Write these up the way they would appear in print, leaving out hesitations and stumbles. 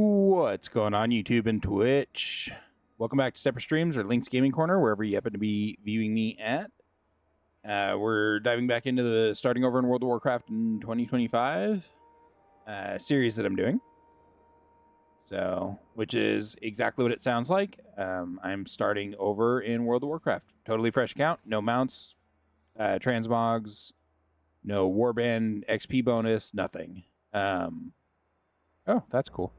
What's going on, YouTube and Twitch? Welcome back to Stepper Streams or Link's Gaming Corner, wherever you happen to be viewing me at. We're diving back into the starting over in World of Warcraft in 2025 series that I'm doing. So, which is exactly what it sounds like. I'm starting over in World of Warcraft. Totally fresh account, no mounts, transmogs, no warband XP bonus, nothing. Oh, that's cool.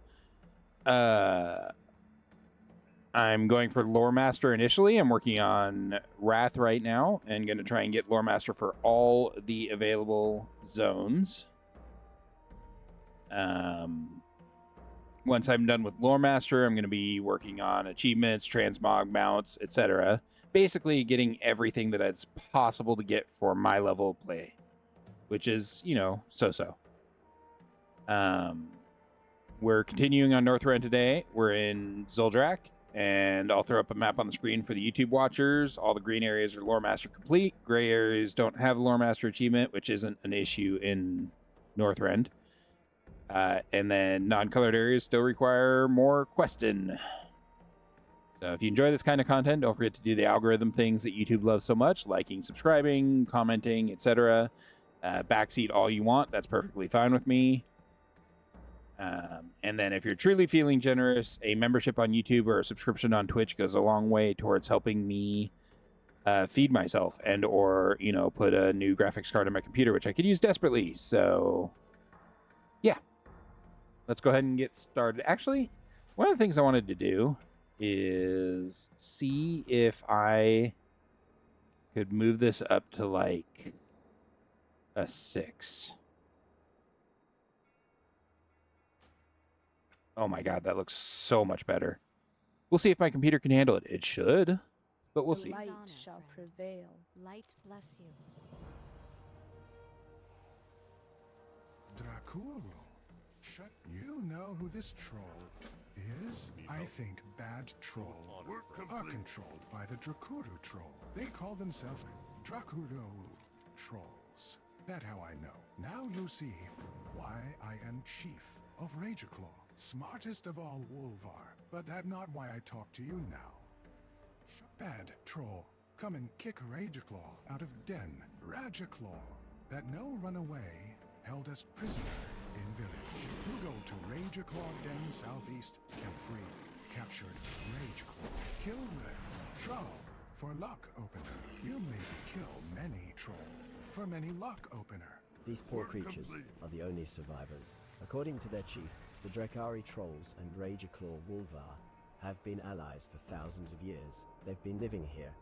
I'm going for Lore Master initially. I'm working on Wrath right now and going to try and get Lore Master for all the available zones. Once I'm done with Lore Master, I'm going to be working on achievements, transmog, mounts, etc. Basically getting everything that it's possible to get for my level of play, which is, you know, so-so. We're continuing on Northrend today. We're in Zul'Drak, and I'll throw up a map on the screen for the YouTube watchers. All the green areas are Lore Master complete. Gray areas don't have Lore Master achievement, which isn't an issue in Northrend. And then non-colored areas still require more questing. So if you enjoy this kind of content, don't forget to do the algorithm things that YouTube loves so much, liking, subscribing, commenting, etc. Backseat all you want. That's perfectly fine with me. And then if you're truly feeling generous, a membership on YouTube or a subscription on Twitch goes a long way towards helping me feed myself and or, you know, put a new graphics card on my computer, which I could use desperately. So, yeah. Let's go ahead and get started. Actually, one of the things I wanted to do is see if I could move this up to, like, a 6. Oh my god, that looks so much better. We'll see if my computer can handle it. It should, but we'll see. Light shall prevail. Light bless you. Dracul, you know who this troll is? I think bad trolls are controlled by the Drakuru troll. They call themselves Drakuru trolls. That how I know. Now you see why I am chief of Rageclaw, smartest of all Wolvar. But that not why I talk to you now. Bad troll, come and kick Rageclaw out of den. Rageclaw, that no runaway held us prisoner in village. You go to Rageclaw den southeast and free captured Rageclaw. Kill the troll for luck opener. You may kill many troll for many luck opener. These poor creatures are the only survivors. According to their chief, the Drakari trolls and Rageclaw Wolvar have been allies for thousands of years. They've been living here,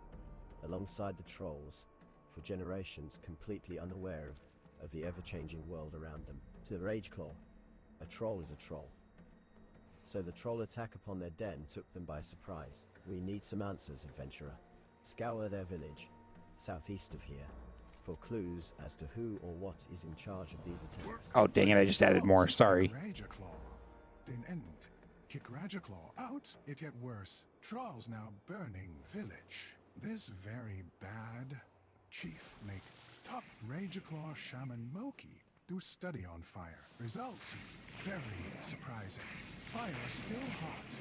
alongside the trolls, for generations, completely unaware of the ever-changing world around them. To the Rageclaw, a troll is a troll. So the troll attack upon their den took them by surprise. We need some answers, adventurer. Scour their village, southeast of here, for clues as to who or what is in charge of these attacks. Oh, dang it, I just added more. Sorry. Rageclaw didn't end. Kick Rageclaw out, it get worse. Trolls now burning village. This very bad chief make top Rageclaw shaman Moki do study on fire. Results very surprising. Fire still hot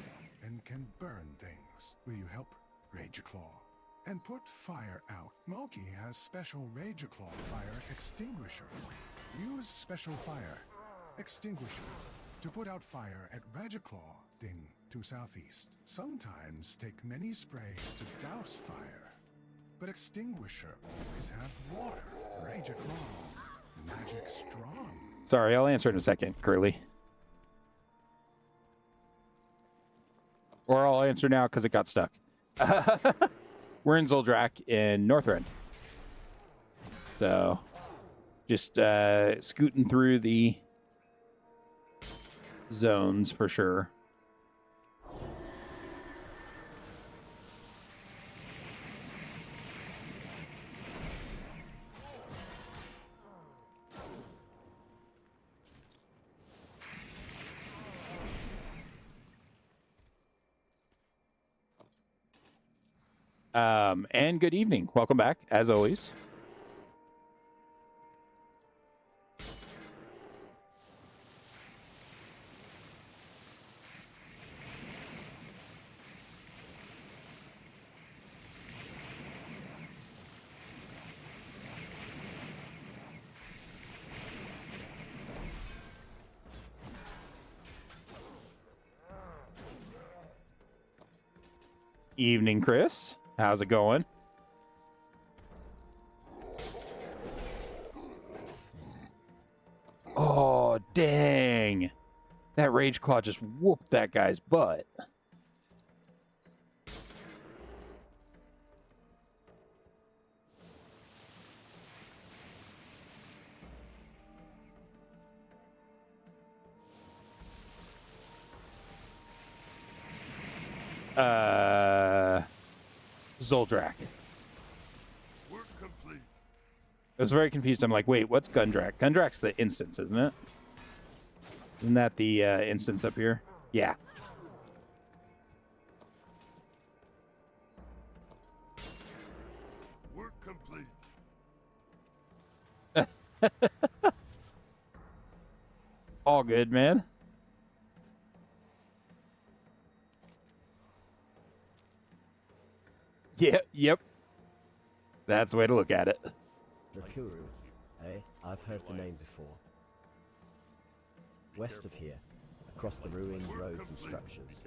and can burn things. Will you help Rageclaw and put fire out? Moki has special Rageclaw fire extinguisher. Use special fire extinguisher to put out fire at Rageclaw din to southeast. Sometimes take many sprays to douse fire, but extinguisher always have water. Rageclaw, magic strong. Sorry, I'll answer in a second, Curly. Or I'll answer now because it got stuck. We're in Zul'Drak in Northrend. So, just scooting through the zones for sure. And good evening. Welcome back, as always. Evening, Chris. How's it going? Oh, dang. That Rage Claw just whooped that guy's butt. Zul'Drak. Work complete. I was very confused. I'm like, wait, what's Gundrak? Gundrak's the instance, isn't it? Isn't that the instance up here? Yeah. Work complete. All good, man. Yeah, yep. That's the way to look at it. Drakuru, eh? I've heard the name before. West of here, across the ruined roads and structures,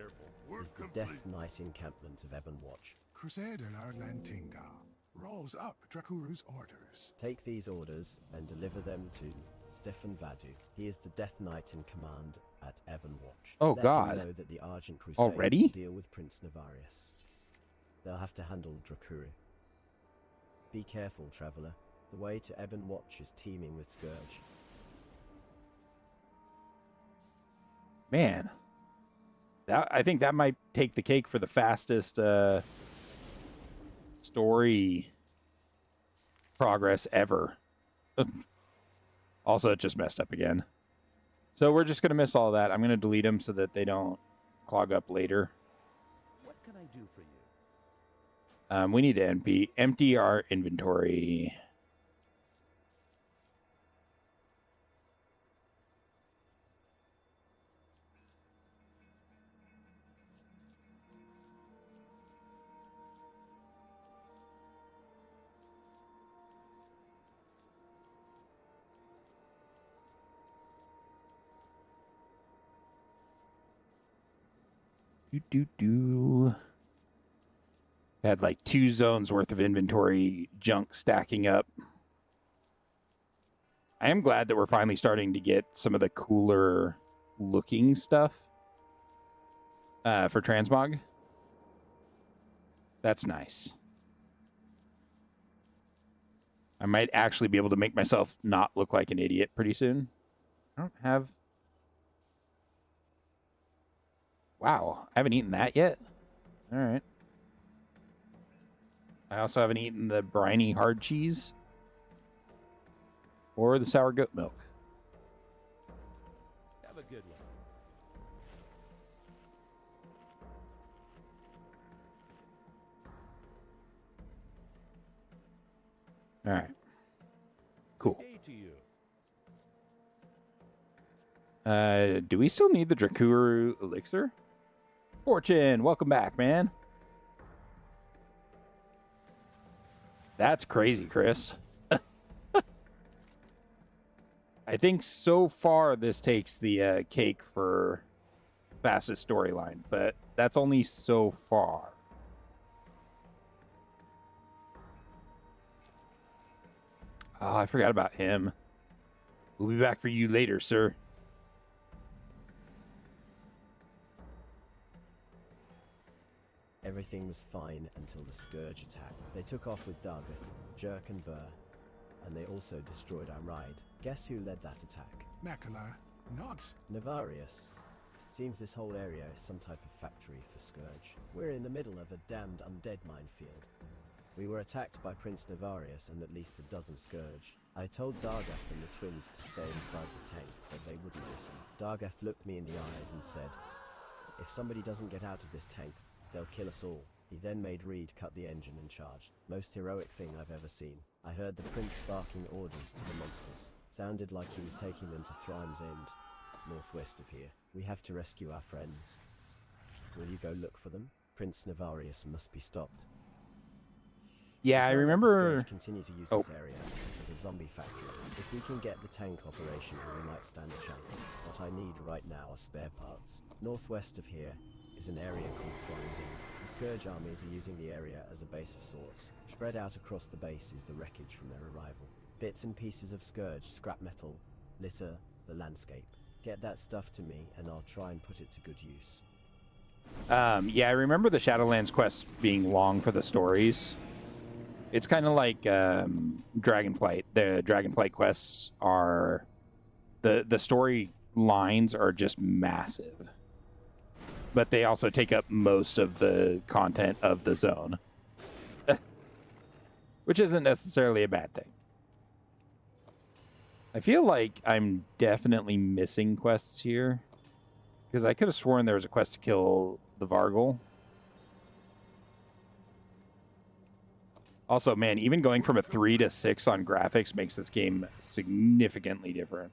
is the Death Knight encampment of Ebonwatch. Crusader Arlantinga rolls up Drakuru's orders. Take these orders and deliver them to Stefan Vadu. He is the Death Knight in command at Ebonwatch. Oh, Let God. him know that the Argent Crusade Already? will deal with Prince Navarius. They'll have to handle Drakuru. Be careful, traveler. The way to Ebonwatch is teeming with Scourge. Man. I think that might take the cake for the fastest story progress ever. Also, it just messed up again. So we're just going to miss all that. I'm going to delete them so that they don't clog up later. What can I do for you? We need to empty our inventory. Had like 2 zones worth of inventory junk stacking up. I am glad that we're finally starting to get some of the cooler looking stuff for transmog. That's nice. I might actually be able to make myself not look like an idiot pretty soon. I don't have... Wow, I haven't eaten that yet? All right. I also haven't eaten the briny hard cheese or the sour goat milk. Have a good one. All right. Cool. Day to you. Do we still need the Drakuru elixir? Fortune, welcome back, man. That's crazy, Chris. I think so far this takes the cake for fastest storyline, but that's only so far. Oh, I forgot about him. We'll be back for you later, sir. Everything was fine until the Scourge attack. They took off with Dargath, Jerk and Burr, and they also destroyed our ride. Guess who led that attack? Makala, not. Navarius. Seems this whole area is some type of factory for Scourge. We're in the middle of a damned undead minefield. We were attacked by Prince Navarius and at least a dozen Scourge. I told Dargath and the twins to stay inside the tank, but they wouldn't listen. Dargath looked me in the eyes and said, "If somebody doesn't get out of this tank, they'll kill us all." He then made Reed cut the engine and charged. Most heroic thing I've ever seen. I heard the prince barking orders to the monsters. Sounded like he was taking them to Thryme's End, northwest of here. We have to rescue our friends. Will you go look for them? Prince Navarius must be stopped. Yeah, I remember... Continue to use this area as a zombie factory. If we can get the tank operational, we might stand a chance. What I need right now are spare parts. Northwest of here is an area called Quarantine. The Scourge armies are using the area as a base of sorts. Spread out across the base is the wreckage from their arrival. Bits and pieces of Scourge, scrap metal, litter the landscape. Get that stuff to me and I'll try and put it to good use. Yeah, I remember the Shadowlands quests being long for the stories. It's kind of like Dragonflight. The Dragonflight quests are... The story lines are just massive. But they also take up most of the content of the zone. Which isn't necessarily a bad thing. I feel like I'm definitely missing quests here. Because I could have sworn there was a quest to kill the Vargul. Also, man, even going from a 3 to 6 on graphics makes this game significantly different.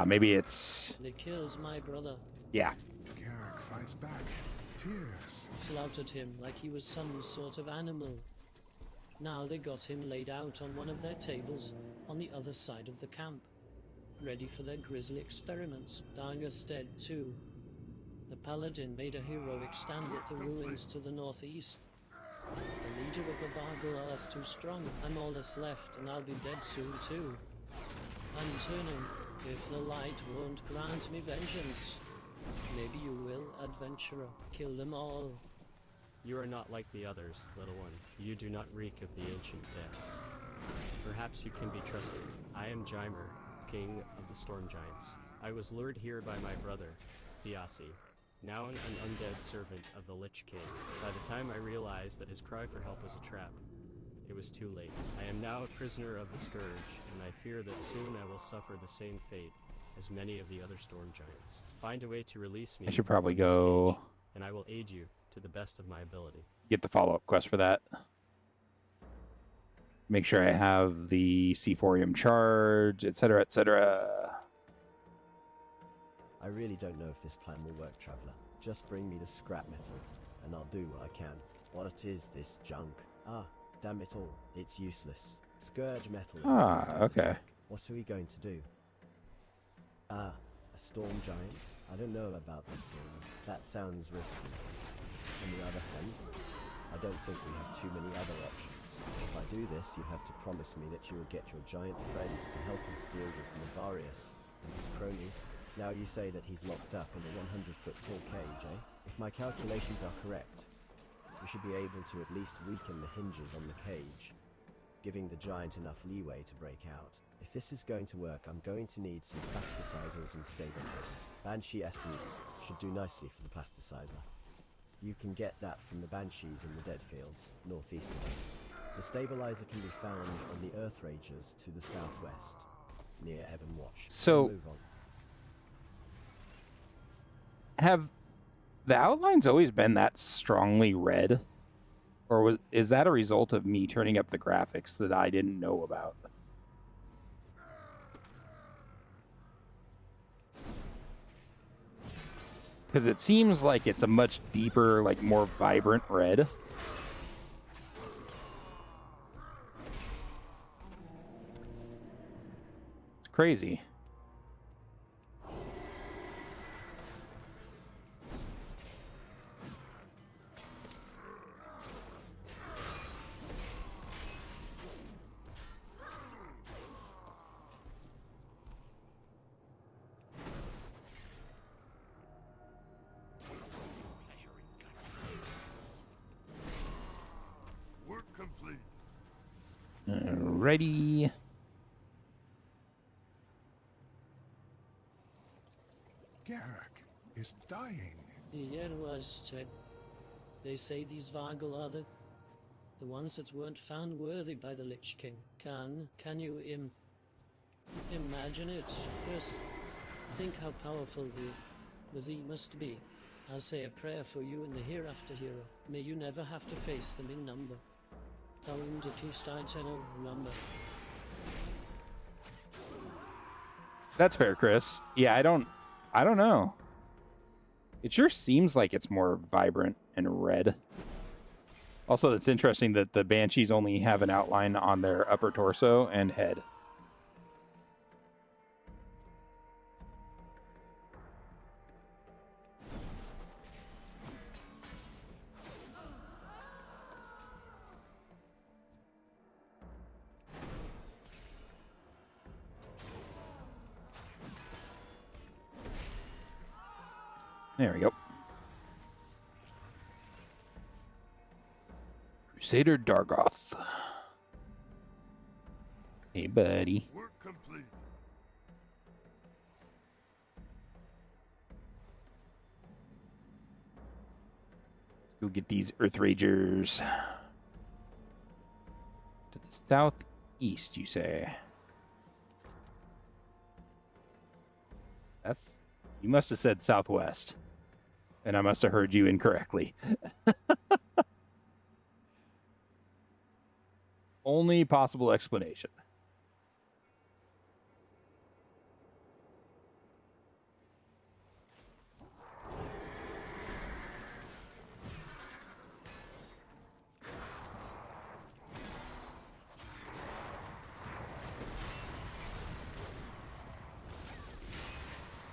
Maybe it's... They killed my brother. Yeah. Garrick fights back. Tears. Slaughtered him like he was some sort of animal. Now they got him laid out on one of their tables on the other side of the camp, ready for their grisly experiments. Danger's dead too. The paladin made a heroic stand at the ruins to the northeast. The leader of the Vargul is too strong. I'm all that's left, and I'll be dead soon too. I'm turning, if the light won't grant me vengeance. Maybe you will, adventurer. Kill them all. You are not like the others, little one. You do not reek of the ancient dead. Perhaps you can be trusted. I am Jaimer, king of the storm giants. I was lured here by my brother, Thiassi, now an undead servant of the Lich King. By the time I realized that his cry for help was a trap, it was too late. I am now a prisoner of the Scourge, and I fear that soon I will suffer the same fate as many of the other storm giants. Find a way to release me. I should probably from this go... cage, and I will aid you to the best of my ability. Get the follow-up quest for that. Make sure I have the C4ium charge, etc., etc. I really don't know if this plan will work, Traveler. Just bring me the scrap metal, and I'll do what I can. What is this junk? Ah, damn it all. It's useless. Scourge metal is Okay. What are we going to do? Ah, a storm giant? I don't know about this one. That sounds risky. On the other hand, I don't think we have too many other options. If I do this, you have to promise me that you will get your giant friends to help us deal with Navarius and his cronies. Now you say that he's locked up in a 100-foot tall cage, eh? If my calculations are correct, we should be able to at least weaken the hinges on the cage, giving the giant enough leeway to break out. If this is going to work, I'm going to need some plasticizers and stabilizers. Banshee essence should do nicely for the plasticizer. You can get that from the Banshees in the Deadfields, northeast of us. The stabilizer can be found on the Earth Ragers to the southwest, near Ebon Watch. So, move on. Have the outlines always been that strongly red? Or is that a result of me turning up the graphics that I didn't know about? Because it seems like it's a much deeper, like more vibrant red. It's crazy. Work complete. Alrighty. Garrick is dying. Yeah, was said. They say these Vargul are the ones that weren't found worthy by the Lich King. Can you imagine it? Just think how powerful the thee must be. I'll say a prayer for you in the hereafter, hero. May you never have to face them in number. Darum die Tiefsteinzelle number. That's fair, Chris. Yeah, I don't know. It sure seems like it's more vibrant and red. Also, it's interesting that the Banshees only have an outline on their upper torso and head. There we go. Crusader Dargoth. Hey, buddy. Work complete. Let's go get these Earth Ragers. To the southeast, you say? That's... You must have said southwest. And I must have heard you incorrectly. Only possible explanation.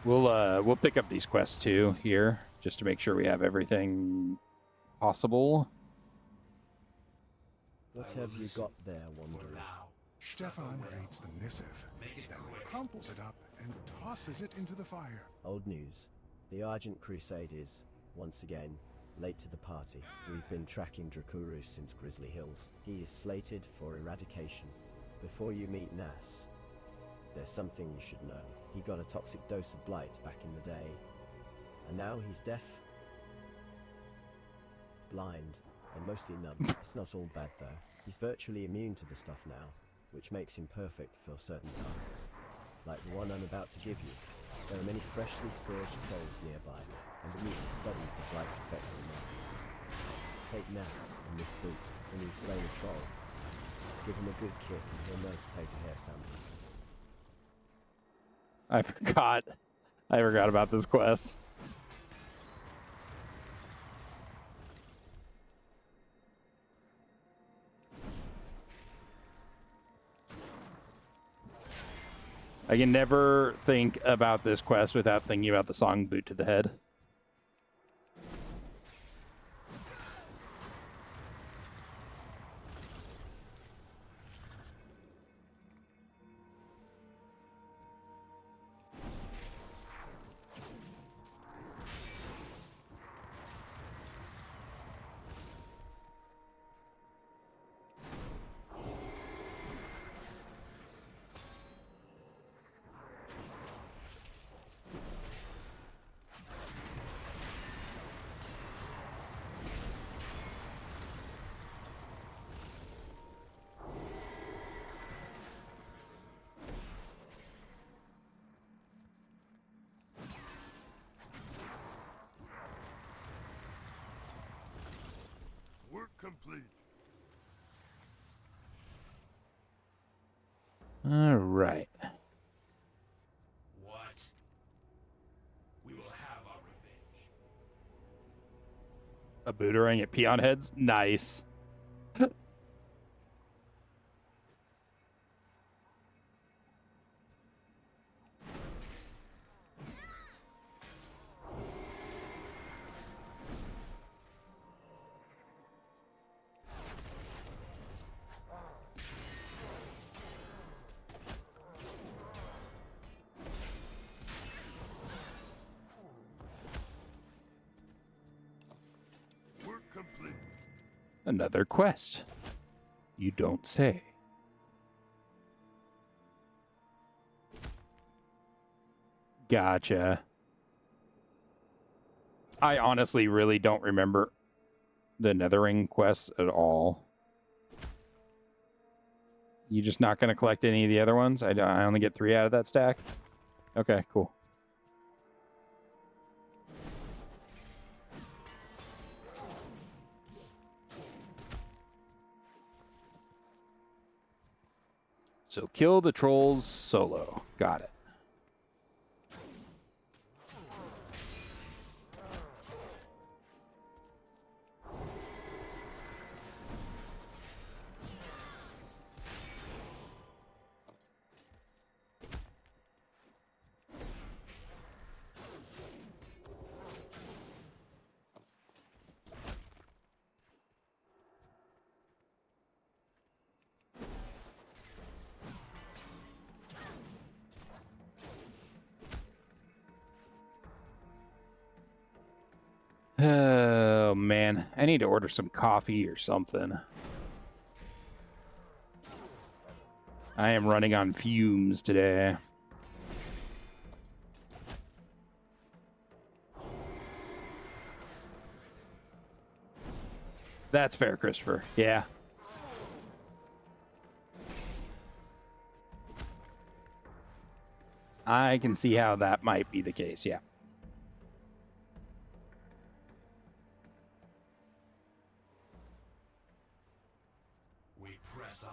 We'll pick up these quests too here, just to make sure we have everything possible. What have you got there, Wanderer? Stefan reads the missive, then crumples it up and tosses it into the fire. Old news. The Argent Crusade is, once again, late to the party. We've been tracking Drakuru since Grizzly Hills. He is slated for eradication. Before you meet Nas, there's something you should know. He got a toxic dose of blight back in the day, and now he's deaf, blind, and mostly numb. It's not all bad though. He's virtually immune to the stuff now, which makes him perfect for certain tasks, like the one I'm about to give you. There are many freshly scourged trolls nearby, and we need to study the blight's effect on them. Take Nas and this boot when you've slain a troll. Give him a good kick and he'll know to take a hair sample. I forgot about this quest. I can never think about this quest without thinking about the song Boot to the Head. Work complete. All right. What? We will have our revenge. A booterang at peon heads? Nice. Work complete. Another quest. You don't say. Gotcha. I honestly really don't remember the Nethering quests at all. You just not going to collect any of the other ones? I only get 3 out of that stack? Okay, cool. So kill the trolls solo. Got it. Oh, man. I need to order some coffee or something. I am running on fumes today. That's fair, Christopher. Yeah. I can see how that might be the case, yeah. We press on.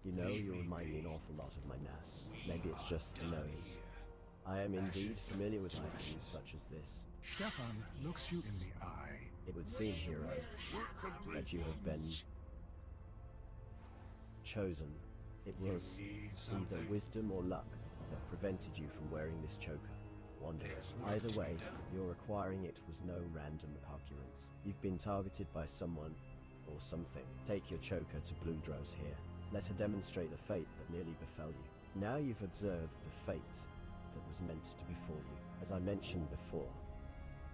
You know, you remind me an awful lot of my NAS. Maybe it's just the nose. I am indeed familiar with items such as this. Stefan looks you in the eye. It would seem, hero, that you have been chosen. It was either wisdom or luck that prevented you from wearing this choker. Wanderer. Either way, your acquiring it was no random occurrence. You've been targeted by someone or something. Take your choker to Bludrow's here. Let her demonstrate the fate that nearly befell you. Now you've observed the fate that was meant to befall you. As I mentioned before,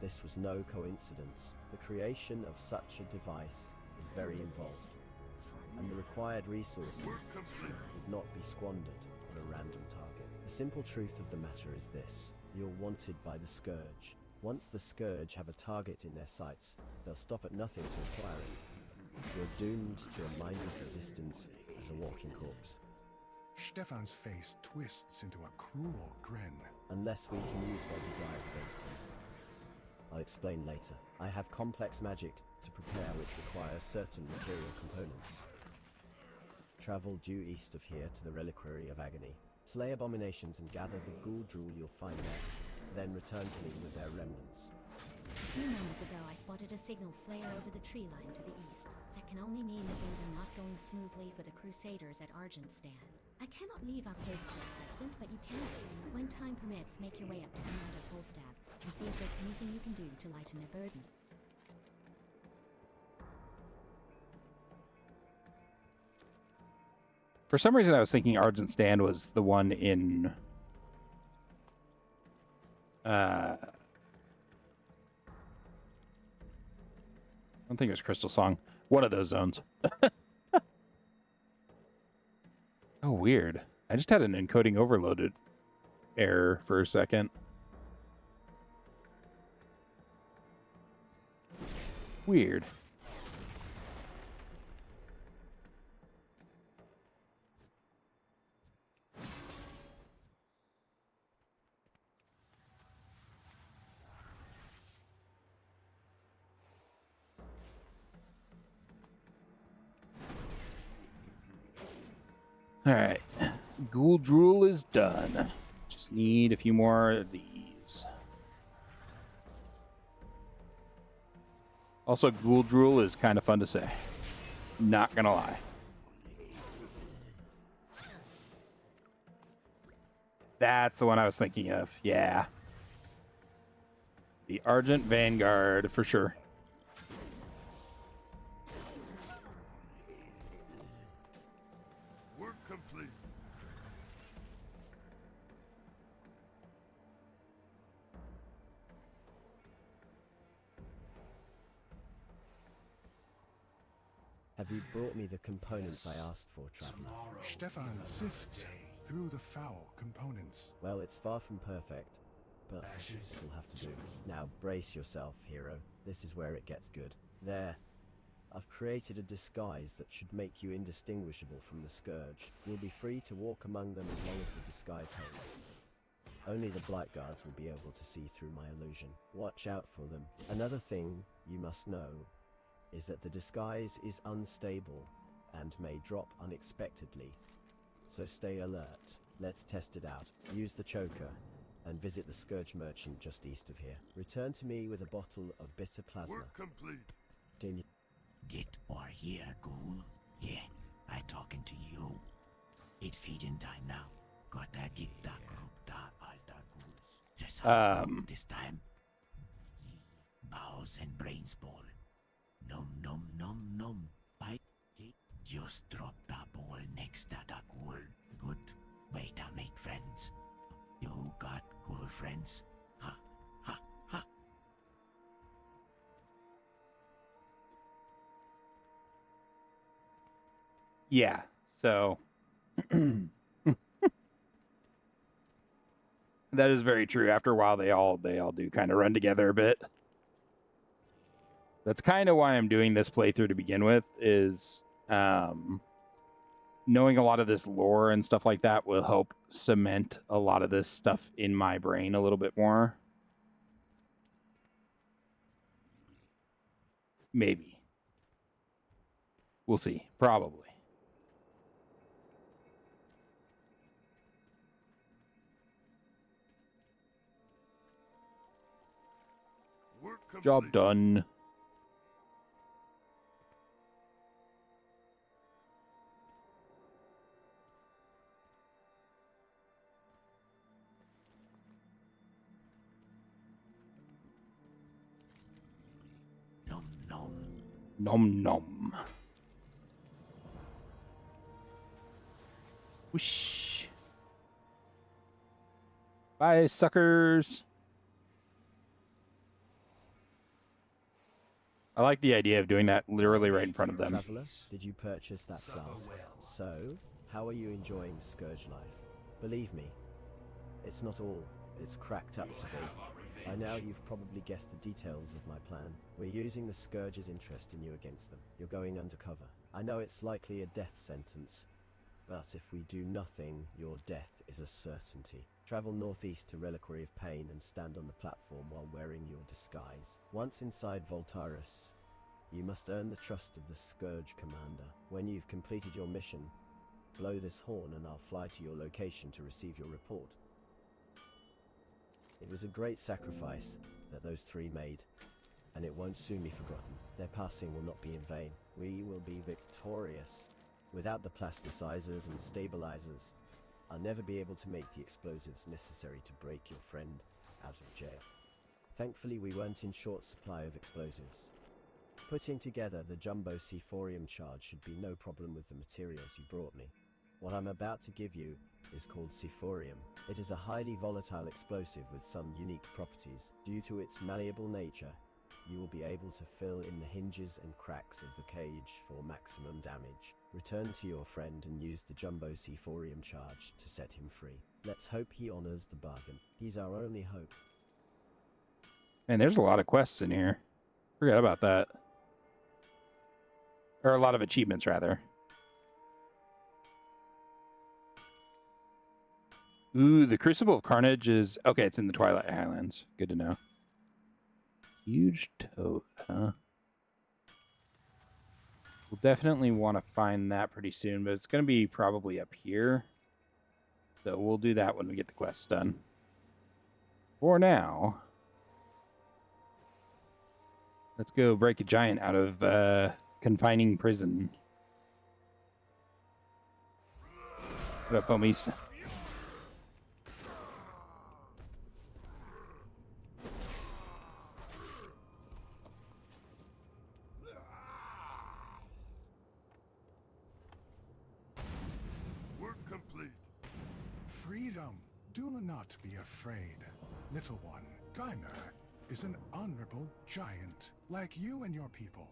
this was no coincidence. The creation of such a device is very involved, and the required resources would not be squandered on a random target. The simple truth of the matter is this: you're wanted by the Scourge. Once the Scourge have a target in their sights, they'll stop at nothing to acquire it. You're doomed to a mindless existence as a walking corpse. Stefan's face twists into a cruel grin. Unless we can use their desires against them. I'll explain later. I have complex magic to prepare which requires certain material components. Travel due east of here to the Reliquary of Agony. Slay abominations and gather the ghoul drool you'll find there. Then return to me with their remnants. A few moments ago, I spotted a signal flare over the tree line to the east. That can only mean that things are not going smoothly for the Crusaders at Argentstand. I cannot leave our post here, President, but you can. When time permits, make your way up to Commander Fullstaff and see if there's anything you can do to lighten their burden. For some reason, I was thinking Argent Stand was the one in... I don't think it was Crystal Song. One of those zones. Oh, weird. I just had an encoding overloaded error for a second. Weird. All right, Ghoul Drool is done. Just need a few more of these. Also, Ghoul Drool is kind of fun to say. Not gonna lie. That's the one I was thinking of. Yeah. The Argent Vanguard, for sure. Have you brought me the components I asked for, Traveler? Stefan sifts through the foul components. Well, it's far from perfect, but it'll have to do. Now, brace yourself, hero. This is where it gets good. There. I've created a disguise that should make you indistinguishable from the Scourge. You'll be free to walk among them as long as the disguise holds. Only the Blightguards will be able to see through my illusion. Watch out for them. Another thing you must know is that the disguise is unstable and may drop unexpectedly. So stay alert. Let's test it out. Use the choker and visit the Scourge merchant just east of here. Return to me with a bottle of bitter plasma. Work complete. Continue. Get or here, ghoul. Yeah, I talking to you. It feeding time now. Gotta get that group da all the ghouls. Just how this time. Bows and brains ball. Num num num num. Bite it. Just drop the ball next to the ghoul. Good way to make friends. You got ghoul friends? Ha ha ha. Yeah. So that is very true. After a while, they all do kind of run together a bit. That's kind of why I'm doing this playthrough to begin with, is knowing a lot of this lore and stuff like that will help cement a lot of this stuff in my brain a little bit more. Maybe. We'll see. Probably. Job done. Nom nom. Nom nom. Whoosh. Bye, suckers. I like the idea of doing that literally right in front of them. Traveler, did you purchase that Suffer flask? well. So, how are you enjoying Scourge life? Believe me, it's not all it's cracked up to be. By now you've probably guessed the details of my plan. We're using the Scourge's interest in you against them. You're going undercover. I know it's likely a death sentence, but if we do nothing, your death is a certainty. Travel northeast to Reliquary of Pain and stand on the platform while wearing your disguise. Once inside Voltaris, you must earn the trust of the Scourge Commander. When you've completed your mission, blow this horn and I'll fly to your location to receive your report. It was a great sacrifice that those three made, and it won't soon be forgotten. Their passing will not be in vain. We will be victorious. Without the plasticizers and stabilizers, I'll never be able to make the explosives necessary to break your friend out of jail. Thankfully, we weren't in short supply of explosives. Putting together the jumbo C4ium charge should be no problem with the materials you brought me. What I'm about to give you is called C4ium. It is a highly volatile explosive with some unique properties. Due to its malleable nature, you will be able to fill in the hinges and cracks of the cage for maximum damage. Return to your friend and use the jumbo C4ium charge to set him free. Let's hope he honors the bargain. He's our only hope. Man, there's a lot of quests in here. Forgot about that. Or a lot of achievements, rather. Ooh, the Crucible of Carnage is... Okay, it's in the Twilight Highlands. Good to know. Huge toad, huh? We'll definitely want to find that pretty soon, but it's going to be probably up here. So we'll do that when we get the quests done. For now, let's go break a giant out of confining prison. What up, homies? Work complete. Freedom. Do not be afraid, little one. Geimer is an honorable giant, like you and your people.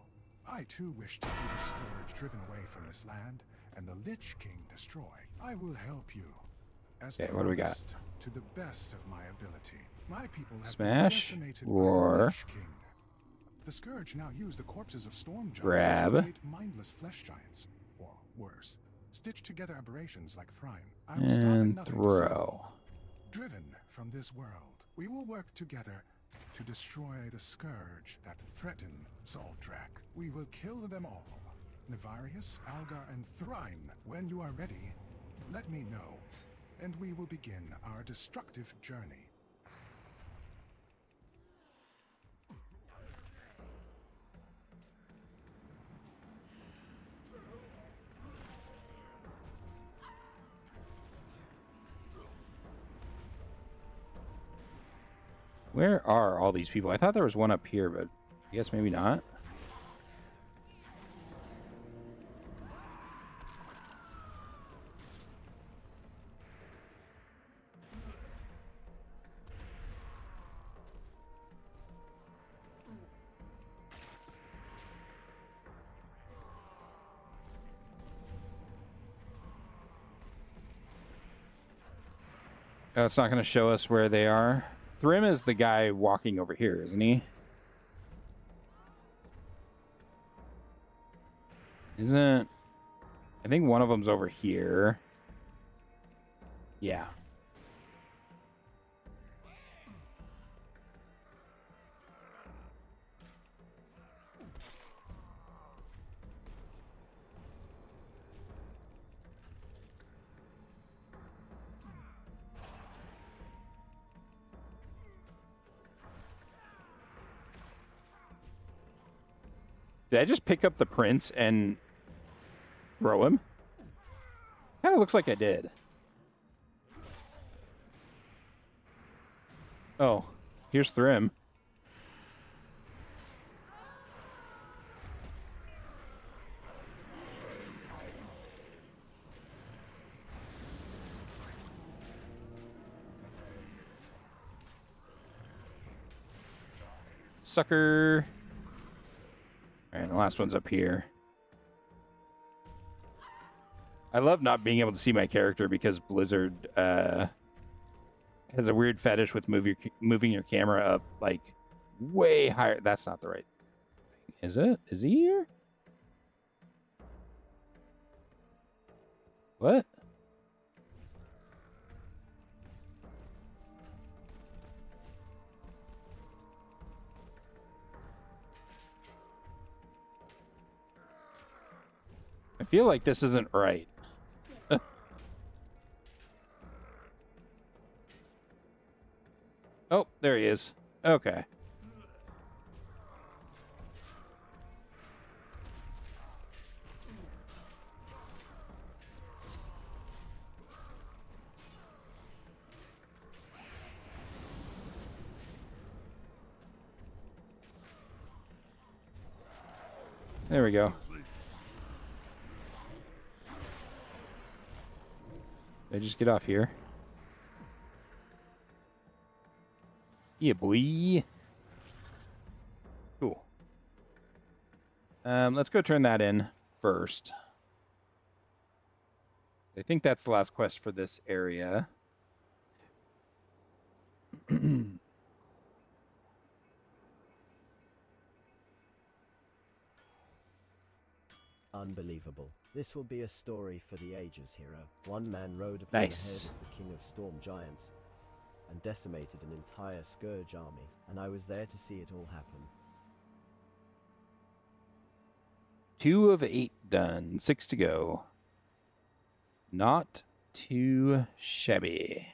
I too wish to see the Scourge driven away from this land, and the Lich King destroyed. I will help you. As Okay, what do we got? promised, to the best of my ability. My people have Smash, been decimated roar. by the Lich King. The Scourge now use the corpses of storm giants Grab. to create mindless flesh giants, or worse, stitch together aberrations like Thrime. I will stop at And nothing to save throw. them. Driven from this world, we will work together to destroy the Scourge that threaten Zul'Drak. We will kill them all. Nefarious, Algar, and Thrime. When you are ready, let me know, and we will begin our destructive journey. Where are all these people? I thought there was one up here, but I guess maybe not. Oh, it's not going to show us where they are. Thrym is the guy walking over here, isn't he? Isn't... I think one of them's over here. Yeah. Did I just pick up the prince and throw him? Kind of looks like I did. Oh, here's Thrym. Sucker. All right, the last one's up here. I love not being able to see my character because Blizzard has a weird fetish with moving your camera up like way higher. That's not the right thing. Is it? Is he here? What? I feel like this isn't right. Oh, there he is. Okay. There we go. Did I just get off here? Yeah, boy. Cool. Let's go turn that in first. I think that's the last quest for this area. Unbelievable. This will be a story for the ages, hero. One man rode upon Nice. the head of the King of Storm Giants and decimated an entire Scourge army, and I was there to see it all happen. 2 of 8 done. 6 to go. Not too shabby.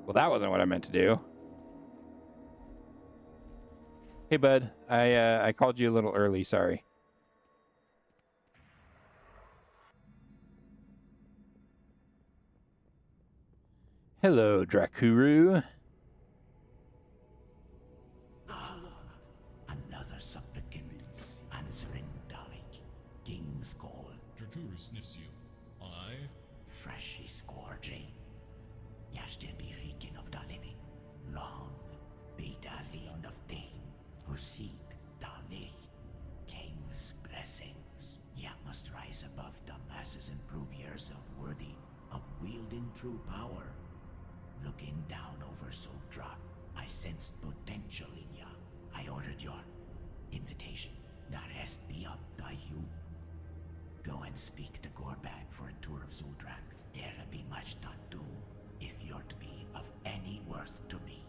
Well, that wasn't what I meant to do. Hey, bud. I called you a little early. Sorry. Hello, Drakuru. Another supplicant answering Dalek. King's call. Drakuru sniffs you. I? Freshly scourging. Ya still be reeking of the living. Long be the land of Dane who seek Dalek. King's blessings. Ya must rise above the masses and prove yourself worthy of wielding true power. Looking down over Zul'Drak, I sensed potential in ya. I ordered your invitation. The rest be up to you. Go and speak to Gorbag for a tour of Zul'Drak. There'll be much to do if you're to be of any worth to me.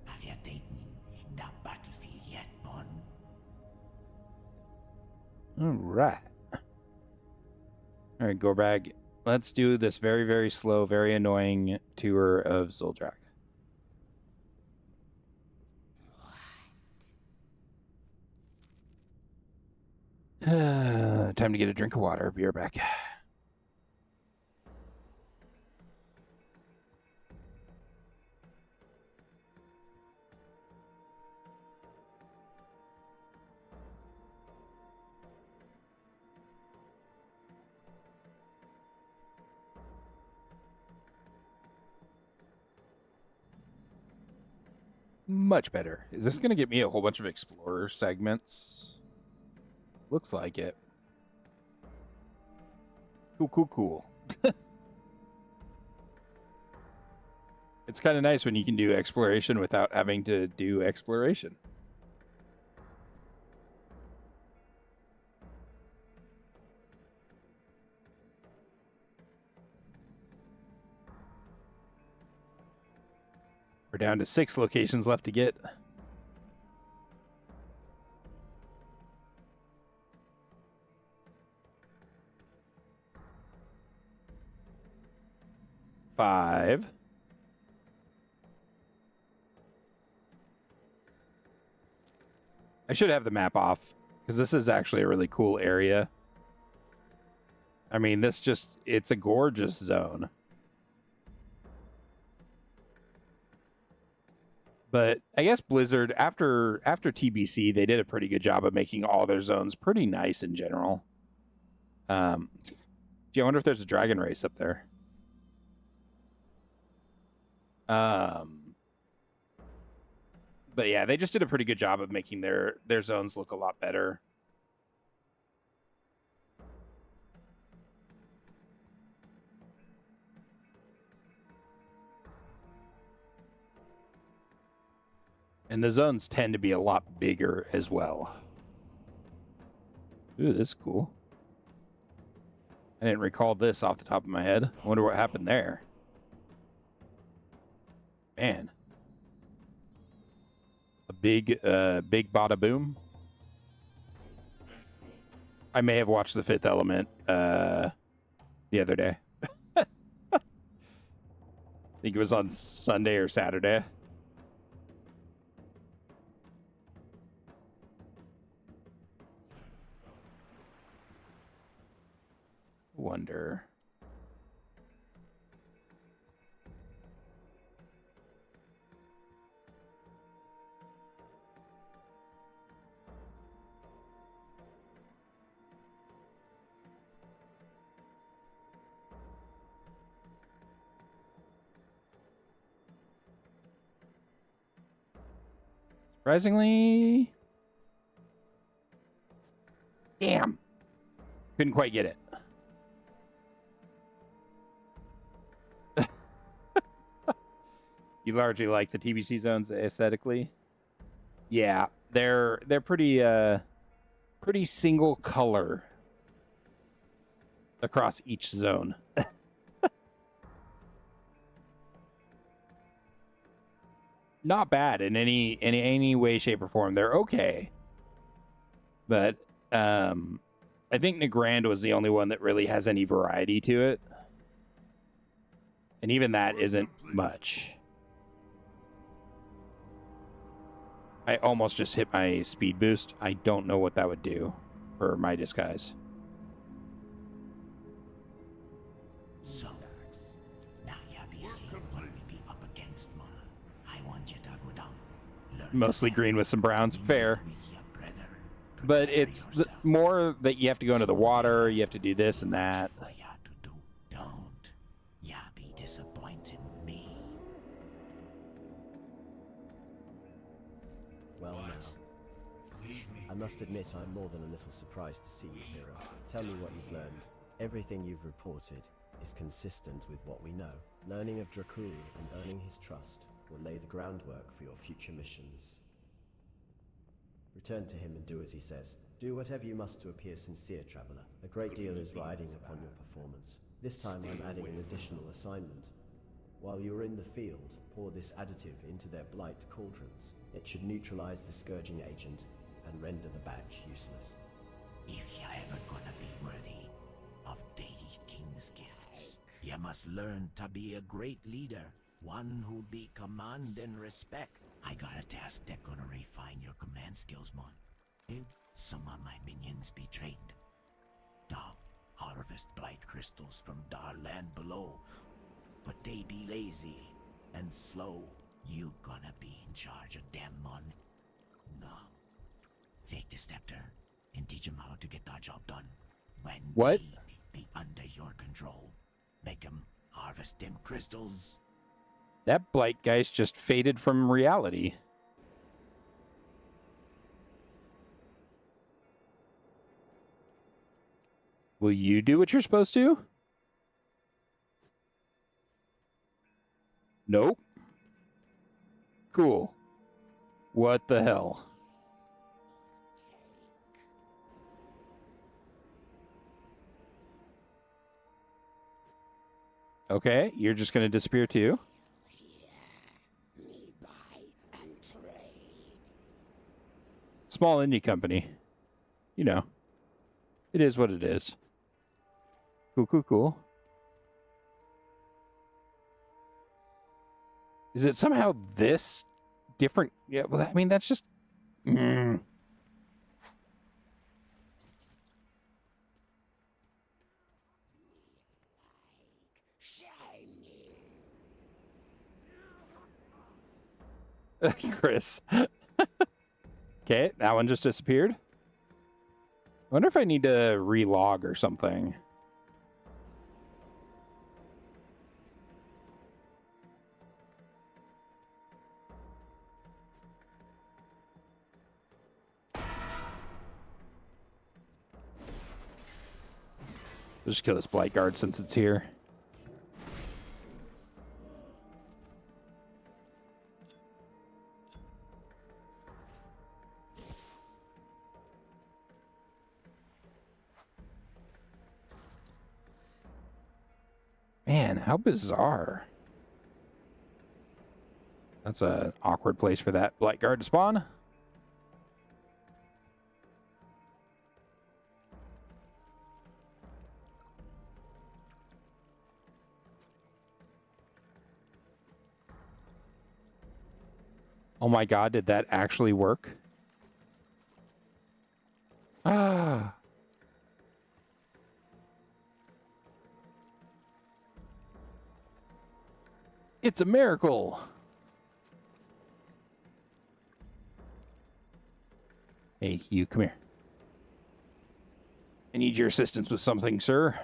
Have you taken the battlefield yet, Bon? All right. All right, Gorbag. Let's do this very, very slow, very annoying tour of Zul'Drak. Time to get a drink of water. Be right back. Much better. Is this going to get me a whole bunch of Explorer segments? Looks like it. Cool. It's kind of nice when you can do exploration without having to do exploration. We're down to 6 locations left to get. Five. I should have the map off because this is actually a really cool area. I mean, it's a gorgeous zone. But I guess Blizzard, after TBC, they did a pretty good job of making all their zones pretty nice in general. Gee, I wonder if there's a dragon race up there. But yeah, they just did a pretty good job of making their zones look a lot better. And the zones tend to be a lot bigger as well. Ooh, this is cool. I didn't recall this off the top of my head. I wonder what happened there. Man. A big bada boom. I may have watched The Fifth Element the other day. I think it was on Sunday or Saturday. Wonder. Surprisingly, damn, couldn't quite get it. You largely like the TBC zones aesthetically? Yeah, they're pretty pretty single color across each zone. Not bad in any way, shape, or form. They're okay, but I think Nagrand was the only one that really has any variety to it, and even that isn't much. I almost just hit my speed boost. I don't know what that would do for my disguise. So, now you be seeing what we be up against, man. I want you to go down. Learn Mostly green with some browns. Fair. with your brother. But Prepare it's yourself. more that you have to go into the water, you have to do this and that. What you have to do, don't. Ya be disappointing me. Well now, I must admit I'm more than a little surprised to see you, hero. Tell me what you've learned. Everything you've reported is consistent with what we know. Learning of Dracul and earning his trust will lay the groundwork for your future missions. Return to him and do as he says. Do whatever you must to appear sincere, traveler. A great deal is riding upon your performance. This time I'm adding an additional assignment. While you're in the field, pour this additive into their blight cauldrons. It should neutralize the scourging agent and render the badge useless. If you're ever gonna be worthy of Deity King's gifts, you must learn to be a great leader, one who'll be command and respect. I got a task that's gonna refine your command skills, man. If some of my minions be trained, thou harvest blight crystals from dar land below, but they be lazy and slow. You gonna be in charge of them, man. No. Take the scepter and teach them how to get that job done. When What? they be under your control, make them harvest them crystals. That blight guy's just faded from reality. Will you do what you're supposed to? Nope. Cool. What the hell? Okay, you're just going to disappear too? Small indie company. You know. It is what it is. Cool, cool, cool. Is it somehow this different? Yeah, well, I mean, that's just... Chris. Okay, that one just disappeared. I wonder if I need to relog or something. Let's just kill this Blight Guard since it's here. Man, how bizarre. That's an awkward place for that Blight Guard to spawn. Oh my god, did that actually work? Ah. It's a miracle. Hey, you, come here. I need your assistance with something, sir.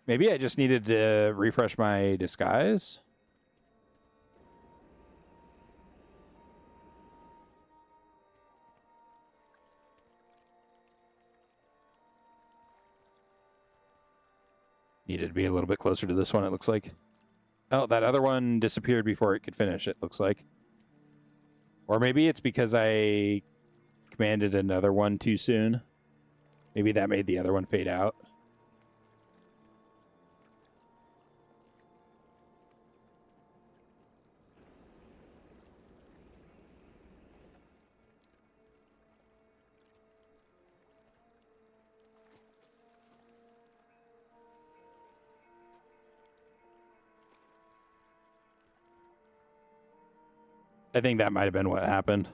Maybe I just needed to refresh my disguise. Needed to be a little bit closer to this one, it looks like. Oh, that other one disappeared before it could finish, it looks like. Or maybe it's because I commanded another one too soon. Maybe that made the other one fade out. I think that might have been what happened.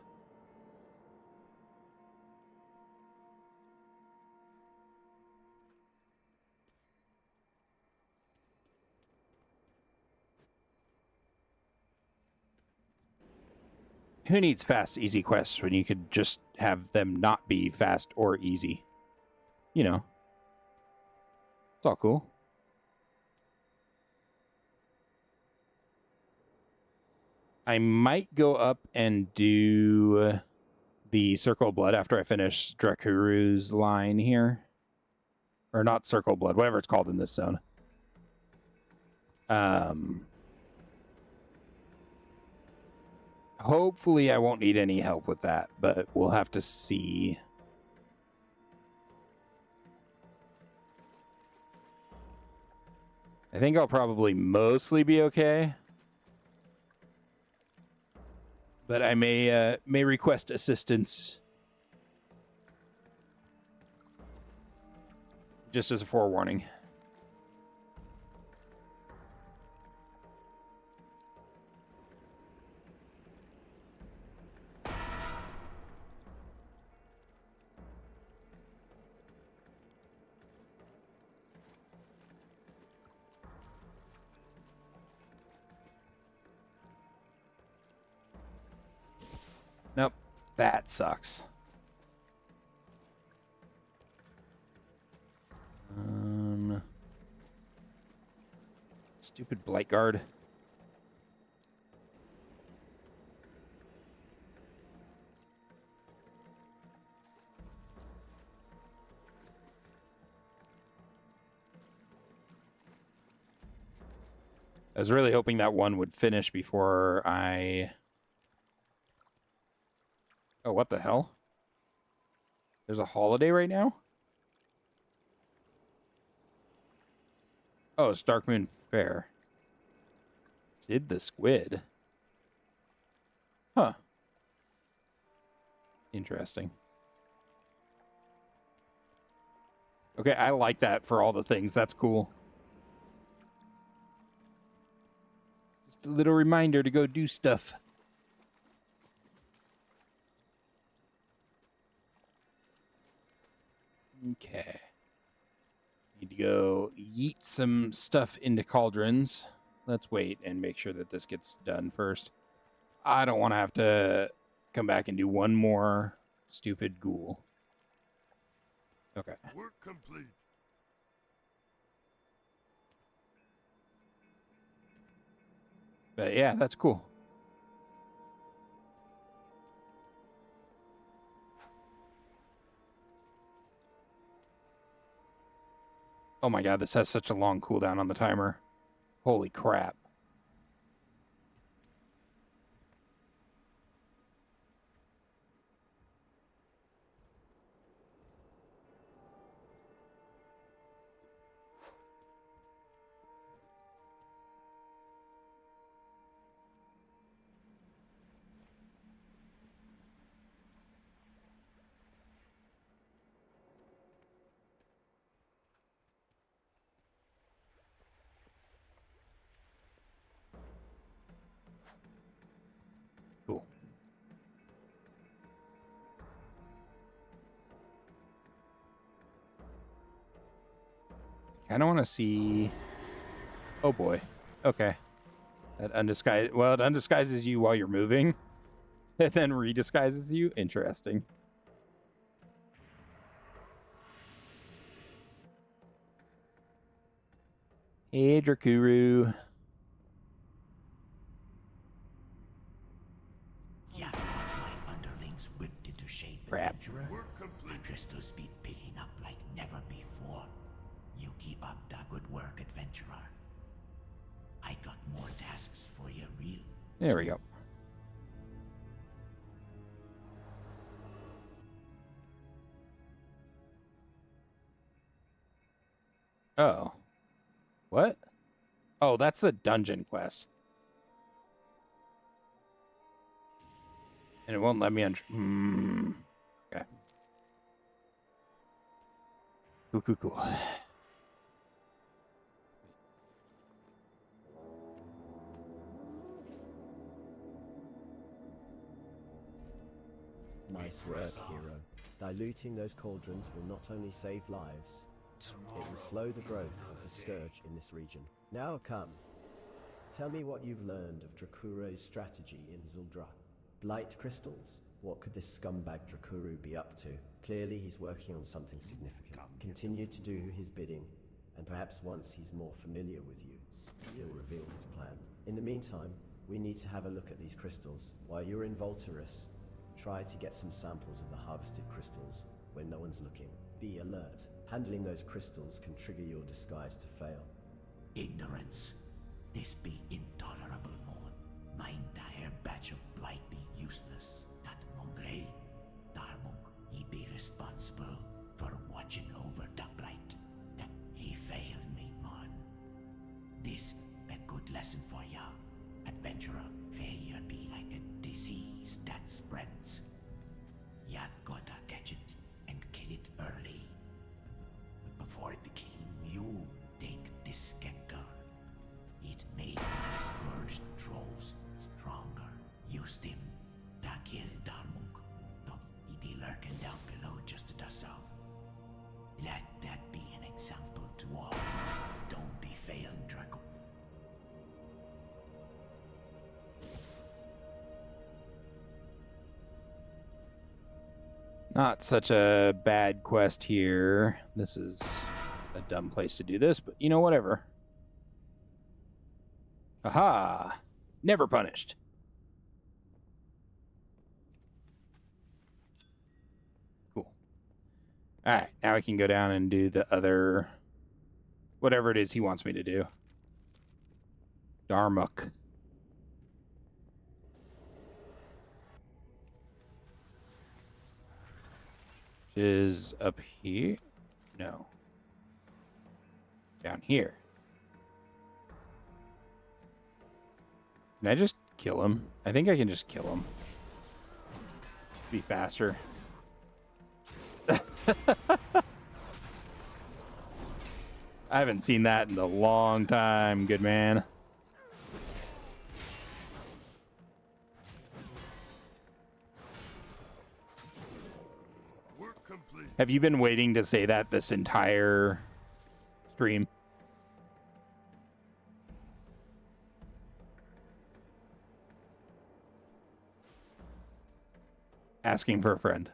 Who needs fast, easy quests when you could just have them not be fast or easy? You know. It's all cool. I might go up and do the Circle of Blood after I finish Drakuru's line here. Or not Circle of Blood, whatever it's called in this zone. Hopefully I won't need any help with that, but we'll have to see. I think I'll probably mostly be okay. But I may request assistance. Just as a forewarning. Nope, that sucks. Stupid Blight Guard. I was really hoping that one would finish before I... Oh, what the hell? There's a holiday right now? Oh, it's Dark Moon Fair. Sid the Squid. Huh. Interesting. Okay, I like that for all the things. That's cool. Just a little reminder to go do stuff. Okay. Need to go yeet some stuff into cauldrons. Let's wait and make sure that this gets done first. I don't want to have to come back and do one more stupid ghoul. Okay. Work complete. But yeah, that's cool. Oh my god, this has such a long cooldown on the timer. Holy crap. Cool. I kind of want to see... Oh boy. Okay. That undisguised... Well, it undisguises you while you're moving. And then redisguises you. Interesting. Hey, Drakuru. Yeah, my underlings whipped into shape, Crap. adventurer. Work complete. My crystals be picking up like never before. You keep up the good work, adventurer. I got more tasks for you, real. There we go. Oh. What? Oh, that's the dungeon quest. And it won't let me Okay. Cool. Nice work, hero. Diluting those cauldrons will not only save lives, it will slow the growth of the scourge in this region. Now come. Tell me what you've learned of Drakuro's strategy in Zul'Drak. Blight crystals? What could this scumbag Drakuru be up to? Clearly he's working on something significant. Continue to do his bidding, and perhaps once he's more familiar with you, he'll reveal his plans. In the meantime, we need to have a look at these crystals. While you're in Voltaris, try to get some samples of the harvested crystals when no one's looking. Be alert. Handling those crystals can trigger your disguise to fail. Ignorance. This be intolerable, Moon. My entire batch of blight be useless. That Mongre, Darmuk, he be responsible for watching over the blight. That he failed me, man. This a good lesson for ya, adventurer. Failure be like a disease that spreads. Ya gotta catch it and kill it early. Before it became you, take this scepter. It made my scourged trolls stronger. Used him to kill Darmuk, though he be lurking down below just to the south. Let that be an example to all. Don't be failing, Draco. Not such a bad quest here. This is a dumb place to do this, but you know, whatever. Aha! Never punished. Cool. Alright, now I can go down and do the other... whatever it is he wants me to do. Darmuk. Is up here? No. Down here. Can I just kill him? I think I can just kill him. Be faster. I haven't seen that in a long time, good man. Work complete. Have you been waiting to say that this entire stream? Asking for a friend.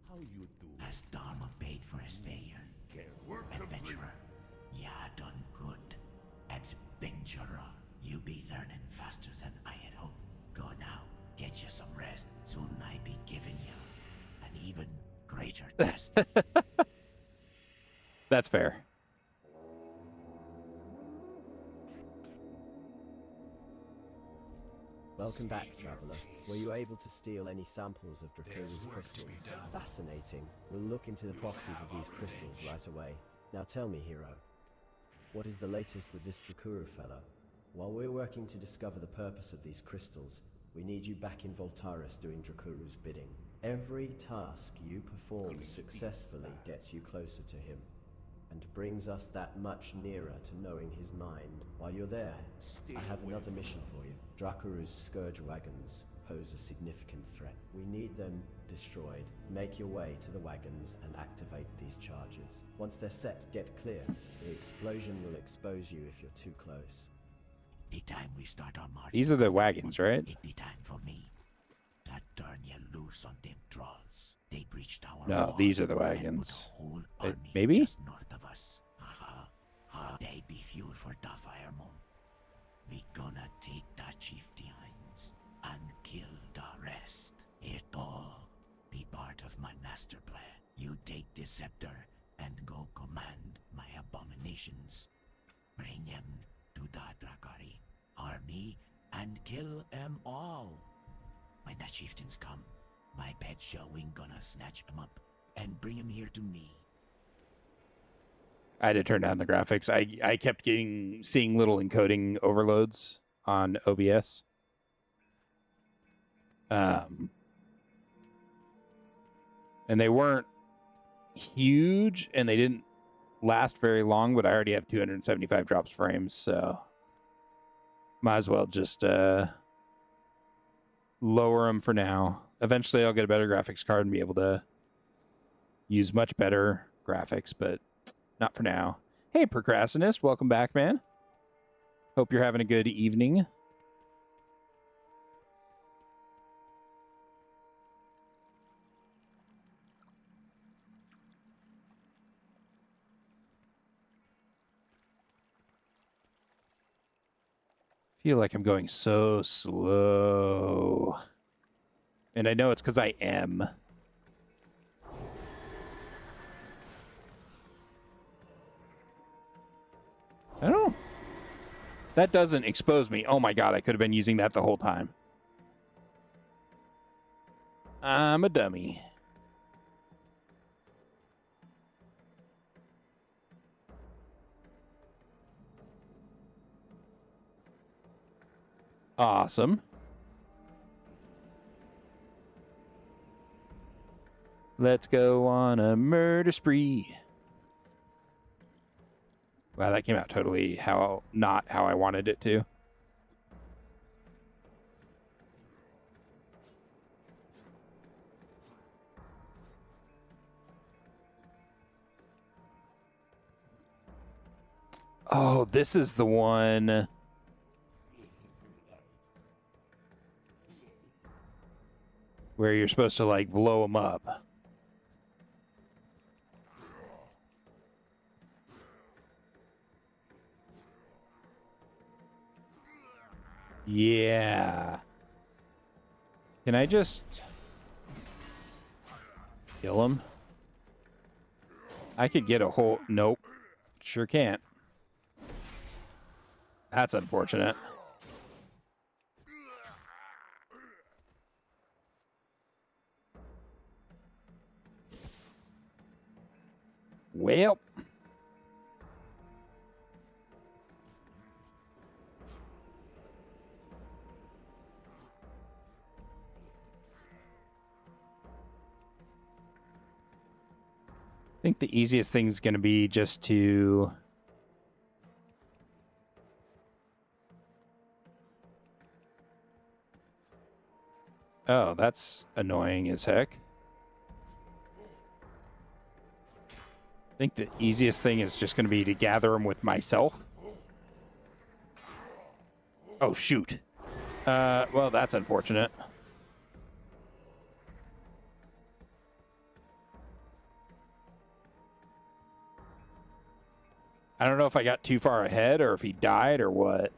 How you do? Has Dharma paid for his failure? Work complete. Adventurer. Yeah, done good. Adventurer. You be learning faster than I had hoped. Go now. Get you some rest. Soon I be giving you an even greater test. That's fair. Welcome back, traveler. Were you able to steal any samples of Dracoon's crystals? Fascinating. We'll look into the properties of these crystals right away. Now tell me, hero, what is the latest with this Drakuru fellow? While we're working to discover the purpose of these crystals, we need you back in Voltaris doing Drakuru's bidding. Every task you perform successfully gets you closer to him, and brings us that much nearer to knowing his mind. While you're there, I have another mission for you. Drakuru's scourge wagons pose a significant threat. We need them destroyed. Make your way to the wagons and activate these charges. Once they're set, get clear. The explosion will expose you if you're too close. The time we start our march. These are the wagons, right? It be time for me to turn you loose on them trolls. They breached our No, wall these are the and put wagons. a whole Uh, army maybe? just north of us. They be fuel for the firemen. We gonna take the chieftains and kill the rest. It all be part of my master plan. You take the scepter and go command my abominations. Bring them to the Drakari army and kill them all. When the chieftains come, my pet showing gonna snatch them up and bring them here to me. I had to turn down the graphics. I kept seeing little encoding overloads on OBS. And they weren't huge, and they didn't last very long, but I already have 275 drops frames, so might as well just lower them for now. Eventually I'll get a better graphics card and be able to use much better graphics, but not for now. Hey, Procrastinist, welcome back, man. Hope you're having a good evening. Feel like I'm going so slow. And I know it's because I am. I don't know. That doesn't expose me. Oh my god, I could have been using that the whole time. I'm a dummy. Awesome. Let's go on a murder spree. Wow, that came out totally not how I wanted it to. Oh, this is the one. Where you're supposed to, like, blow them up. Yeah. Can I just kill him? I could get a whole... Nope. Sure can't. That's unfortunate. Well... I think the easiest thing is going to be just to... Oh, that's annoying as heck. I think the easiest thing is just going to be to gather them with myself. Oh, shoot. Well, that's unfortunate. I don't know if I got too far ahead or if he died or what.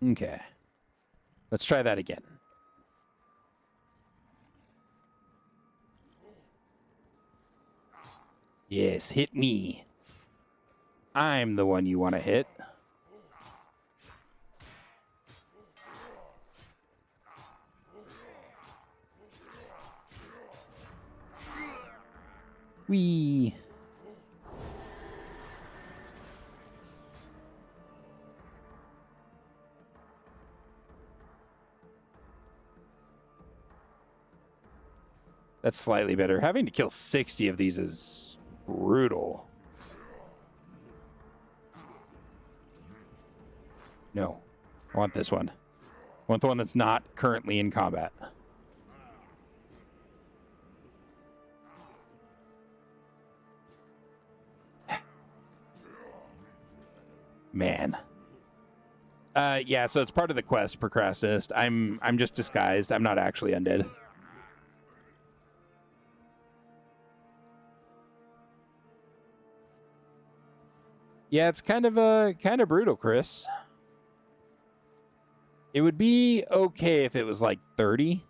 Okay. Let's try that again. Yes, hit me. I'm the one you want to hit. Wee. That's slightly better. Having to kill 60 of these is brutal. No. I want this one. I want the one that's not currently in combat. Man. Yeah, so it's part of the quest, Procrastinist. I'm just disguised. I'm not actually undead. Yeah, it's kind of brutal, Chris. It would be okay if it was like 30.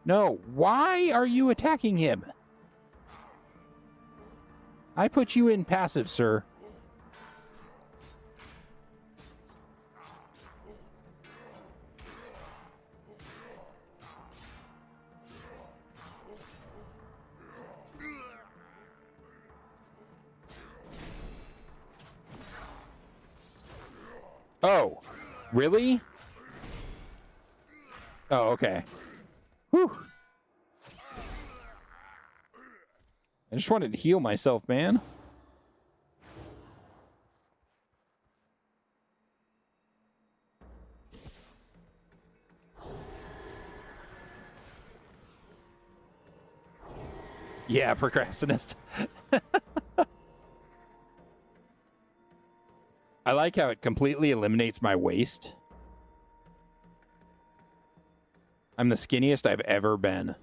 No, why are you attacking him? I put you in passive, sir. Oh, really? Oh, okay. Whew. I just wanted to heal myself, man. Yeah, Procrastinist. I like how it completely eliminates my waist. I'm the skinniest I've ever been.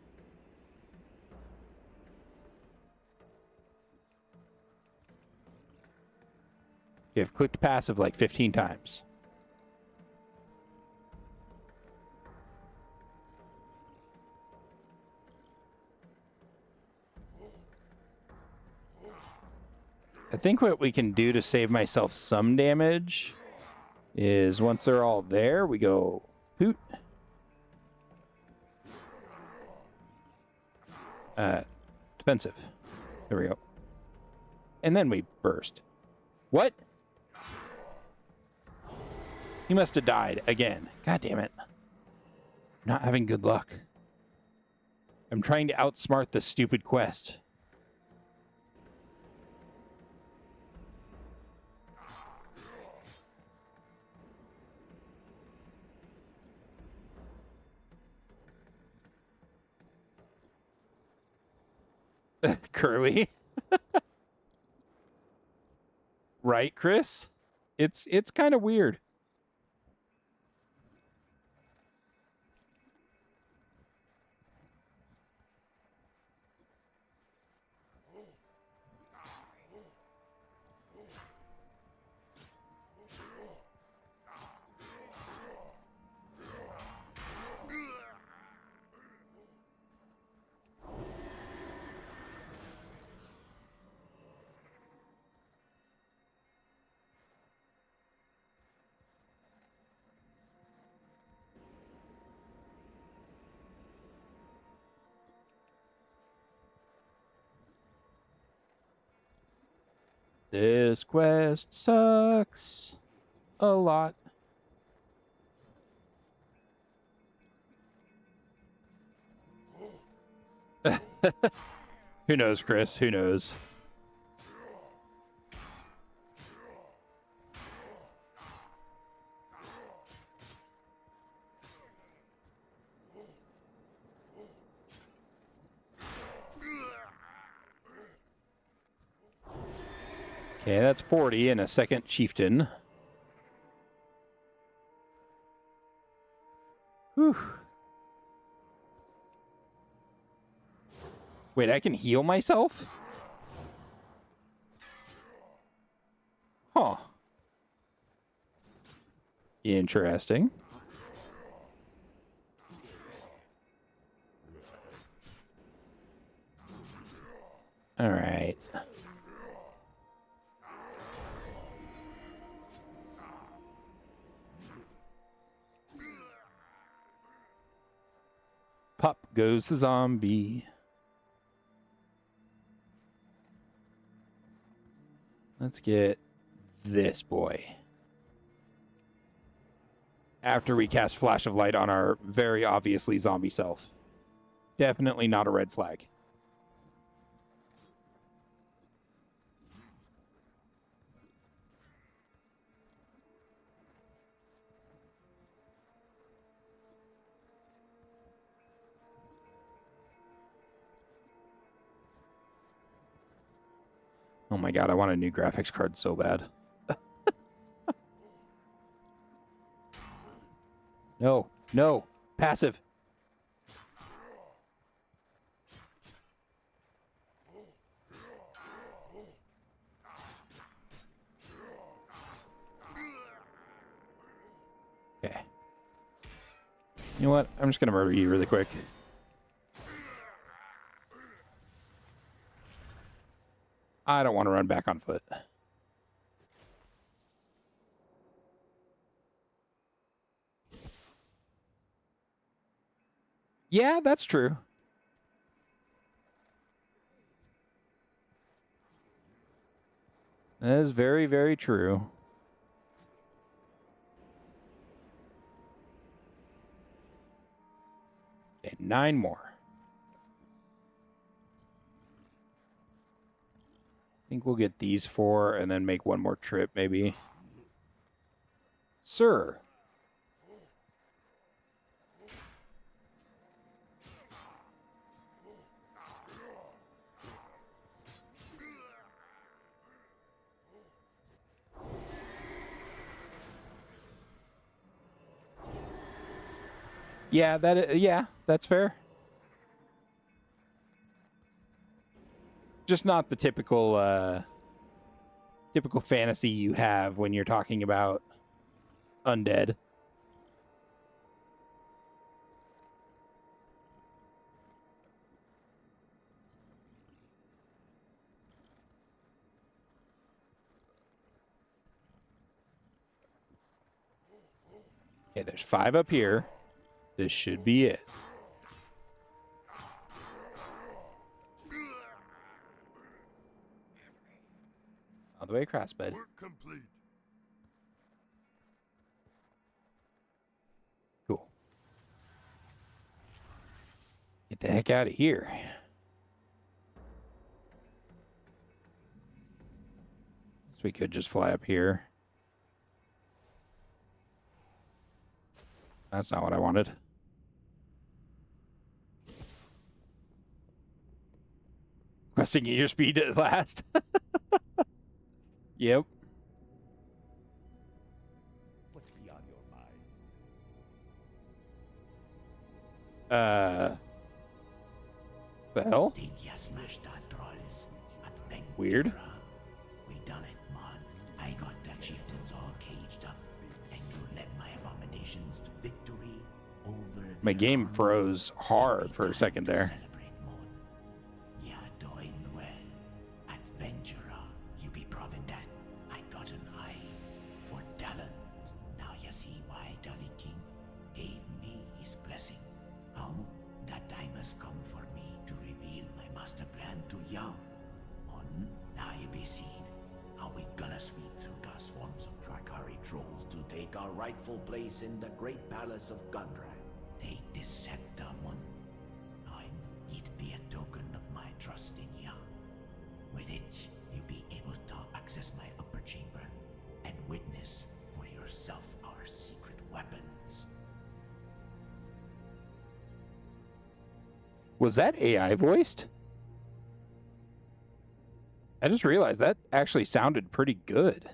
I've clicked passive like 15 times. I think what we can do to save myself some damage is once they're all there, we go hoot. Defensive. There we go. And then we burst. What? He must have died again. God damn it. Not having good luck. I'm trying to outsmart the stupid quest. Curly. Right, Chris? It's kind of weird. This quest sucks a lot. Who knows, Chris? Who knows? Okay, that's 40 and a second chieftain. Whew. Wait, I can heal myself? Huh. Interesting. All right. Pop goes the zombie. Let's get this boy. After we cast Flash of Light on our very obviously zombie self. Definitely not a red flag. Oh my god, I want a new graphics card so bad. No, no, passive. Okay. You know what? I'm just going to murder you really quick. I don't want to run back on foot. Yeah, that's true. That is very, very true. Okay, 9 more. I think we'll get these 4 and then make one more trip, maybe. Sir. Yeah, that's fair. Just not the typical typical fantasy you have when you're talking about undead. Okay, there's 5 up here. This should be it. All the way across, bud. Work complete. Cool. Get the heck out of here. So we could just fly up here. That's not what I wanted. disgusting at your speed at last. Yep. What's beyond your mind? The hell? Did ya smash that trolls? Weird. We done it, man. I got the chieftains all caged up, and you led my abominations to victory over My their game armies. froze hard for a second Time to there. celebrate, mon. Ya doing well. Adventurer, you be proven that I got an eye for talent. Now you see why Dolly King gave me his blessing. How that time has come for me to reveal my master plan to ya. On now you be seen how we gonna sweep through the swarms of Drakari trolls to take our rightful place in the great palace of Gundrak. Take this scepter, mon. It be a token of my trust in ya. With it, you be able to access my upper chamber and witness for yourself our secret weapons. Was that AI voiced? I just realized that actually sounded pretty good.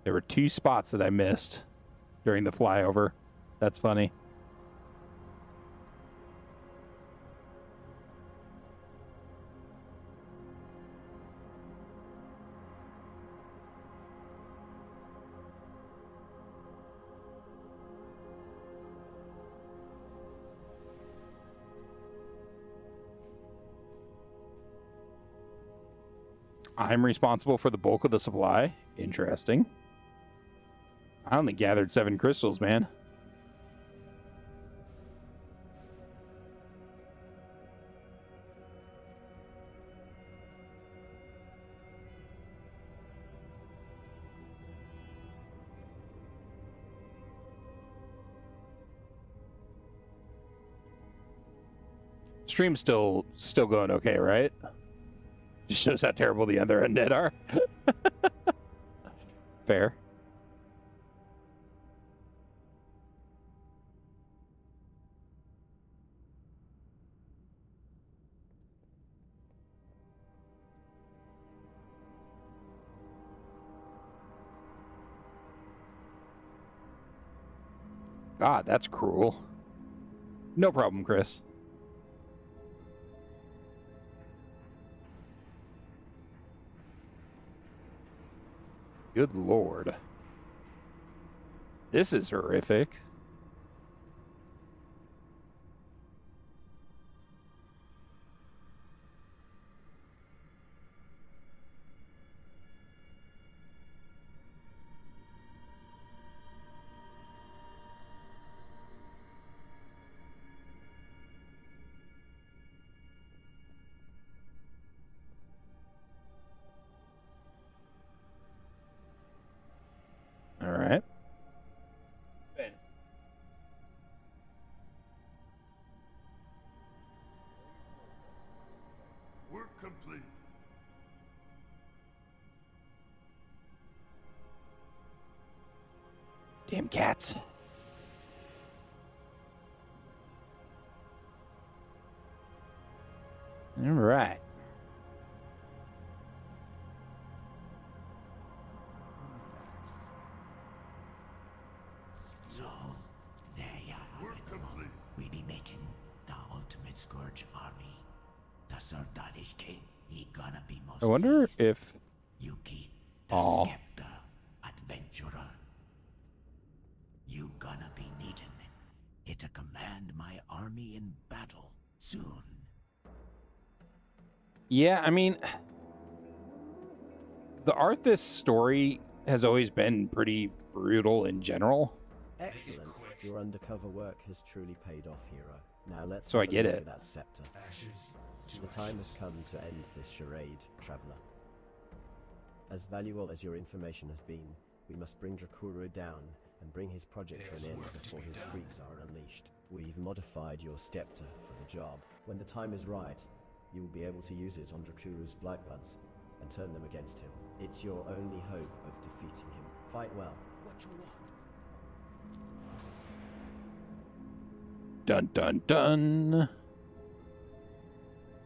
There were 2 spots that I missed during the flyover. That's funny. I'm responsible for the bulk of the supply. Interesting. I only gathered 7 crystals, man. Stream's still going okay, right? Just shows how terrible the other undead are. Fair. God, that's cruel. No problem, Chris. Good lord. This is horrific. All right. Work complete. Damn cats. All right. So, there ya have Work it, mon. complete. We be making the ultimate scourge army. The Zul'Drak king, he gonna be most I wonder pleased. if Yuki, the Aw. scepter adventurer. You gonna be needing it to command my army in battle soon. Yeah, I mean, the Arthas story has always been pretty brutal in general. Excellent. Your undercover work has truly paid off, hero. Now let's So I have a get look it. at that scepter. Ashes to The time has come to end this charade, traveler. As valuable as your information has been, We must bring Drakuru down and bring his project to an end before his freaks are unleashed. We've modified your scepter for the job. When the time is right, you will be able to use it on Drakuru's Blightbuds and turn them against him. It's your only hope of defeating him. Fight well. What you want? Dun dun dun.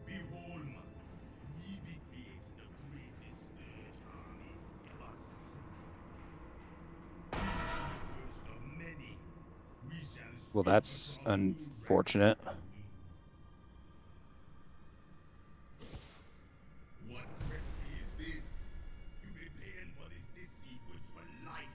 Behold, man, we be creating the greatest third army ever seen. First of many, we shall Well, that's unfortunate. What treachery is this? You be paying for this deceit with your life,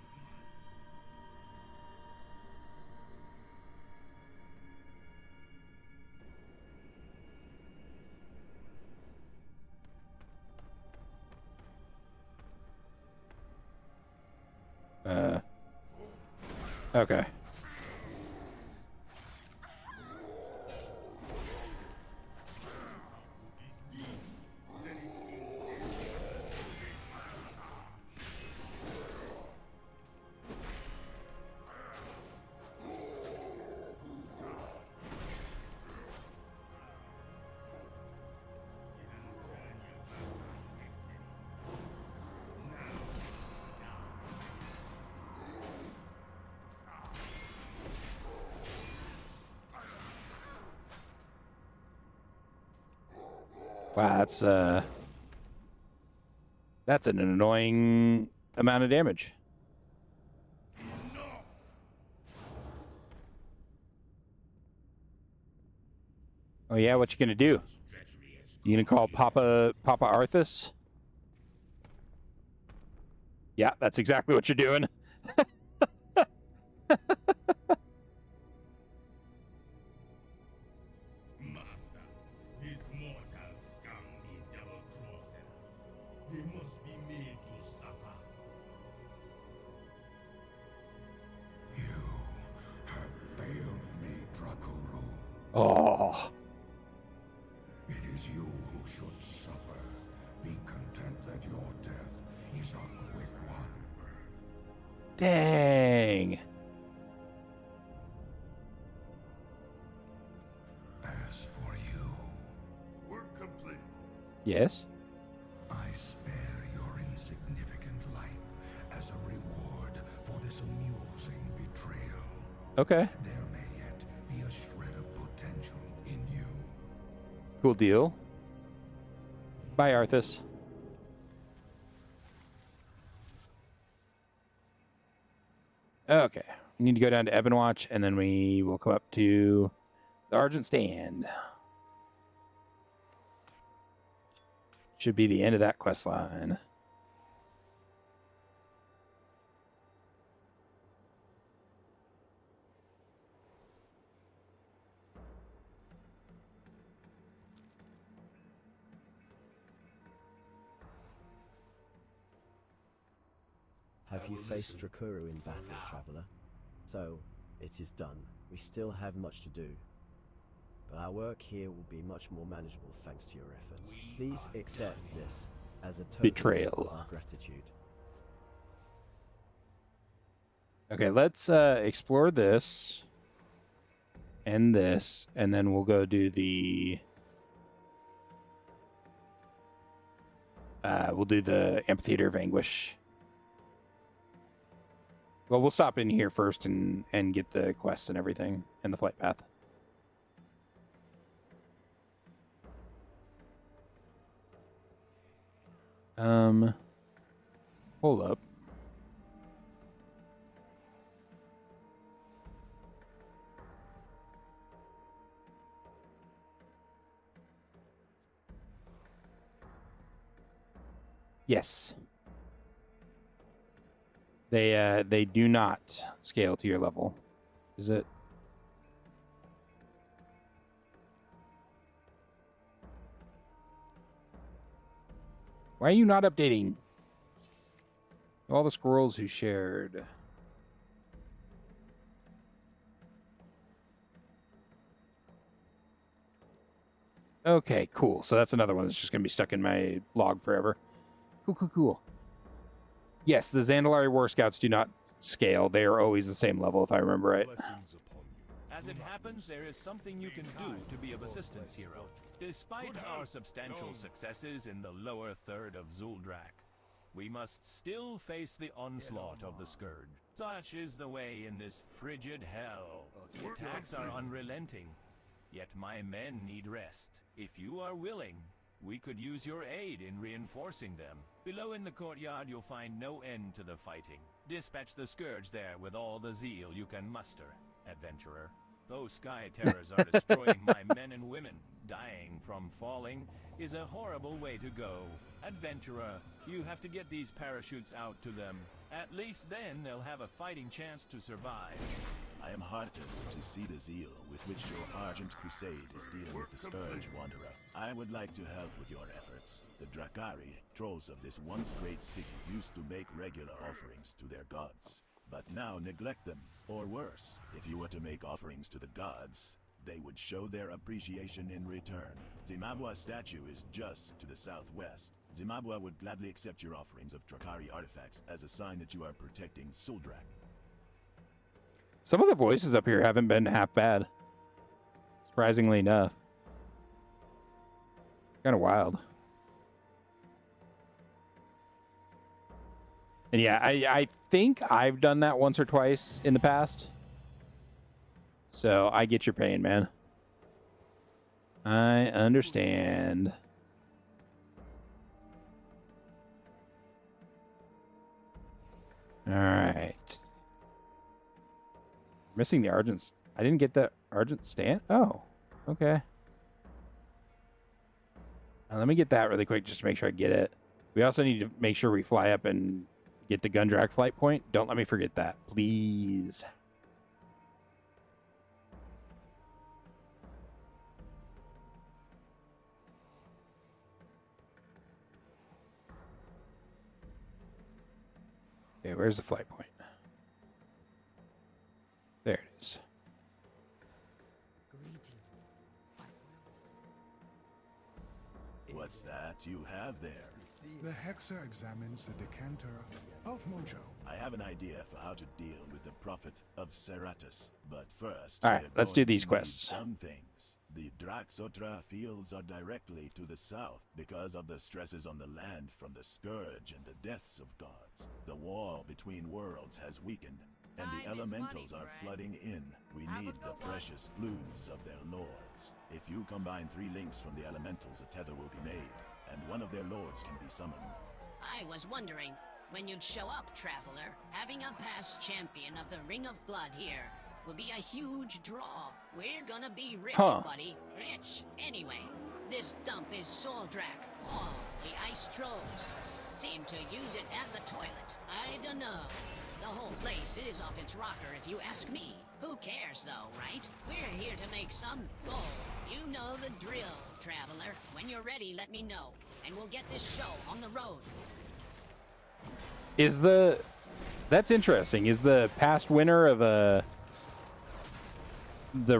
man. Okay. Wow, that's an annoying amount of damage. Oh yeah, what you gonna do? You gonna call Papa Arthas? Yeah, that's exactly what you're doing. Master, these mortal scum be double crossers. They must be made to suffer. You have failed me, Drakuru. Oh, It is you who should suffer. Be content that your death is a quick one. dang. As for you, Work complete. Yes. I spare your insignificant life as a reward for this amusing betrayal. Okay. There may yet be a shred of potential in you. Cool deal. Bye, Arthas. Okay. We need to go down to Ebonwatch, and then we will come up to the Argent Stand. Should be the end of that quest line. Have you faced Drakuru in battle, traveler? So, it is done. We still have much to do. But our work here will be much more manageable thanks to your efforts. Please accept this as a token Betrayal. of our gratitude. Okay, let's explore this and this, and then we'll go do the Amphitheater of Anguish. Well, we'll stop in here first and get the quests and everything and the flight path. Hold up. Yes. They do not scale to your level. Is it? Why are you not updating? All the squirrels who shared. Okay, cool. So that's another one that's just going to be stuck in my log forever. Cool, cool, cool. Yes, the Zandalari War Scouts do not scale. They are always the same level, if I remember right. Blessings upon you. As it happens, there is something you can do to be of assistance, hero. Despite our substantial successes in the lower third of Zul'Drak, we must still face the onslaught of the Scourge. Such is the way in this frigid hell. The attacks are unrelenting, yet my men need rest. If you are willing, we could use your aid in reinforcing them. Below in the courtyard you'll find no end to the fighting. Dispatch the Scourge there with all the zeal you can muster, adventurer. Those sky terrors are destroying my men and women. Dying from falling is a horrible way to go. Adventurer, you have to get these parachutes out to them. At least then they'll have a fighting chance to survive. I am heartened to see the zeal with which your Argent Crusade is dealing with the Scourge Wanderer. I would like to help with your efforts. The Drakari, trolls of this once great city, used to make regular offerings to their gods, but now neglect them. Or worse, if you were to make offerings to the gods, they would show their appreciation in return. Zimabwa's statue is just to the southwest. Zimabwa would gladly accept your offerings of Drakari artifacts as a sign that you are protecting Zul'Drak. Some of the voices up here haven't been half bad. Surprisingly enough. Kind of wild. And yeah, I think I've done that once or twice in the past. So I get your pain, man. I understand. All right. Missing the Argent. I didn't get the Argent stand. Oh, okay. Let me get that really quick just to make sure I get it. We also need to make sure we fly up and get the Gundrack flight point. Don't let me forget that, please. Okay, where's the flight point? There it is. What's that you have there? The Hexer examines the decanter of Mojo. I have an idea for how to deal with the Prophet of Seratus, but first... All right, we're let's do going to these need quests. Some things. The Draksotra fields are directly to the south because of the stresses on the land from the Scourge and the deaths of gods. The wall between worlds has weakened, and the elementals are flooding in. We need the precious fluids of their lords. If you combine 3 links from the elementals, a tether will be made, and one of their lords can be summoned. I was wondering when you'd show up, Traveler. Having a past champion of the Ring of Blood here will be a huge draw. We're gonna be rich, buddy. Rich. Anyway, this dump is Zul'Drak. All the ice trolls seem to use it as a toilet. I dunno. The whole place is off its rocker if you ask me. Who cares though, right? We're here to make some gold. You know the drill, Traveler. When you're ready, let me know, and we'll get this show on the road. Is the... That's interesting. Is the past winner of the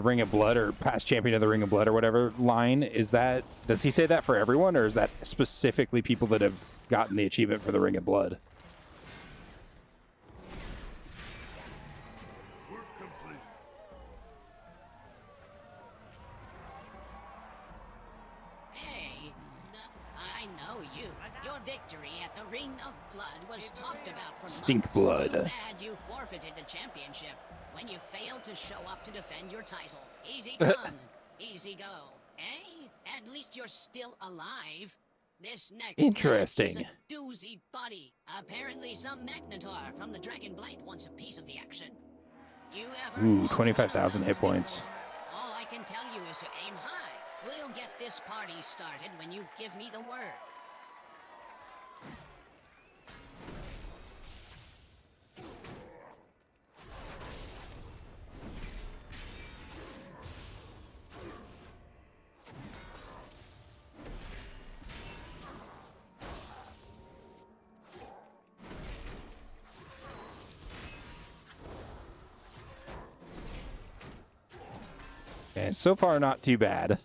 Ring of Blood, or past champion of the Ring of Blood, or whatever line, is that... Does he say that for everyone, or is that specifically people that have gotten the achievement for the Ring of Blood? Stink blood. Bad you forfeited the championship when you failed to show up to defend your title. Easy come, easy go. Eh? At least you're still alive. This next interesting match is a doozy, buddy. Apparently some Magnetar from the Dragon Blight wants a piece of the action. You ever... Ooh, 25,000 hit points. All I can tell you is to aim high. We'll get this party started when you give me the word. Okay, so far not too bad.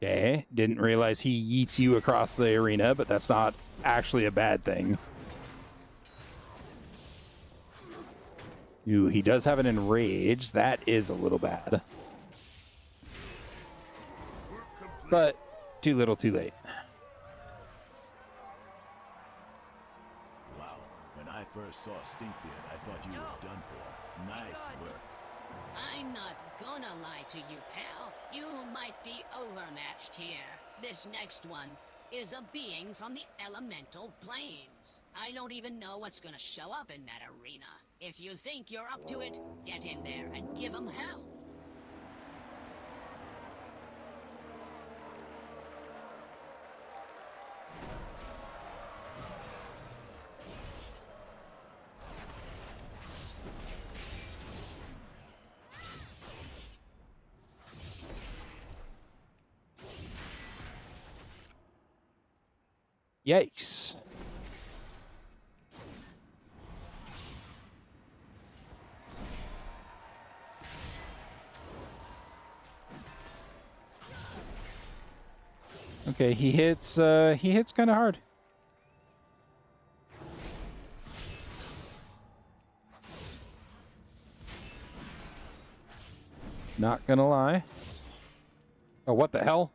Okay, Didn't realize he yeets you across the arena, but that's not actually a bad thing. Ooh, he does have an enrage. That is a little bad. But too little, too late. Wow. When I first saw Stinkbeard, I thought you were done for. Nice work. I'm not gonna lie to you, pal. You might be overmatched here. This next one is a being from the elemental planes. I don't even know what's gonna show up in that arena. If you think you're up to it, get in there and give 'em hell. Yikes. Okay, he hits kind of hard. Not gonna lie. Oh, what the hell?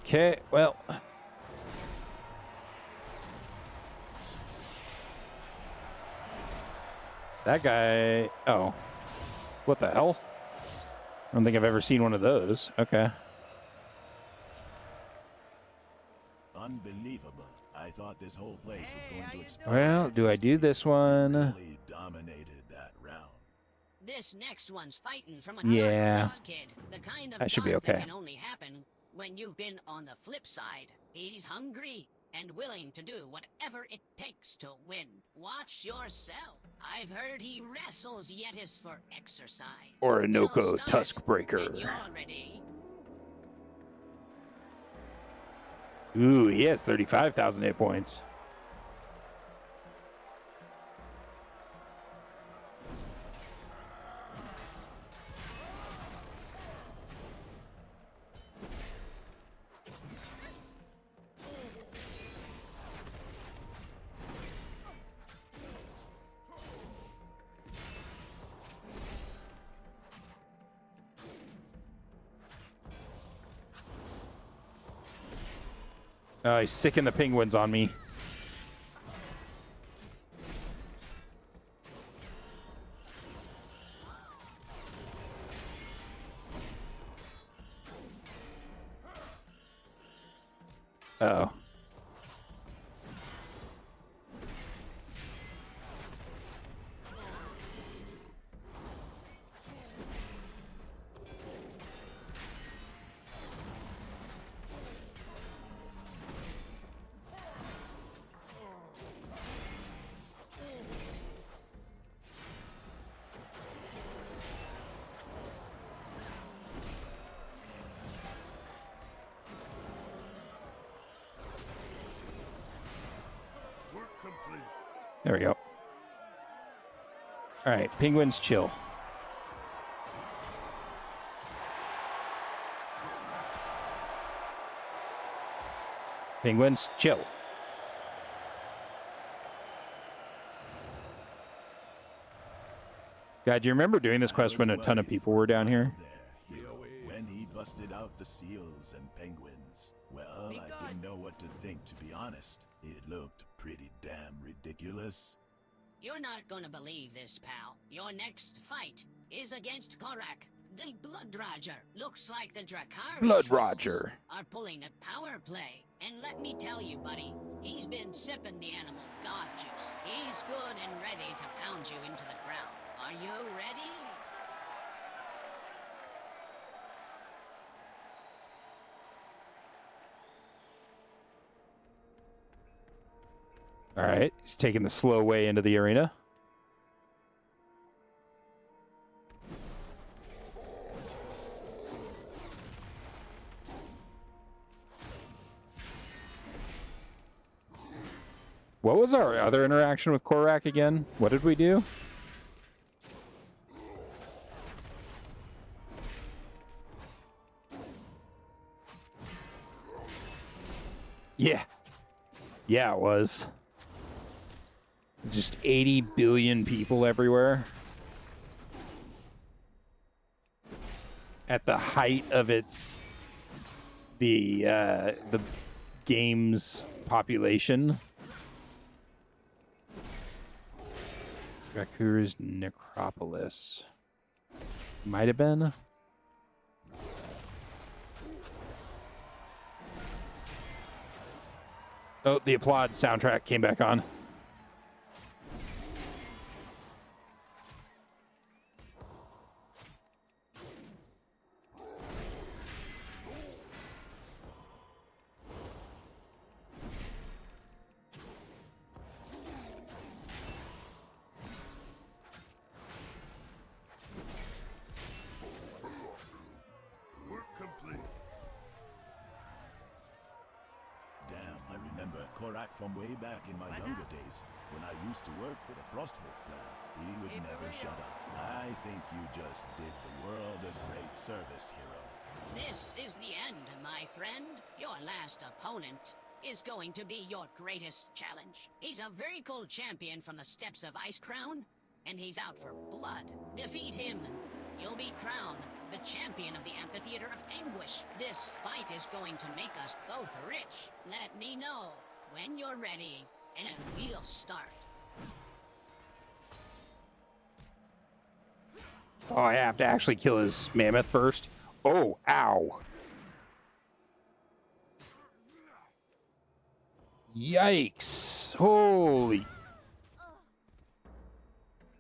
Okay, well. That guy... Oh. What the hell? I don't think I've ever seen one of those. Okay. Unbelievable. I thought this whole place was going to explode. Well, do I do this one? Really dominated that round. This next one's fighting from another Yeah. class kid. The kind of That should be dog that okay. can only happen when you've been on the flip side. He's hungry and willing to do whatever it takes to win. Watch yourself. I've heard he wrestles Yetis for exercise. Orinoco He'll start Tusk Breaker. when you're ready. Ooh, he has 35,000 hit points. Oh, he's sicking the penguins on me. Uh-oh. There we go. All right, penguins chill. Penguins chill. God, do you remember doing this quest when a ton of people were down here? When he busted out the seals and penguins, well, I didn't know what to think, to be honest. It looked pretty damn ridiculous. You're not gonna believe this, pal. Your next fight is against Korak, the Blood Roger. Looks like the Drakari Blood trolls Roger are pulling a power play. And let me tell you, buddy, he's been sipping the animal god juice. He's good and ready to pound you into the ground. Are you ready? All right, he's taking the slow way into the arena. What was our other interaction with Korak again? What did we do? Yeah. Yeah, it was. Just 80 billion people everywhere. At the height of the game's population. Draku's Necropolis. Might have been. Oh, the Applaud soundtrack came back on. Work complete. Damn, I remember Korak from way back in my younger days, when I used to work for the Frostwolf clan. He would never shut up. I think you just did the world a great service, hero. This is the end, my friend. Your last opponent is going to be your greatest challenge. He's a very cool champion from the steppes of Icecrown, and he's out for blood. Defeat him, and you'll be crowned the champion of the Amphitheater of Anguish. This fight is going to make us both rich. Let me know when you're ready, and we'll start. Oh, I have to actually kill his mammoth first. Oh, ow. Yikes. Holy.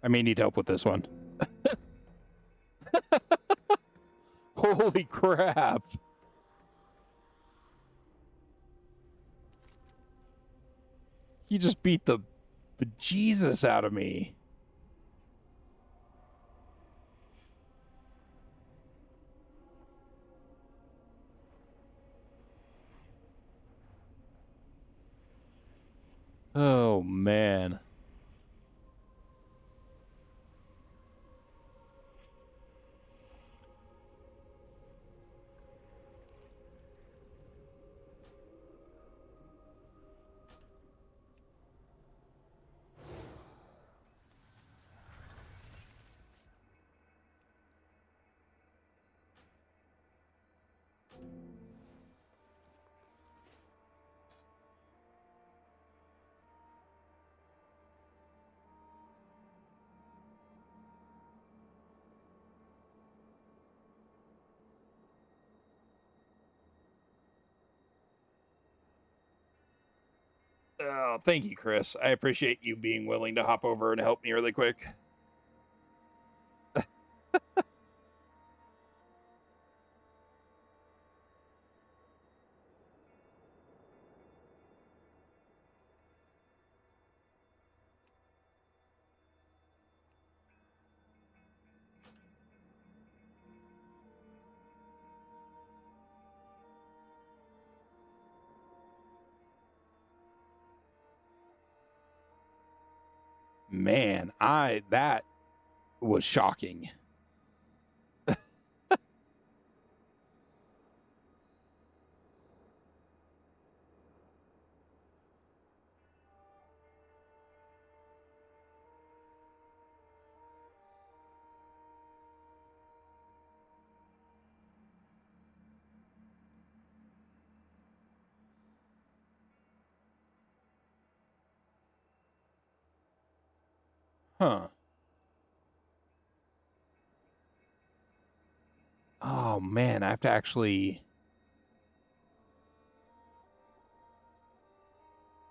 I may need help with this one. Holy crap. He just beat the bejesus out of me. Oh, man. Oh, thank you, Chris. I appreciate you being willing to hop over and help me really quick. Man, that was shocking. Huh. Oh, man, I have to actually...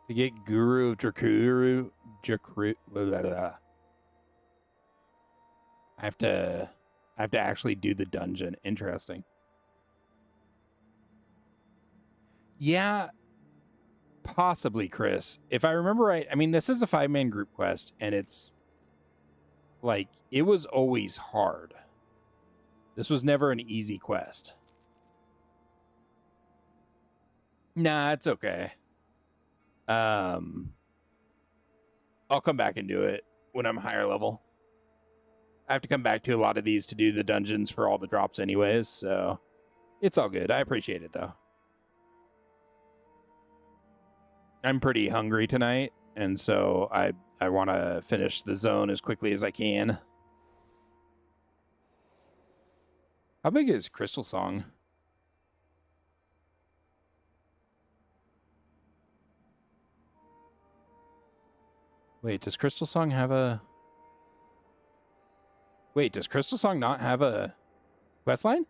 To get Guru of Jakuru... Blah, blah, blah. I have to actually do the dungeon. Interesting. Yeah, possibly, Chris. If I remember right, I mean, this is a 5-man group quest, and it's like, it was always hard. This was never an easy quest. Nah, it's okay. I'll come back and do it when I'm higher level. I have to come back to a lot of these to do the dungeons for all the drops anyways, so it's all good. I appreciate it, though. I'm pretty hungry tonight, and so I want to finish the zone as quickly as I can. How big is Crystal Song? Wait, does Crystal Song have a... Wait, does Crystal Song not have a quest line?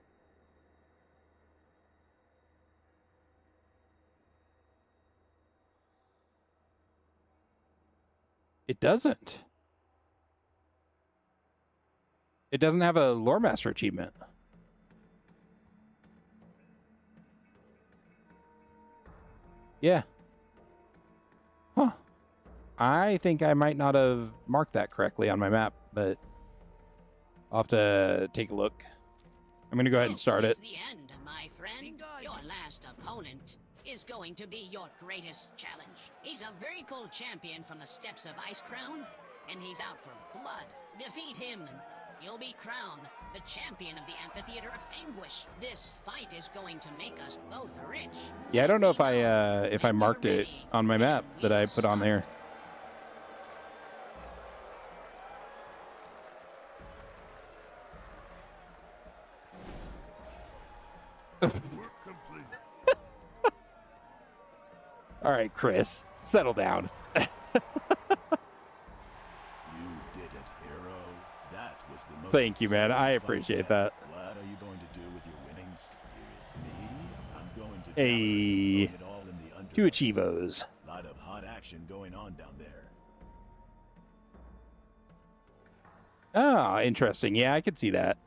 It doesn't. It doesn't have a Lore Master achievement. Yeah. Huh. I think I might not have marked that correctly on my map, but I'll have to take a look. I'm going to go ahead and start it. This is the end, my friend. Your last opponent is going to be your greatest challenge. He's a very cool champion from the steppes of Ice Crown, and he's out for blood. Defeat him, and you'll be crowned the champion of the Amphitheater of Anguish. This fight is going to make us both rich. Yeah, I don't know if I marked it on my map that I put on there. All right, Chris, settle down. You did it, hero. That was the most Thank you, man. I exciting appreciate fight that. yet. What are you going to do with your winnings? Me? I'm going to Hey, put it all in the under. 2 achievos. Lot of hot action going on down there. Ah, interesting. Yeah, I could see that.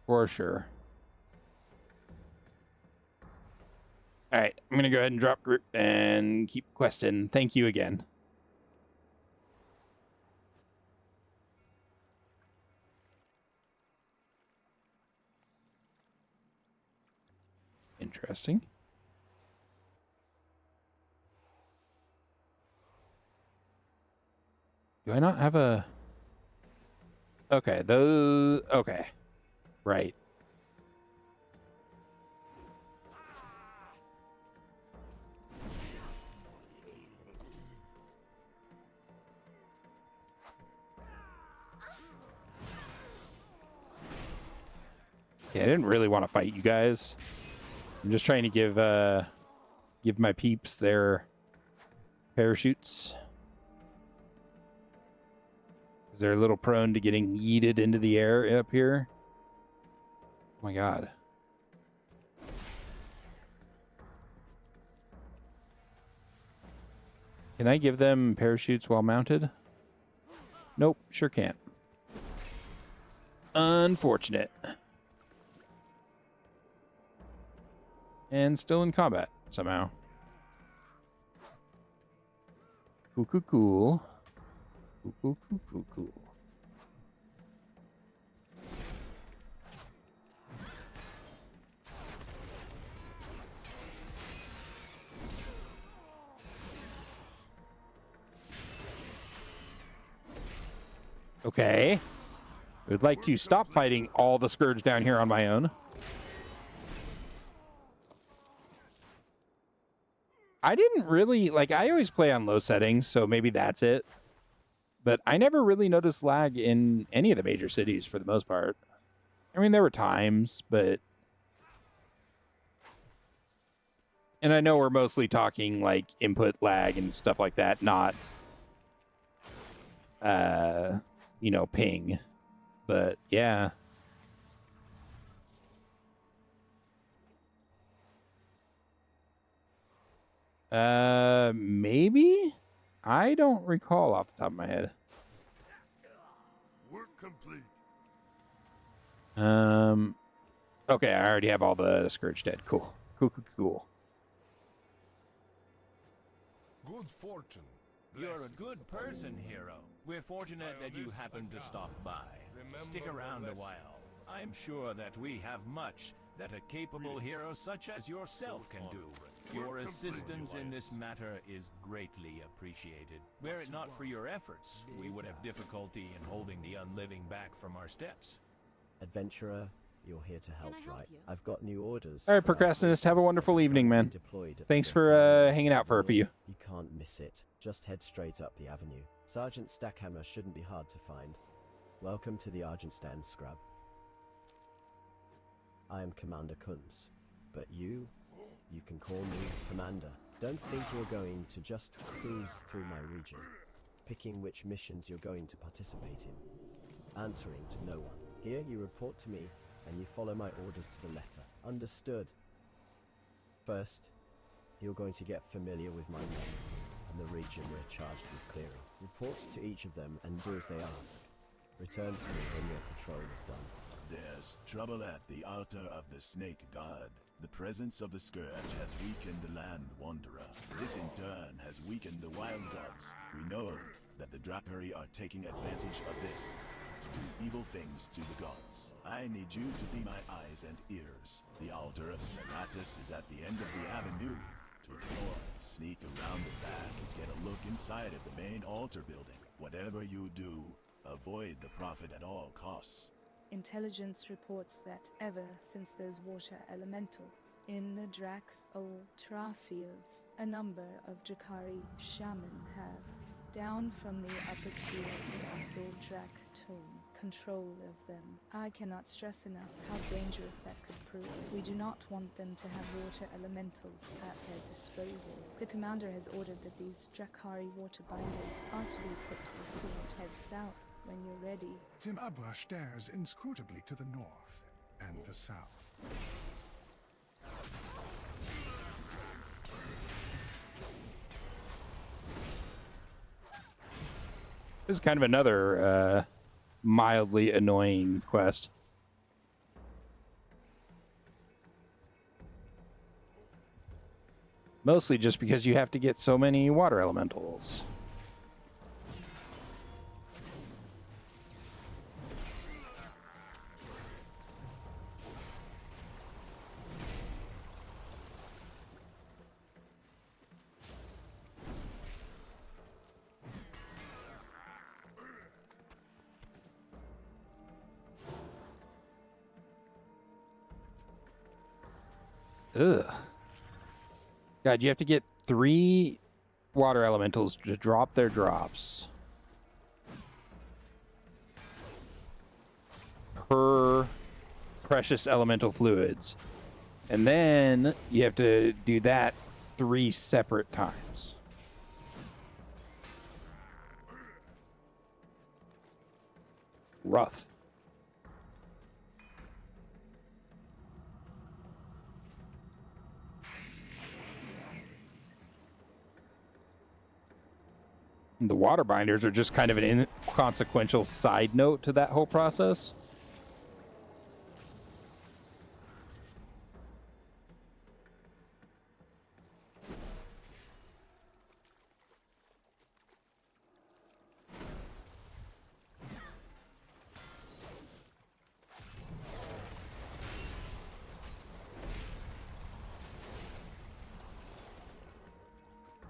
For sure. All right, I'm going to go ahead and drop group and keep questing. Thank you again. Interesting. Do I not have a... Okay, those... Okay. Right. Yeah, I didn't really want to fight you guys. I'm just trying to give my peeps their parachutes. They're a little prone to getting yeeted into the air up here. Oh my god. Can I give them parachutes while mounted? Nope, sure can't. Unfortunate. And still in combat, somehow. Cool, cool, cool. Cool, cool, cool, cool, cool. Okay. I would like to stop fighting all the Scourge down here on my own. I didn't really, like, I always play on low settings, so maybe that's it. But I never really noticed lag in any of the major cities for the most part. I mean, there were times, but... And I know we're mostly talking, like, input lag and stuff like that, not, you know, ping. But, yeah. Maybe? I don't recall off the top of my head. Work complete. Okay, I already have all the Scourge dead. Cool. Cool, cool, cool. good fortune. You're a good person, hero. We're fortunate that you happened to stop by. Stick around a while. I'm sure that we have much that a capable hero such as yourself can do. Your assistance in this matter is greatly appreciated. Were it not for your efforts, we would have difficulty in holding the unliving back from our steps. Adventurer, you're here to help, right? I've got new orders. All right, Procrastinist, have a wonderful evening, man. Thanks for hanging out for a few. You can't miss it. Just head straight up the avenue. Sergeant Stackhammer shouldn't be hard to find. Welcome to the Argentstand, Scrub. I am Commander Kunz, but you can call me Commander. Don't think you're going to just cruise through my region, picking which missions you're going to participate in, answering to no one. Here you report to me, and you follow my orders to the letter. Understood. First, you're going to get familiar with my men and the region we're charged with clearing. Report to each of them and do as they ask. Return to me when your patrol is done. There's trouble at the altar of the Snake God. The presence of the Scourge has weakened the Land Wanderer. This in turn has weakened the Wild Gods. We know that the Drakari are taking advantage of this to do evil things to the gods. I need you to be my eyes and ears. The altar of Serratus is at the end of the avenue. To ignore, sneak around the back and get a look inside of the main altar building. Whatever you do, avoid the Prophet at all costs. Intelligence reports that ever since those water elementals in the Drak's old Tra fields, a number of Drakari shaman have, down from the upper tiers of Zul'Drak tome, control of them. I cannot stress enough how dangerous that could prove. We do not want them to have water elementals at their disposal. The commander has ordered that these Drakari water binders are to be put to the sword. Head south when you're ready. Zimabra stares inscrutably to the north and the south. This is kind of another mildly annoying quest. Mostly just because you have to get so many water elementals. Ugh. God, you have to get 3 water elementals to drop their drops per precious elemental fluids. And then you have to do that 3 separate times. Rough. The water binders are just kind of an inconsequential side note to that whole process.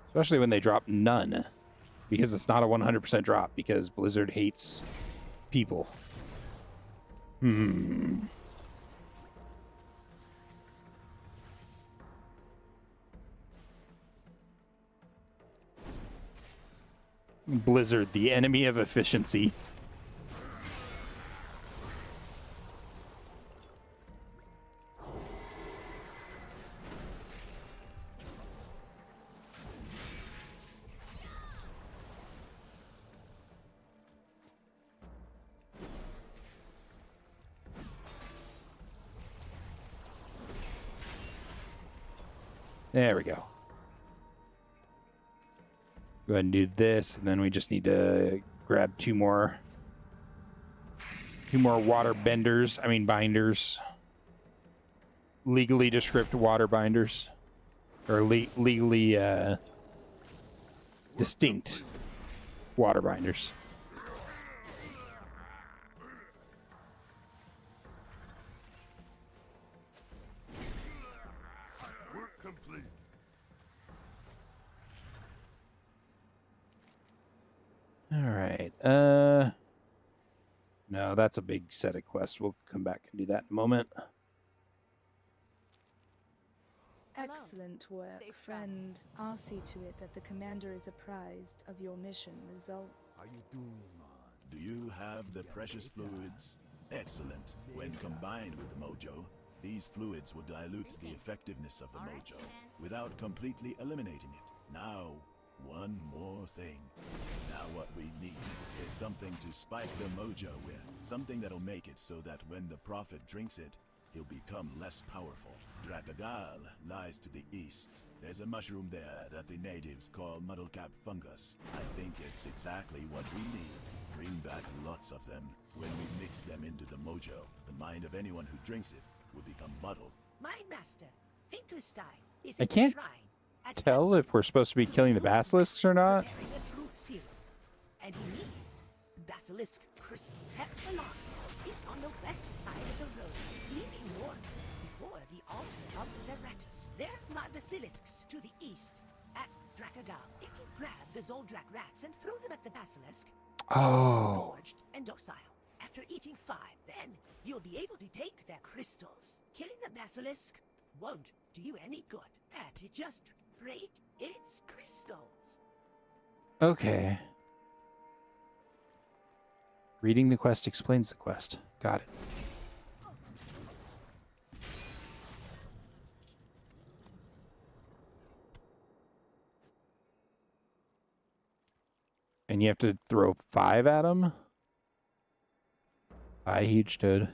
Especially when they drop none. Because it's not a 100% drop, because Blizzard hates people. Blizzard, the enemy of efficiency. There we go. Go ahead and do this, and then we just need to grab 2 more water binders. Legally descript water binders. Or legally distinct water binders. Work complete. All right. No, that's a big set of quests. We'll come back and do that in a moment. Excellent work, friend. I'll see to it that the commander is apprised of your mission results. How you doing, man? Do you have the precious fluids? Excellent. When combined with the mojo, these fluids will dilute the effectiveness of the mojo without completely eliminating it. Now, one more thing. Now what we need is something to spike the mojo with. Something that'll make it so that when the prophet drinks it, he'll become less powerful. Drakagal lies to the east. There's a mushroom there that the natives call muddlecap fungus. I think it's exactly what we need. Bring back lots of them. When we mix them into the mojo, the mind of anyone who drinks it will become muddled. My master, Finkelstein, is I at the can't shrine at tell if we're supposed to be killing the basilisks or not. preparing a truth serum. And he needs basilisk crystal. Heptalon is on the west side of the road, leading north before the altar of Serratus. There are basilisks to the east at Drakagal. If you grab the Zul'Drak rats and throw them at the basilisk, Oh. gorged and docile. After eating 5, then you'll be able to take their crystals. Killing the basilisk won't do you any good. That it just break its crystals. Okay. Reading the quest explains the quest. Got it. And you have to throw 5 at him? Bye, huge toad.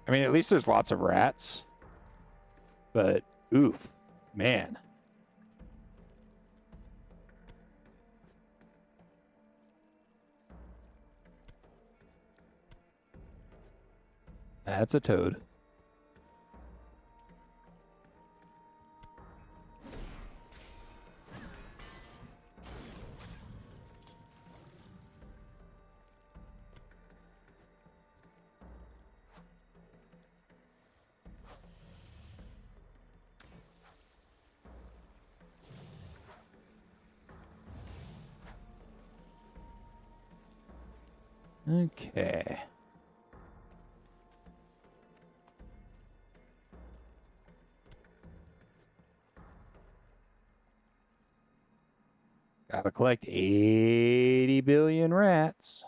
I mean, at least there's lots of rats. But, oof, man. That's a toad. Okay. Gotta collect 80 billion rats.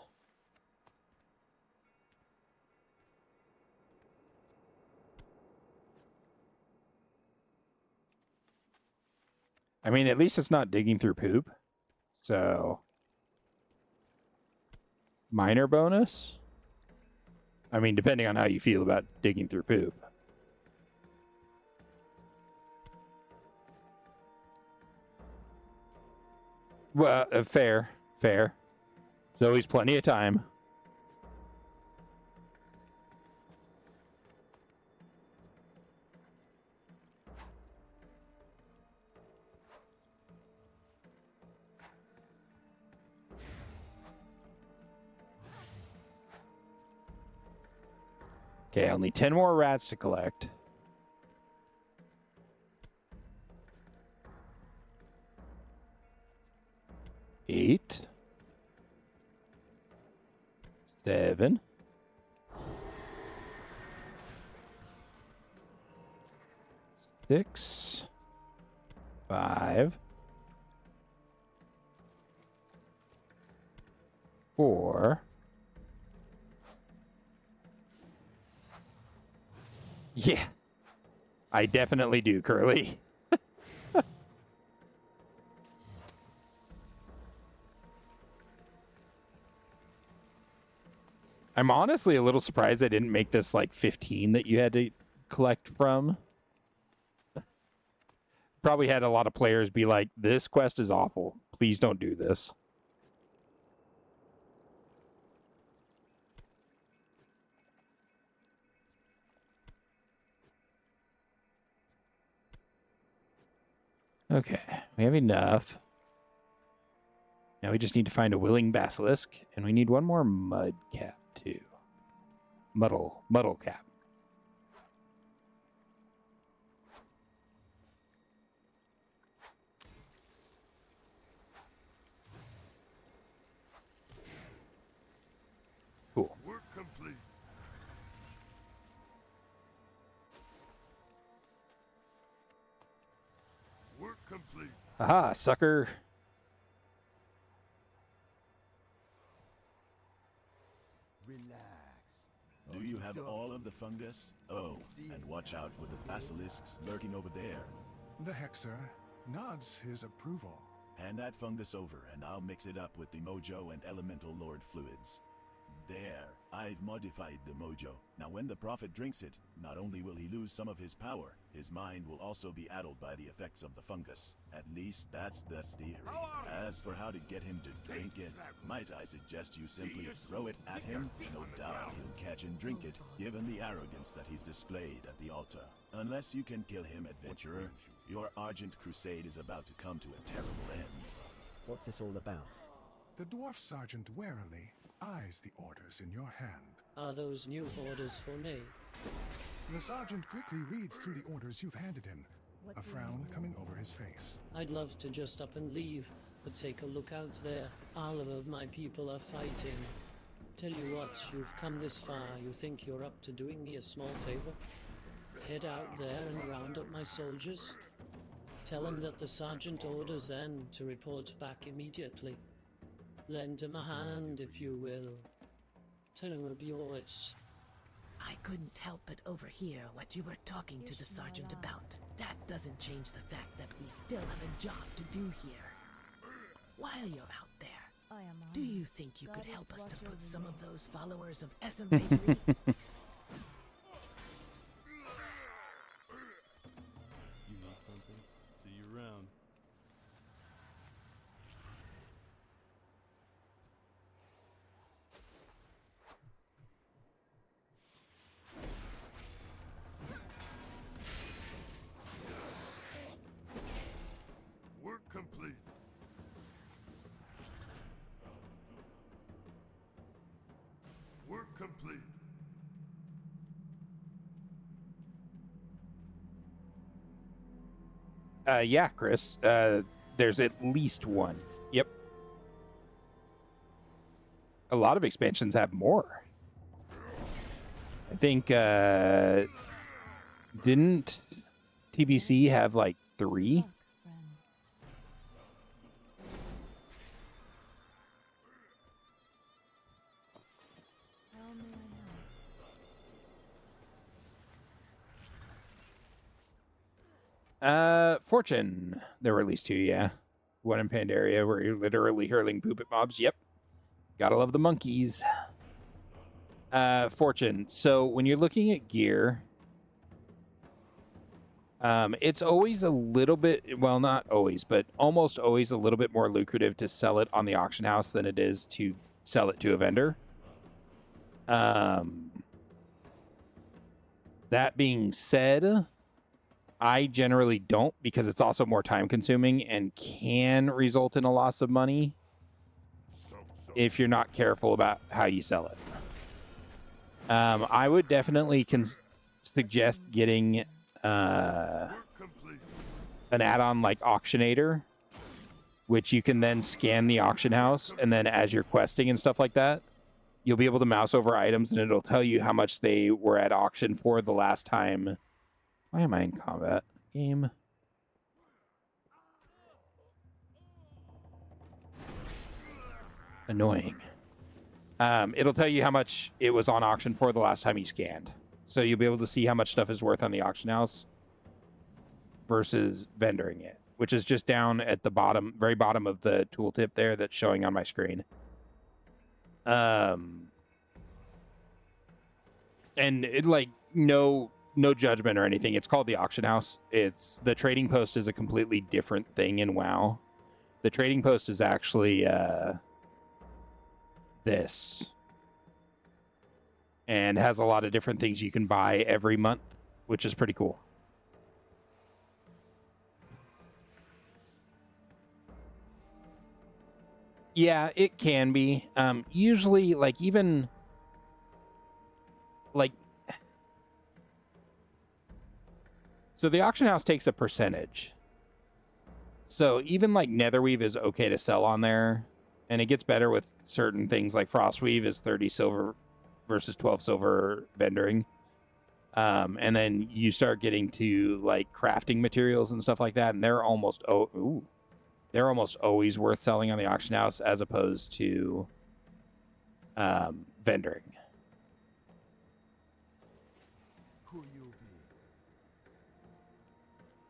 I mean, at least it's not digging through poop. So, minor bonus? I mean, depending on how you feel about digging through poop. Well, fair. There's always plenty of time. Okay, only 10 more rats to collect. Eight. 7. 6. 5. 4. Yeah. I definitely do, Curly. I'm honestly a little surprised I didn't make this like 15 that you had to collect from. Probably had a lot of players be like, this quest is awful. Please don't do this. Okay, we have enough. Now we just need to find a willing basilisk, and we need one more mud cap too. Muddle cap. Cool. Work complete. Work complete. Aha, sucker. Do you have all of the fungus? Oh, and watch out for the basilisks lurking over there. The Hexer nods his approval. Hand that fungus over, and I'll mix it up with the Mojo and Elemental Lord fluids. There, I've modified the Mojo. Now when the Prophet drinks it, not only will he lose some of his power, his mind will also be addled by the effects of the fungus. At least that's the theory. As for how to get him to drink it, might I suggest you simply throw it at him? No doubt he'll catch and drink it, given the arrogance that he's displayed at the altar. Unless you can kill him, adventurer, your Argent Crusade is about to come to a terrible end. What's this all about? The dwarf sergeant warily eyes the orders in your hand. Are those new orders for me? The sergeant quickly reads through the orders you've handed him, a frown coming over his face. I'd love to just up and leave, but take a look out there. All of my people are fighting. Tell you what, you've come this far, you think you're up to doing me a small favor? Head out there and round up my soldiers. Tell them that the sergeant orders them to report back immediately. Lend him a hand, if you will. Tell him of yours. I couldn't help but overhear what you were talking to the sergeant about. That doesn't change the fact that we still have a job to do here. While you're out there, do you think you could help us to put some of those followers of Esseray to rest? You need something? See you around. Work complete. Work complete. Yeah, Chris. There's at least one. Yep. A lot of expansions have more. I think, didn't TBC have like 3? Fortune. There were at least 2, yeah. One in Pandaria where you're literally hurling poop at mobs. Yep. Gotta love the monkeys. Fortune. So when you're looking at gear, it's always a little bit, well, not always, but almost always a little bit more lucrative to sell it on the auction house than it is to sell it to a vendor. That being said, I generally don't, because it's also more time consuming and can result in a loss of money if you're not careful about how you sell it. I would definitely suggest getting an add-on like Auctionator, which you can then scan the auction house, and then as you're questing and stuff like that, you'll be able to mouse over items and it'll tell you how much they were at auction for the last time. Why am I in combat? Game. Annoying. It'll tell you how much it was on auction for the last time you scanned. So you'll be able to see how much stuff is worth on the auction house versus vendoring it, which is just down at the bottom, very bottom of the tooltip there that's showing on my screen. and it, like, no judgment or anything. It's called the auction house. It's the trading post is a completely different thing in WoW. The trading post is actually this, and has a lot of different things you can buy every month, which is pretty cool. Yeah, it can be. Usually, like, even like, so the auction house takes a percentage. So even like Netherweave is okay to sell on there, and it gets better with certain things like Frostweave is 30 silver versus 12 silver vendoring. And then you start getting to like crafting materials and stuff like that, and they're almost they're almost always worth selling on the auction house as opposed to vendoring.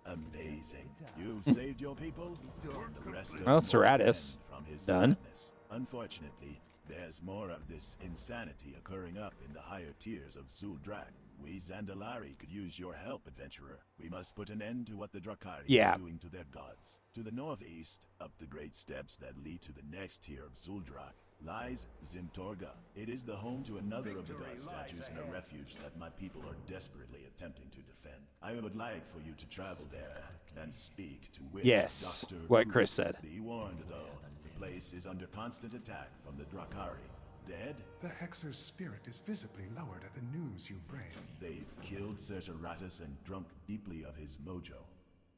Amazing. You've saved your people? The rest of Well, Northrend Serratus, from his done. madness. Unfortunately, there's more of this insanity occurring up in the higher tiers of Zul'Drak. We Zandalari could use your help, adventurer. We must put an end to what the Drakari are doing to their gods. To the northeast, up the great steps that lead to the next tier of Zul'Drak, lies Zimtorga. It is the home to another of the god statues and a refuge that my people are desperately attempting to defend. I would like for you to travel there and speak to Witch Yes, Dr. what Chris said. Be warned, though, the place is under constant attack from the Drakari. Dead? The Hexer's spirit is visibly lowered at the news you bring. They've killed Serratus and drunk deeply of his mojo.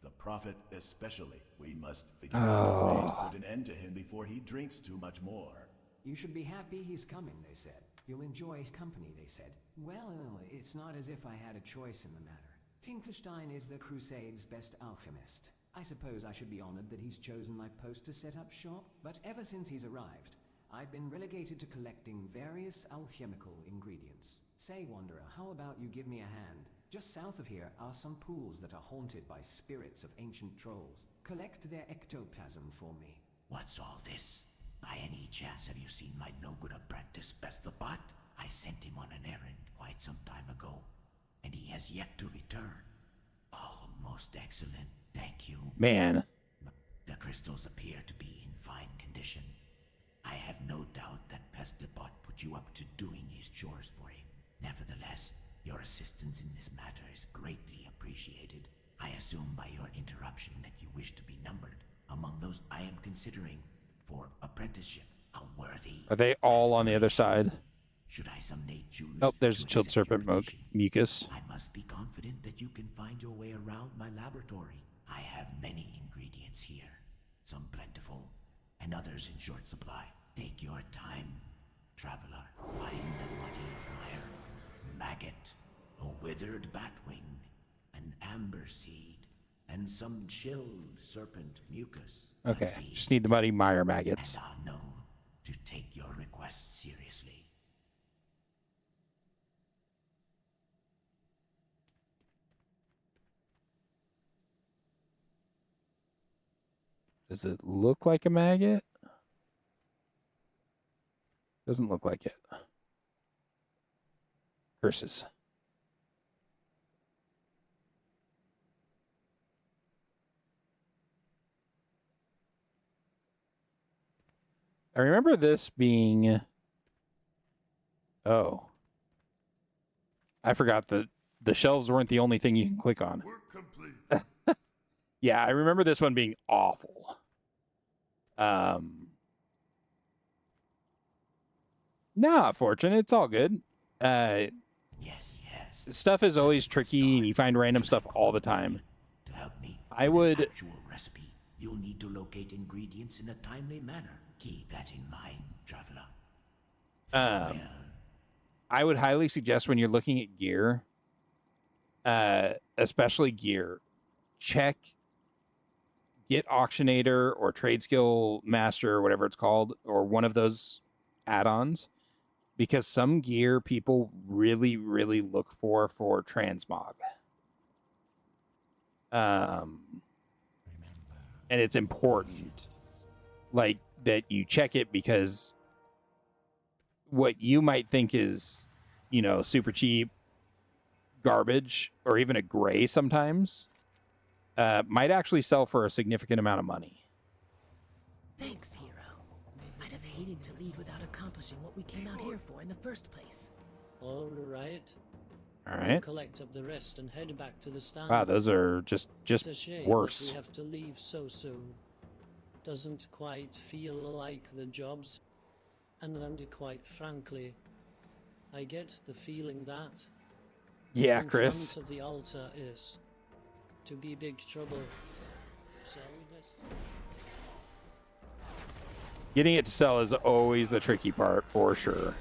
The Prophet especially. We must figure out a way to put an end to him before he drinks too much more. You should be happy he's coming, they said. You'll enjoy his company, they said. Well, it's not as if I had a choice in the matter. Finkelstein is the Crusade's best alchemist. I suppose I should be honored that he's chosen my post to set up shop, but ever since he's arrived, I've been relegated to collecting various alchemical ingredients. Say, Wanderer, how about you give me a hand? Just south of here are some pools that are haunted by spirits of ancient trolls. Collect their ectoplasm for me. What's all this? By any chance have you seen my no-good apprentice Bestobot? I sent him on an errand quite some time ago, and he has yet to return. Oh, most excellent. Thank you. Man. The crystals appear to be in fine condition. I have no doubt that Bestobot put you up to doing his chores for him. Nevertheless, your assistance in this matter is greatly appreciated. I assume by your interruption that you wish to be numbered among those I am considering for apprenticeship. A worthy. Are they all on the other side? Should I someday choose? Oh, there's a chilled serpent mucus. I must be confident that you can find your way around my laboratory. I have many ingredients here, some plentiful, and others in short supply. Take your time, traveler. Find a muddy mire, maggot, a withered batwing, an amber seed, and some chilled serpent mucus. Okay, just need the muddy mire maggots. And I'll know to take your request seriously. Does it look like a maggot? Doesn't look like it. Curses. I remember this being... Oh. I forgot that the shelves weren't the only thing you can click on. Work complete. Yeah, I remember this one being awful. Nah, Fortune, it's all good. Yes. Stuff is always tricky, and you find random stuff all the time. To help me I with would... an actual recipe, you'll need to locate ingredients in a timely manner. Keep that in mind, traveler. I would highly suggest when you're looking at gear, especially gear, get Auctionator or Trade Skill Master or whatever it's called, or one of those add-ons, because some gear people really, really look for transmog. And it's important, like, that you check it, because what you might think is, you know, super cheap garbage or even a gray sometimes might actually sell for a significant amount of money. Thanks, hero. I'd have hated to leave without accomplishing what we came out here for in the first place. All right. All right. Collect up the rest and head back to the stand. Wow, those are just It's a shame worse. that we have to leave so soon. Doesn't quite feel like the job's. And quite frankly, I get the feeling that Yeah, in Chris. front of the altar is to be big trouble. So this. Getting it to sell is always the tricky part, for sure.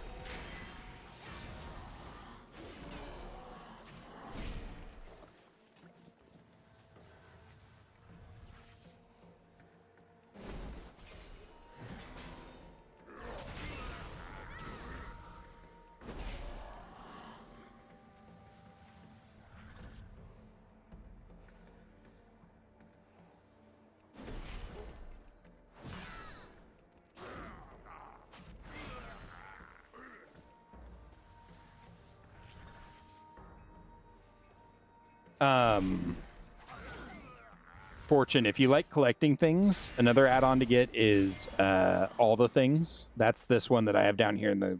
Fortune, if you like collecting things, another add-on to get is all the things. That's this one that I have down here in the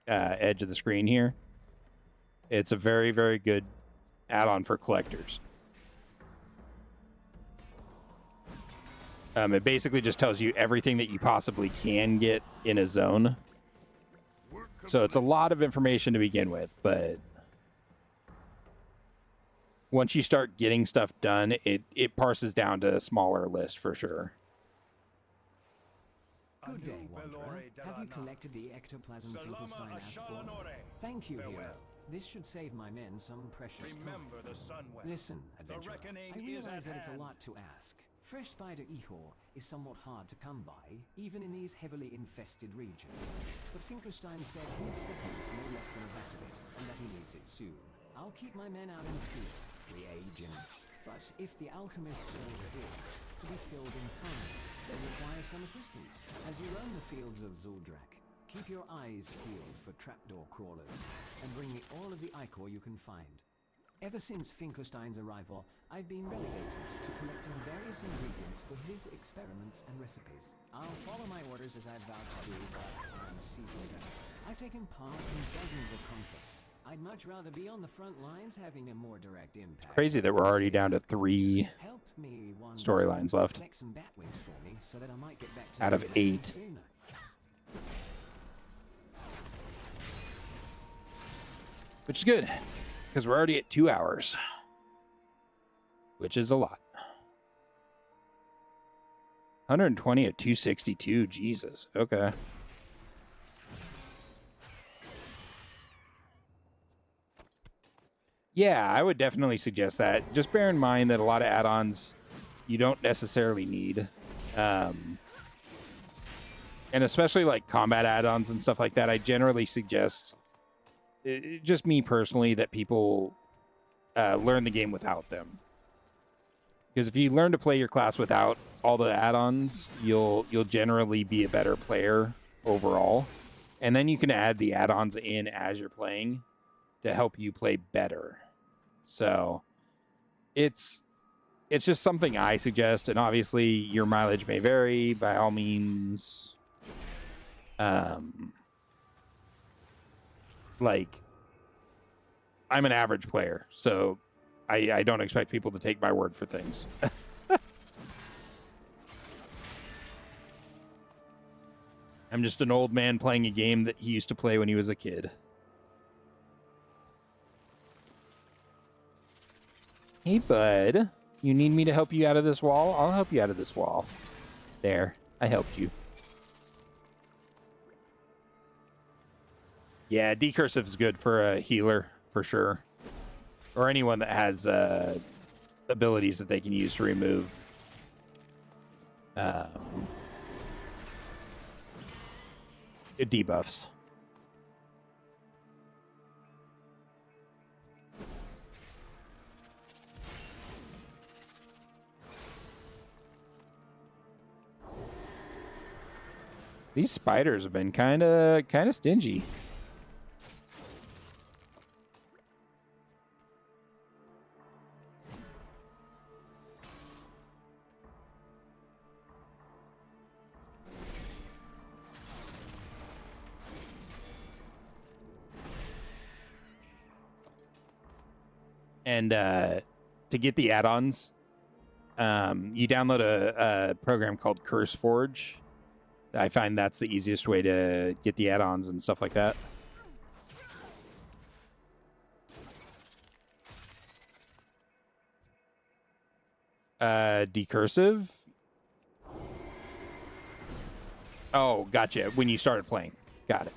edge of the screen here. It's a very, very good add-on for collectors. It basically just tells you everything that you possibly can get in a zone. So it's a lot of information to begin with, but once you start getting stuff done, it parses down to a smaller list for sure. Good day, Wanderer. Have you collected the ectoplasm Finkelstein asked for? Thank you, hero. This should save my men some precious time. Listen, adventurer, I realize that it's a lot to ask. Fresh spider ihor is somewhat hard to come by, even in these heavily infested regions. But Finkelstein said he'd supply no less than a vat of it, and that he needs it soon. I'll keep my men out in the field. Reagents. But if the alchemist's order is to be filled in time, they require some assistance. As you roam the fields of Zul'Drak, keep your eyes peeled for trapdoor crawlers, and bring me all of the ichor you can find. Ever since Finkelstein's arrival, I've been relegated to collecting various ingredients for his experiments and recipes. I'll follow my orders as I've vowed to do, but I'm a seasoned veteran. I've taken part in dozens of conflicts. I'd much rather be on the front lines having a more direct impact. Crazy that we're already down to 3 storylines left out of 8. Which is good, because we're already at 2 hours, which is a lot. 120 at 262, Jesus, okay. Yeah, I would definitely suggest that. Just bear in mind that a lot of add-ons you don't necessarily need. And especially like combat add-ons and stuff like that, I generally suggest, just me personally, that people learn the game without them. Because if you learn to play your class without all the add-ons, you'll generally be a better player overall. And then you can add the add-ons in as you're playing to help you play better. So it's just something I suggest, and obviously your mileage may vary. By all means, like, I'm an average player, so I don't expect people to take my word for things. I'm just an old man playing a game that he used to play when he was a kid. Hey, bud. You need me to help you out of this wall? I'll help you out of this wall. There. I helped you. Yeah, decursive is good for a healer, for sure. Or anyone that has abilities that they can use to remove debuffs. These spiders have been kind of stingy. And to get the add-ons, you download a program called CurseForge. I find that's the easiest way to get the add-ons and stuff like that. Decursive? Oh, gotcha. When you started playing. Got it.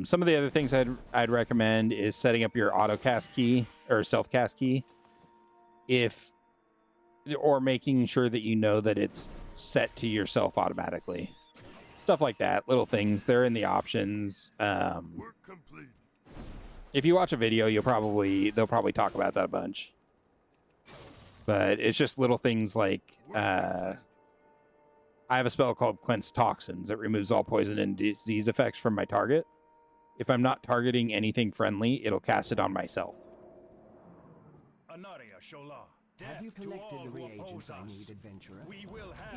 Some of the other things I'd recommend is setting up your auto cast key or self cast key, or making sure that you know that it's set to yourself automatically. Stuff like that, little things. They're in the options. Work complete. If you watch a video, they'll probably talk about that a bunch. But it's just little things like I have a spell called Cleanse Toxins that removes all poison and disease effects from my target. If I'm not targeting anything friendly, it'll cast it on myself. Have you collected the reagents I need, adventurer?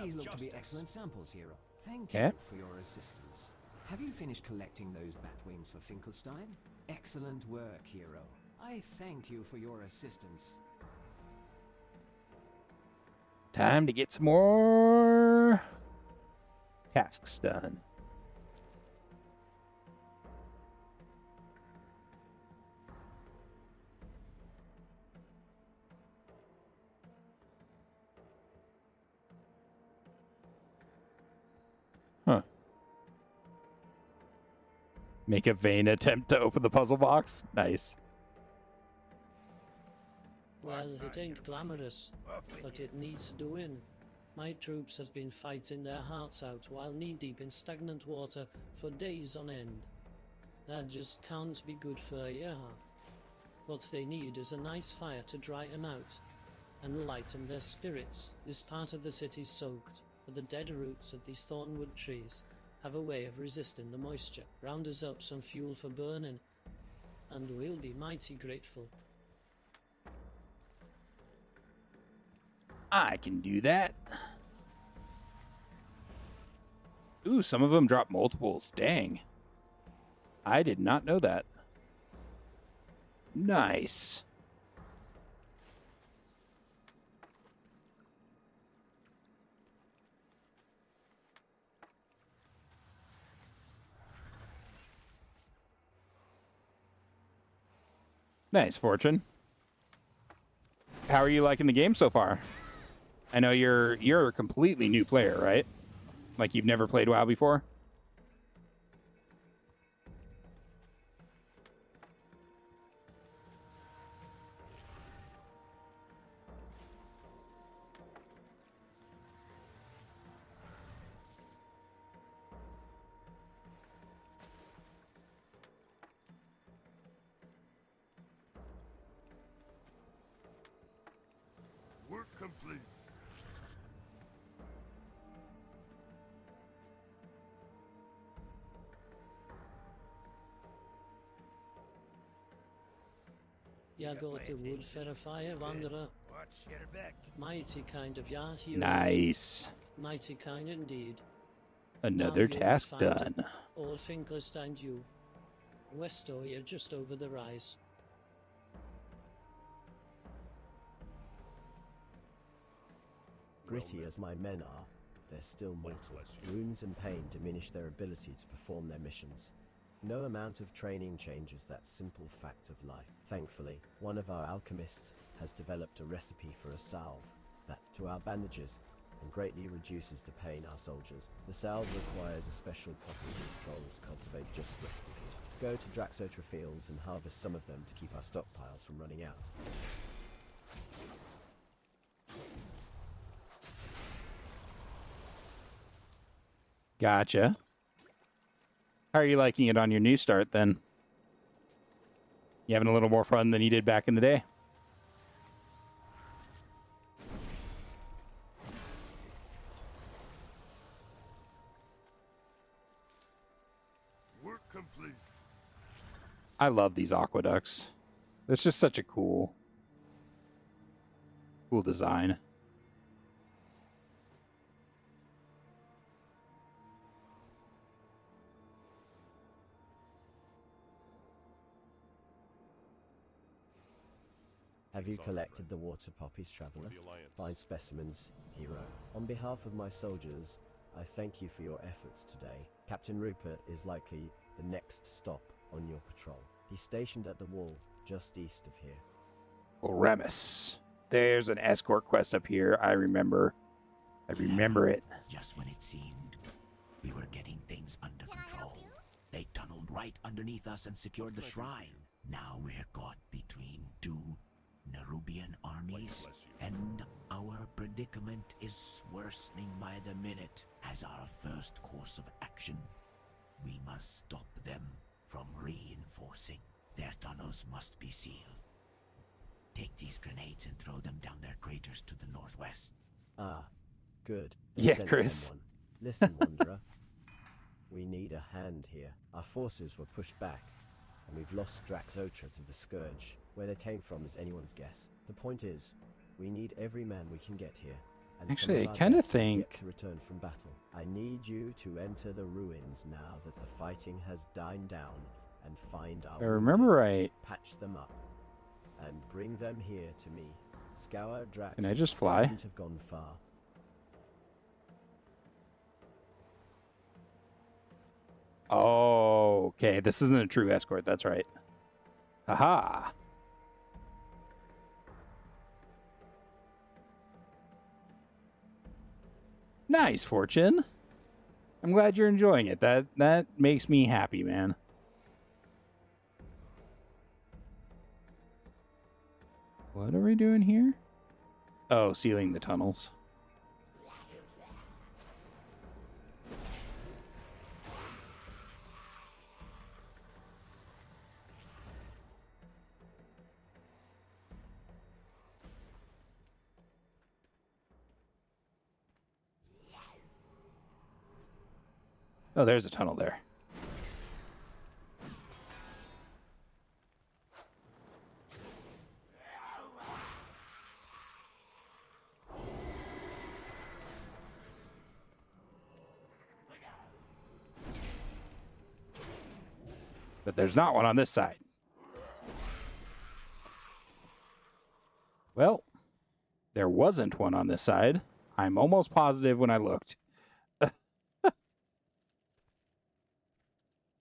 These look to be excellent samples, hero. Thank you for your assistance. Have you finished collecting those bat wings for Finkelstein? Excellent work, hero. I thank you for your assistance. Time to get some more tasks done. Huh. Make a vain attempt to open the puzzle box. Nice. Well, it ain't glamorous, but it needs doing. My troops have been fighting their hearts out while knee-deep in stagnant water for days on end. That just can't be good for ya. What they need is a nice fire to dry them out and lighten their spirits. This part of the city's soaked, but the dead roots of these thornwood trees have a way of resisting the moisture. Round us up some fuel for burning, and we'll be mighty grateful. I can do that. Ooh, some of them drop multiples. Dang. I did not know that. Nice. Nice, Fortune. How are you liking the game so far? I know you're a completely new player, right? Like you've never played WoW before? Work complete. Ya got the wood for a fire, wanderer. Watch your back. Mighty kind of ya, hero. Nice. Mighty kind indeed. Another Now you'll task find done. Old Finkelstein you. Westo here just over the rise. Gritty as my men are, they're still mortal. Wounds and pain diminish their ability to perform their missions. No amount of training changes that simple fact of life. Thankfully, one of our alchemists has developed a recipe for a salve that, to our bandages and greatly reduces the pain our soldiers. The salve requires a special poppy these trolls cultivate just west of here. Go to Draxotra fields and harvest some of them to keep our stockpiles from running out. Gotcha. How are you liking it on your new start, then? You having a little more fun than you did back in the day? Work complete. I love these aqueducts. It's just such a cool design. Have you collected the water poppies, traveler? Fine specimens, hero. On behalf of my soldiers, I thank you for your efforts today. Captain Rupert is likely the next stop on your patrol. He's stationed at the wall just east of here. Remus. There's an escort quest up here. I remember it. Just when it seemed we were getting things under control, they tunneled right underneath us and secured the shrine. Now we're caught between two Nerubian armies, and our predicament is worsening by the minute. As our first course of action, we must stop them from reinforcing. Their tunnels must be sealed. Take these grenades and throw them down their craters to the northwest. Ah, good. Yeah, Sent Chris. someone. Listen, Wanderer. We need a hand here. Our forces were pushed back, and we've lost Draxotra to the Scourge. Where they came from is anyone's guess. The point is, we need every man we can get here. And Actually, some I of our kinda best have think- yet to return from battle. I need you to enter the ruins now that the fighting has died down and find our If I remember right. patch them up, and bring them here to me. Scour Drax. Can I just fly? Couldn't have gone far. Oh, okay. This isn't a true escort. That's right. Aha. Nice, Fortune. I'm glad you're enjoying it. That makes me happy, man. What are we doing here? Oh, sealing the tunnels. Oh, there's a tunnel there. But there's not one on this side. Well, there wasn't one on this side. I'm almost positive when I looked.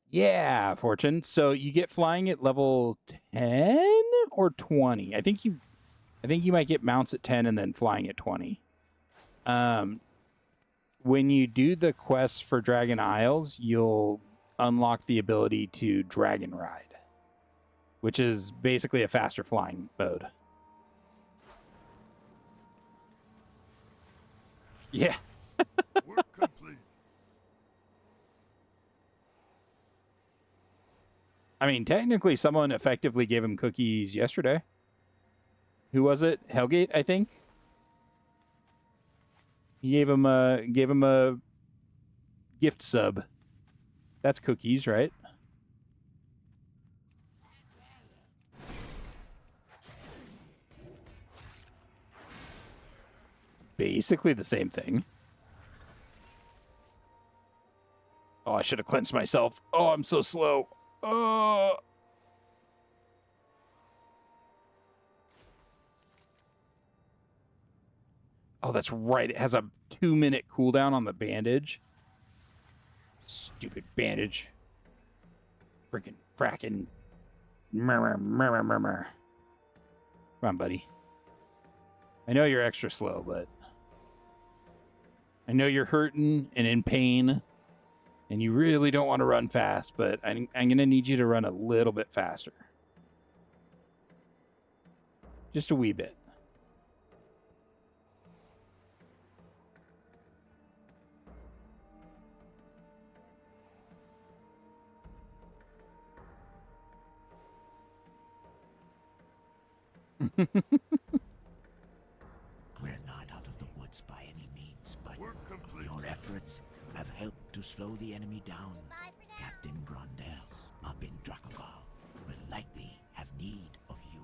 Yeah, Fortune. So you get flying at level 10 or 20. I think you might get mounts at 10 and then flying at 20. When you do the quests for Dragon Isles, you'll unlock the ability to Dragon Ride, which is basically a faster flying mode. Yeah. Work complete. I mean, technically, someone effectively gave him cookies yesterday. Who was it? Hellgate, I think. He gave him a gift sub. That's cookies, right? Basically the same thing. Oh, I should have cleansed myself. Oh, I'm so slow. Oh. Oh, that's right. It has a 2-minute cooldown on the bandage. Stupid bandage. Freaking fracking. Come on, buddy. I know you're extra slow, but I know you're hurting and in pain, and you really don't want to run fast, but I'm going to need you to run a little bit faster. Just a wee bit. We're not out of the woods by any means, but your efforts have helped to slow the enemy down. Captain Grondel, up in Dracogal, will likely have need of you.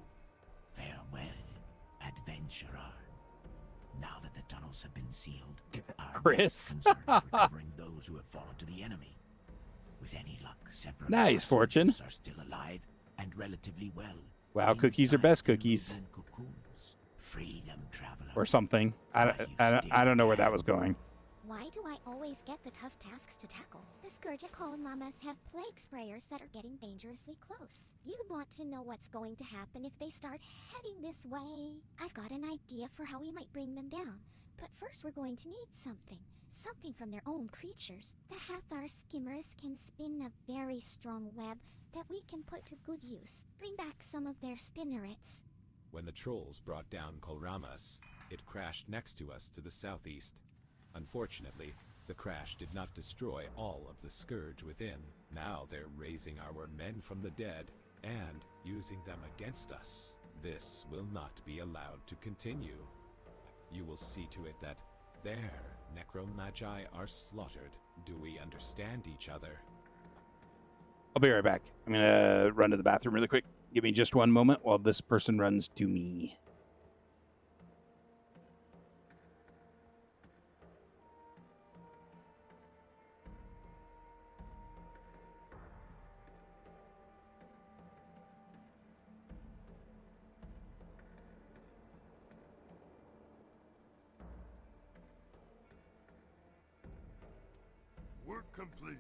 Farewell, adventurer. Now that the tunnels have been sealed, our Chris. next concern is recovering those who have fallen to the enemy. With any luck, several Nice, of our Fortune. soldiers are still alive and relatively well. Wow, cookies are best cookies. Free them, traveler. Or something. I don't know where that was going. Why do I always get the tough tasks to tackle? The Scourge at Lamas have plague sprayers that are getting dangerously close. You'd want to know what's going to happen if they start heading this way. I've got an idea for how we might bring them down. But first we're going to need something. Something from their own creatures. The Hathar skimmers can spin a very strong web that we can put to good use. Bring back some of their spinnerets. When the trolls brought down Kolramas, it crashed next to us to the southeast. Unfortunately, the crash did not destroy all of the scourge within. Now they're raising our men from the dead and using them against us. This will not be allowed to continue. You will see to it that their necromagi are slaughtered. Do we understand each other? I'll be right back. I'm going to run to the bathroom really quick. Give me just one moment while this person runs to me. Work complete.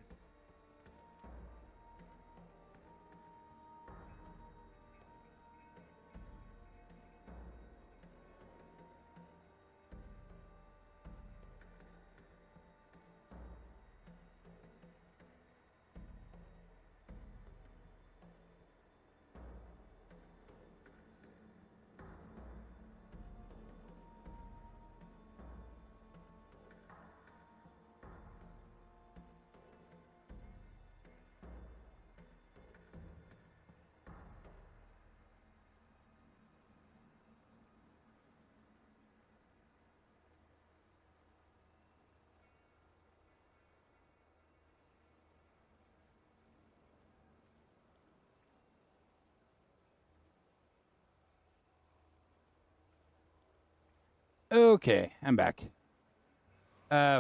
Okay, I'm back.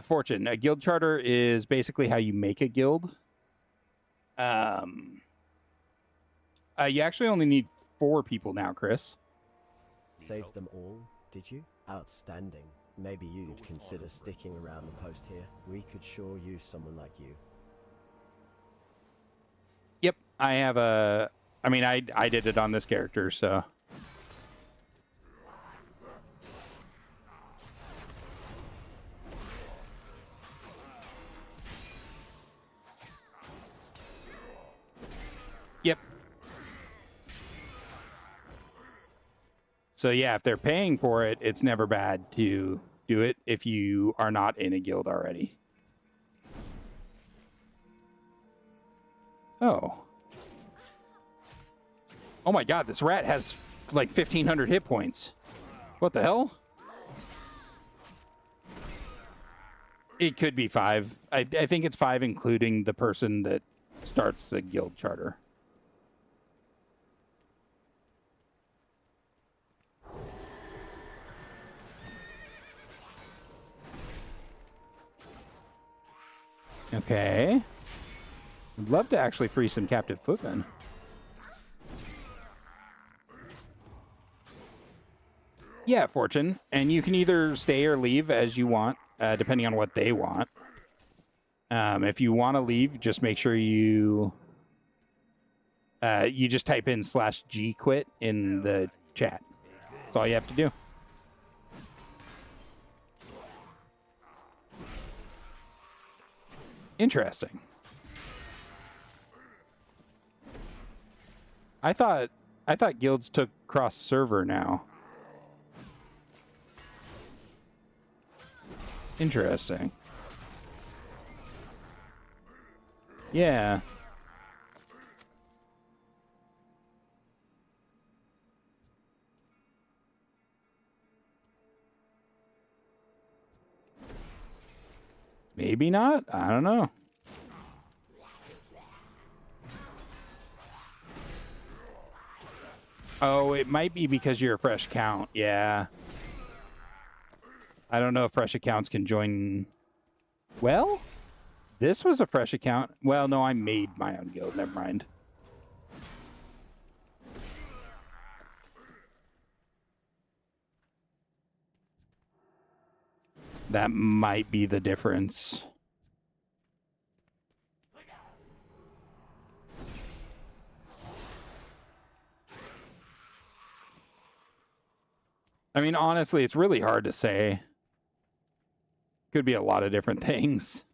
Fortune. A guild charter is basically how you make a guild. You actually only need 4 people now, Chris. Saved them all, did you? Outstanding. Maybe you'd consider sticking around the post here. We could sure use someone like you. Yep, I have a... I mean, I did it on this character, so... Yep. So yeah, if they're paying for it, it's never bad to do it if you are not in a guild already. Oh. Oh my god, this rat has like 1,500 hit points. What the hell? It could be 5. I think it's 5 including the person that starts the guild charter. Okay. I'd love to actually free some captive footmen. Yeah, Fortune. And you can either stay or leave as you want, depending on what they want. If you want to leave, just make sure you just type in /G quit in the chat. That's all you have to do. Interesting. I thought guilds took cross server now. Interesting. Yeah. Maybe not. I don't know. Oh, it might be because you're a fresh account. Yeah. I don't know if fresh accounts can join. Well, this was a fresh account. Well, no, I made my own guild. Never mind. That might be the difference. I mean, honestly, it's really hard to say. Could be a lot of different things.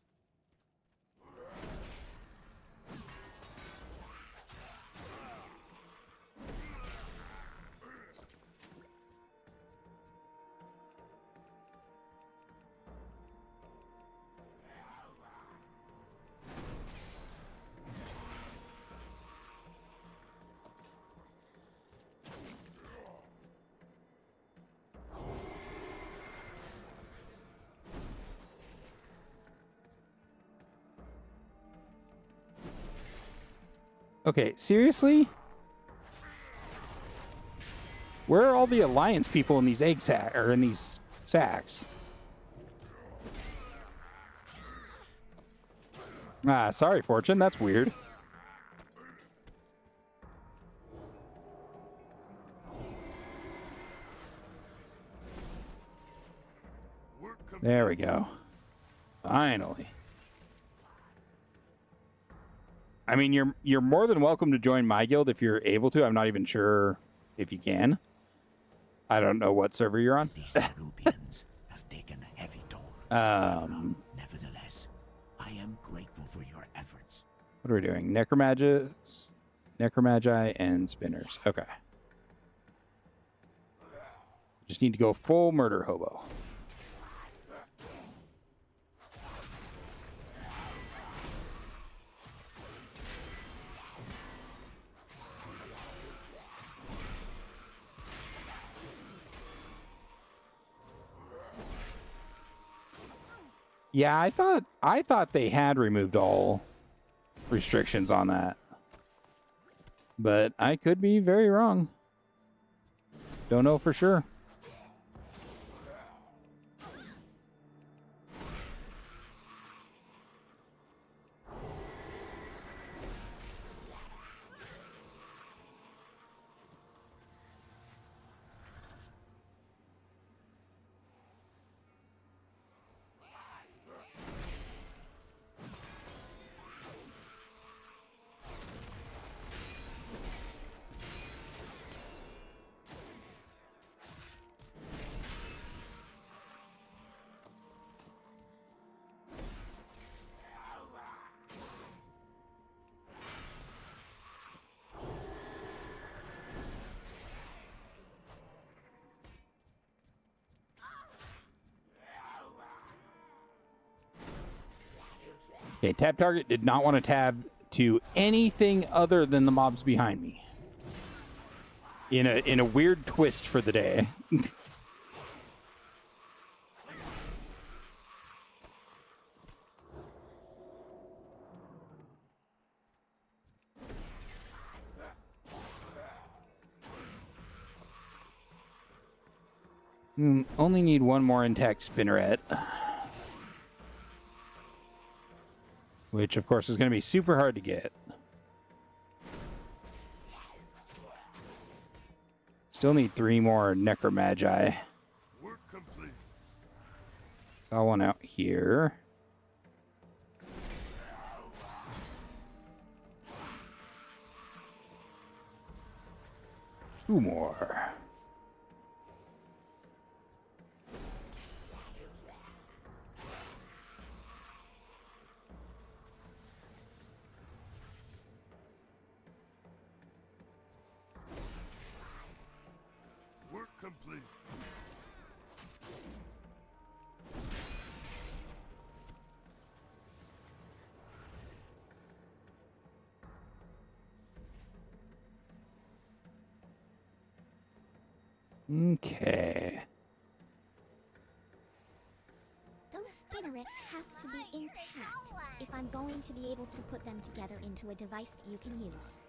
Okay, seriously? Where are all the alliance people in these egg sack or in these sacks? Ah, sorry, Fortune. That's weird. There we go. Finally. I mean, you're more than welcome to join my guild if you're able to. I'm not even sure if you can. I don't know what server you're on. These Rubians have taken a heavy toll. Nevertheless, I am grateful for your efforts. What are we doing? Necromagi and spinners. Okay. Just need to go full murder hobo. Yeah, I thought they had removed all restrictions on that. But I could be very wrong. Don't know for sure. Okay, tab target did not want to tab to anything other than the mobs behind me. In a weird twist for the day. Only need one more intact spinneret. Which, of course, is going to be super hard to get. Still need 3 more Necromagi. Work complete. Saw one out here. Two more. Okay. Those spinnerets have to be intact if I'm going to be able to put them together into a device that you can use.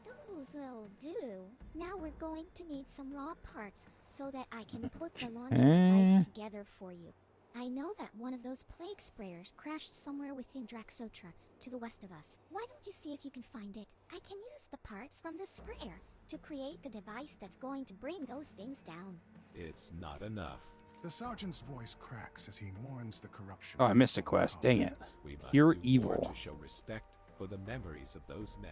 Those'll do. Now we're going to need some raw parts so that I can put the launching device together for you. I know that one of those plague sprayers crashed somewhere within Draxotra to the west of us. Why don't you see if you can find it? I can use the parts from the sprayer to create the device that's going to bring those things down. It's not enough. The sergeant's voice cracks as he mourns the corruption. Oh, I missed a quest. Dang it. We must Pure do evil. more to show respect for the memories of those men.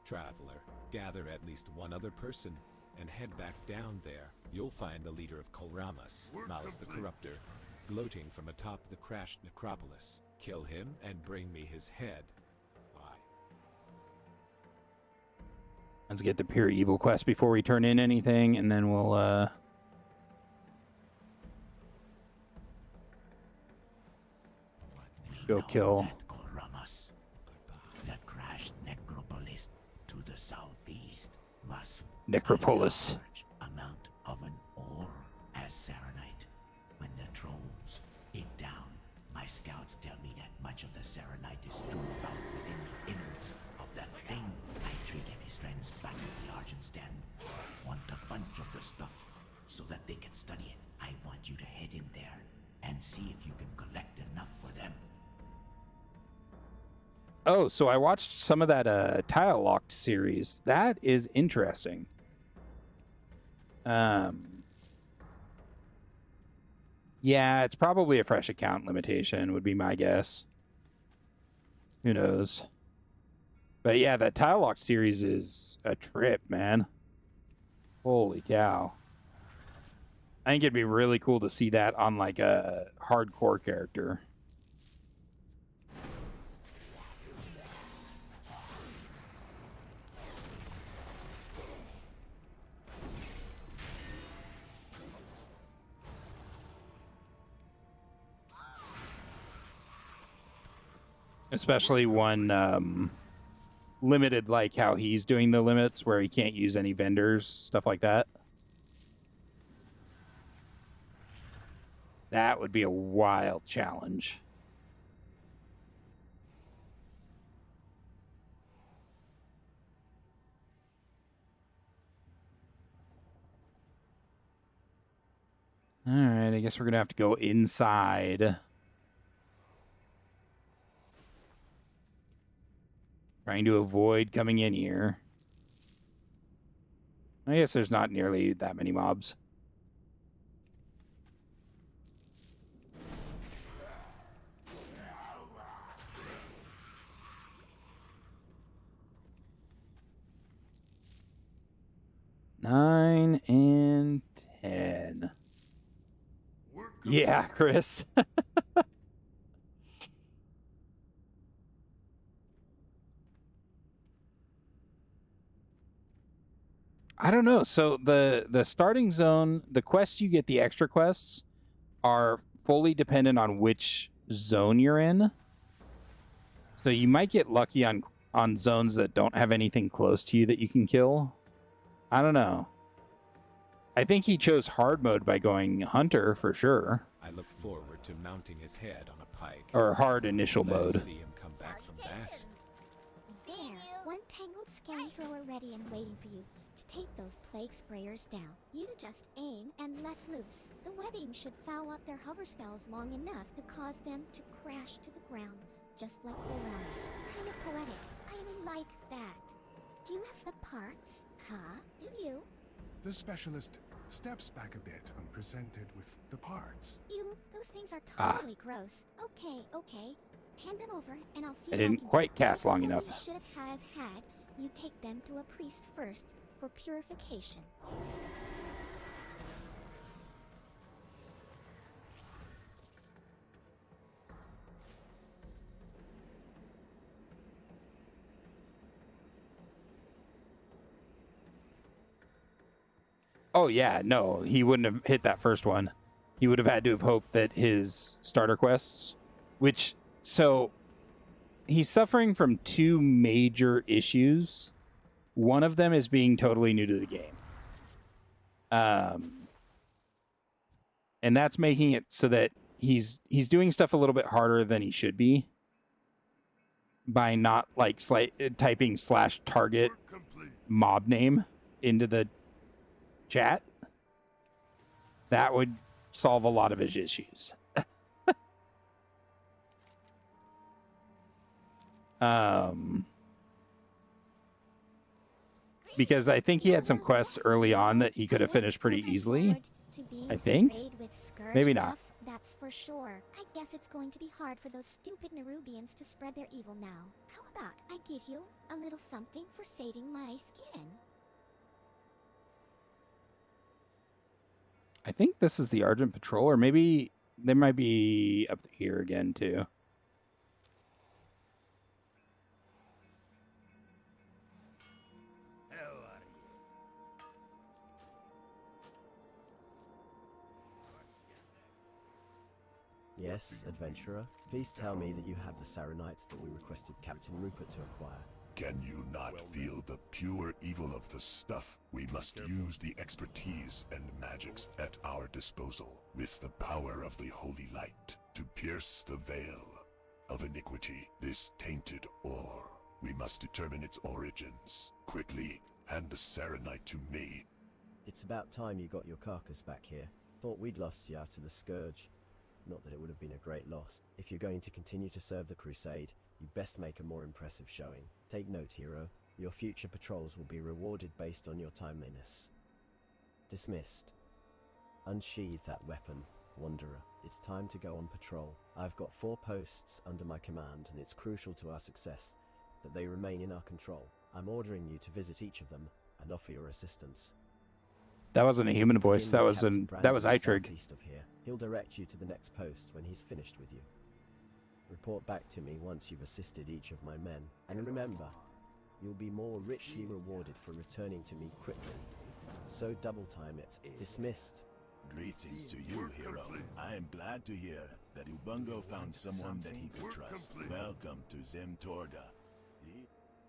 Traveler, gather at least one other person and head back down there. You'll find the leader of Kolramas, Miles the Corruptor, gloating from atop the crashed necropolis. Kill him and bring me his head. Let's get the pure evil quest before we turn in anything, and then we'll go kill Kolramas, that crashed necropolis to the southeast, was Necropolis. a large amount of an ore as Serenite. When the trolls dig down, my scouts tell me that much of the Serenite is strewn about within the innards of that thing. I treat his friends back at the Argent's Den want a bunch of the stuff so that they can study it. I want you to head in there and see if you can collect enough for them. Oh, so I watched some of that Tile-Locked series. That is interesting. Yeah, it's probably a fresh account limitation, would be my guess. Who knows? But yeah, that Tile-Locked series is a trip, man. Holy cow. I think it'd be really cool to see that on like a hardcore character. Especially one limited, like how he's doing the limits, where he can't use any vendors, stuff like that. That would be a wild challenge. All right, I guess we're gonna have to go inside. Trying to avoid coming in here. I guess there's not nearly that many mobs. Nine and 10. Yeah, Chris. I don't know. So the starting zone, the quests you get, the extra quests, are fully dependent on which zone you're in. So you might get lucky on zones that don't have anything close to you that you can kill. I don't know. I think he chose hard mode by going hunter for sure. I look forward to mounting his head on a pike. Or hard initial Let's mode. see him come back from that. There, one tangled scary thrower ready and waiting for you to take those plague sprayers down. You just aim and let loose. The webbing should foul up their hover spells long enough to cause them to crash to the ground, just like the ones. Kind of poetic. I like that. Do you have the parts? Huh? Do you? The specialist steps back a bit when presented with the parts. Those things are totally gross. Okay. Hand them over and I'll see I what didn't can quite do. cast long You enough. should have had you take them to a priest first for purification. Oh, yeah, no, he wouldn't have hit that first one. He would have had to have hoped that his starter quests, which, so he's suffering from two major issues. One of them is being totally new to the game. And that's making it so that he's doing stuff a little bit harder than he should be by not like typing /target mob name into the chat. That would solve a lot of his issues. Because I think he had some quests early on that he could have finished pretty easily. I think. Maybe not. That's for sure. I guess it's going to be hard for those stupid Nerubians to spread their evil now. How about I give you a little something for saving my skin? I think this is the Argent Patrol, or maybe they might be up here again too. Yes, adventurer. Please tell me that you have the Sarenites that we requested Captain Rupert to acquire. Can you not feel the pure evil of the stuff? We must use the expertise and magics at our disposal, with the power of the Holy Light, to pierce the veil of iniquity, this tainted ore. We must determine its origins. Quickly, hand the Sarenite to me. It's about time you got your carcass back here. Thought we'd lost you after the Scourge. Not that it would have been a great loss. If you're going to continue to serve the Crusade, you best make a more impressive showing. Take note, hero. Your future patrols will be rewarded based on your timeliness. Dismissed. Unsheathe that weapon, Wanderer. It's time to go on patrol. I've got 4 posts under my command, and it's crucial to our success that they remain in our control. I'm ordering you to visit each of them and offer your assistance. That wasn't a human voice. That was Eitrig. Of here. He'll direct you to the next post when he's finished with you. Report back to me once you've assisted each of my men. And remember, you'll be more richly rewarded for returning to me quickly. So double time it. Dismissed. Greetings to you, hero. I am glad to hear that Ubungo found someone that he could trust. Welcome to Zemtorga.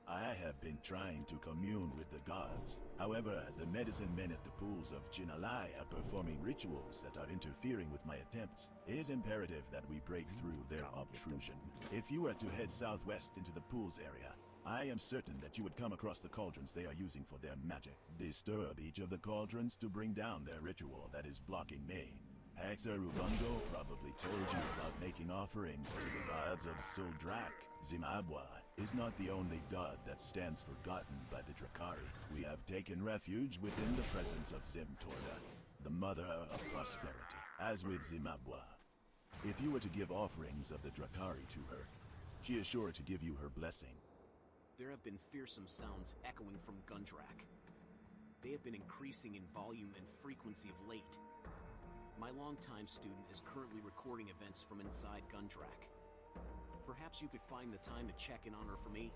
I have been trying to commune with the gods. However, the medicine men at the pools of Jinalai are performing rituals that are interfering with my attempts. It is imperative that we break through their obtrusion. If you were to head southwest into the pools area, I am certain that you would come across the cauldrons they are using for their magic. Disturb each of the cauldrons to bring down their ritual that is blocking me. Hexer Ubungo probably told you about making offerings to the gods of Zul'Drak. Zimabwa is not the only god that stands forgotten by the Drakari. We have taken refuge within the presence of Zemtorga, the mother of prosperity. As with Zimabwa, if you were to give offerings of the Drakari to her, she is sure to give you her blessing. There have been fearsome sounds echoing from Gundrak. They have been increasing in volume and frequency of late. My longtime student is currently recording events from inside Gundrak. Perhaps you could find the time to check in on her for me?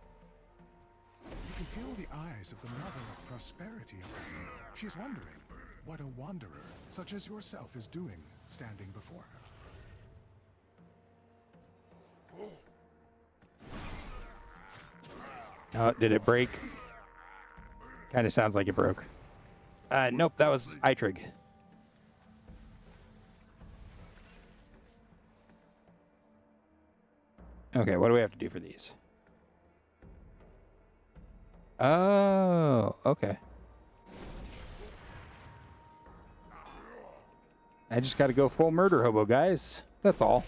You can feel the eyes of the mother of prosperity upon you. She's wondering what a wanderer such as yourself is doing standing before her. Oh, did it break? Kind of sounds like it broke. Nope, that was Eitrig. Okay, what do we have to do for these? Oh, okay. I just got to go full murder hobo, guys. That's all.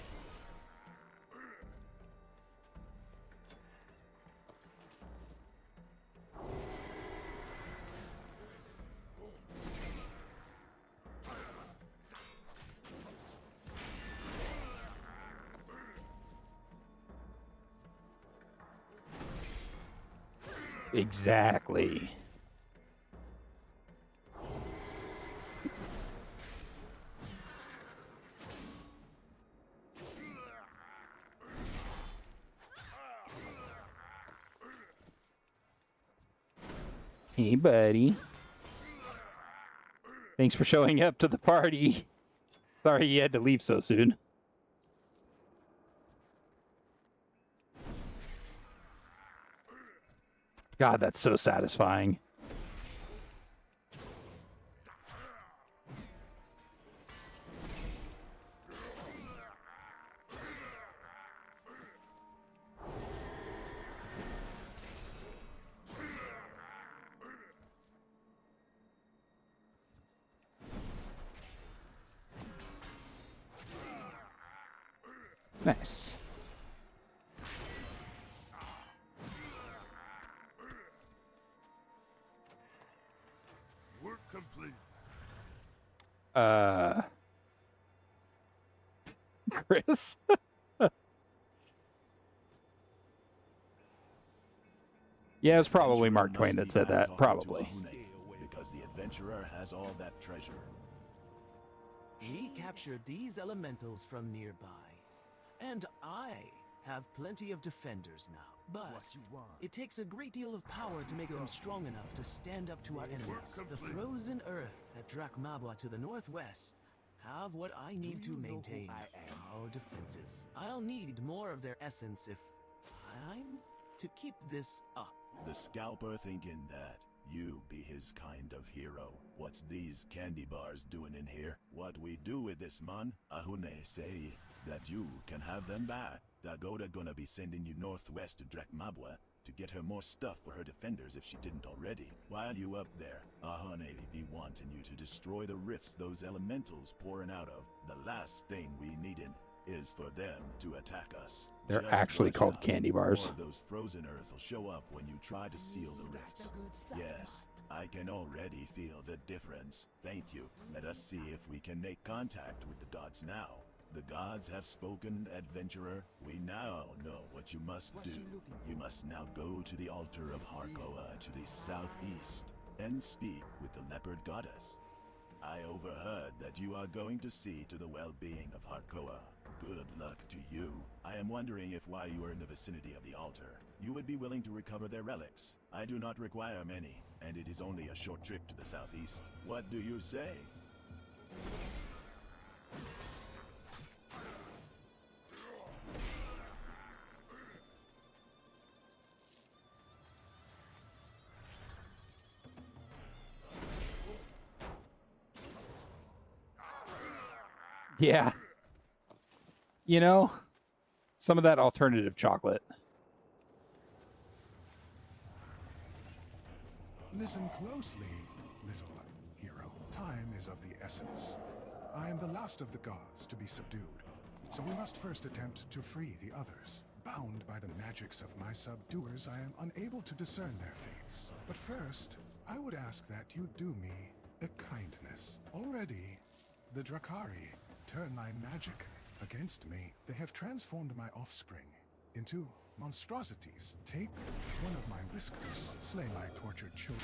Exactly. Hey, buddy. Thanks for showing up to the party. Sorry you had to leave so soon. God, that's so satisfying. Nice. Work complete. Chris? Yeah, it's probably Mark Twain that said that. Probably. Because the adventurer has all that treasure. We captured these elementals from nearby, and I have plenty of defenders now. But it takes a great deal of power to make them strong enough to stand up to our enemies. The frozen earth at Drakmabwa to the northwest have what I need to maintain our defenses. I'll need more of their essence if I'm to keep this up. The scalper thinking that you be his kind of hero. What's these candy bars doing in here? What we do with this man? Ahune say that you can have them back. Dagoda gonna be sending you northwest to Drakmabwa to get her more stuff for her defenders if she didn't already. While you up there, Ahune be wanting you to destroy the rifts those elementals pouring out of. The last thing we needin' is for them to attack us. They're Just actually watch called out. candy bars. More of those frozen earth will show up when you try to seal the rifts. Yes, I can already feel the difference. Thank you. Let us see if we can make contact with the gods now. The gods have spoken, adventurer. We now know what you must do. You must now go to the altar of Harkoa to the southeast and speak with the leopard goddess. I overheard that you are going to see to the well-being of Harkoa. Good luck to you. I am wondering if while you are in the vicinity of the altar, you would be willing to recover their relics. I do not require many, and it is only a short trip to the southeast. What do you say? Yeah. You know, some of that alternative chocolate. Listen closely, little hero. Time is of the essence. I am the last of the gods to be subdued, so we must first attempt to free the others. Bound by the magics of my subduers, I am unable to discern their fates. But first, I would ask that you do me a kindness. Already, the Drakari turn my magic against me. They have transformed my offspring into monstrosities. Take one of my whiskers, slay my tortured children,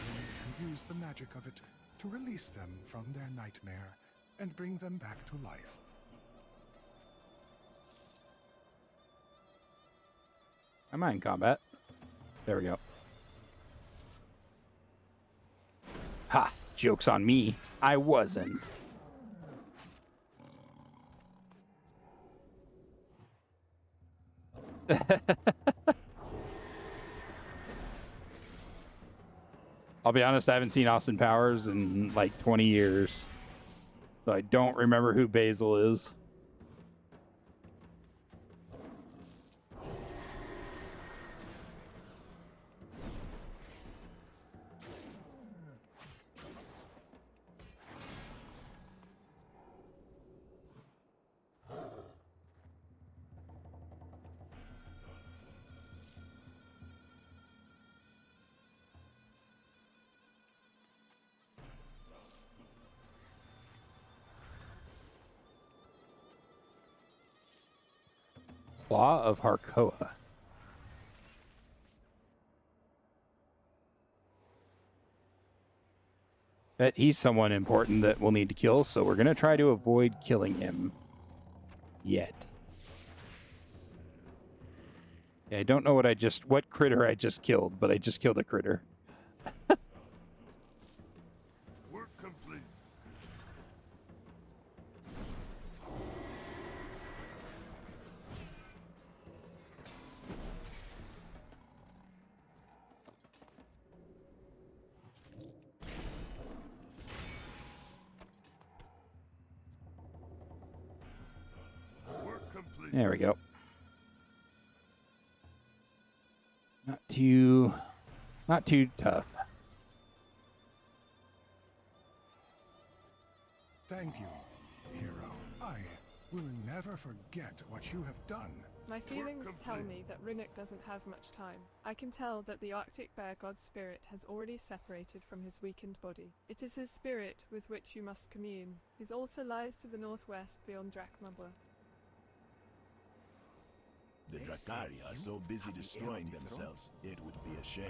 and use the magic of it to release them from their nightmare and bring them back to life. Am I in combat? There we go. Ha! Joke's on me. I wasn't. I'll be honest, I haven't seen Austin Powers in like 20 years. So I don't remember who Basil is. Law of Harkoa. Bet he's someone important that we'll need to kill, so we're going to try to avoid killing him. Yet. Yeah, I don't know what critter I just killed, but I just killed a critter. Work complete. There we go. Not too tough. Thank you, hero. I will never forget what you have done. My feelings tell me that Rinnoc doesn't have much time. I can tell that the Arctic Bear God's spirit has already separated from his weakened body. It is his spirit with which you must commune. His altar lies to the northwest beyond Drakmabwa. The Drakari are so busy destroying themselves, it would be a shame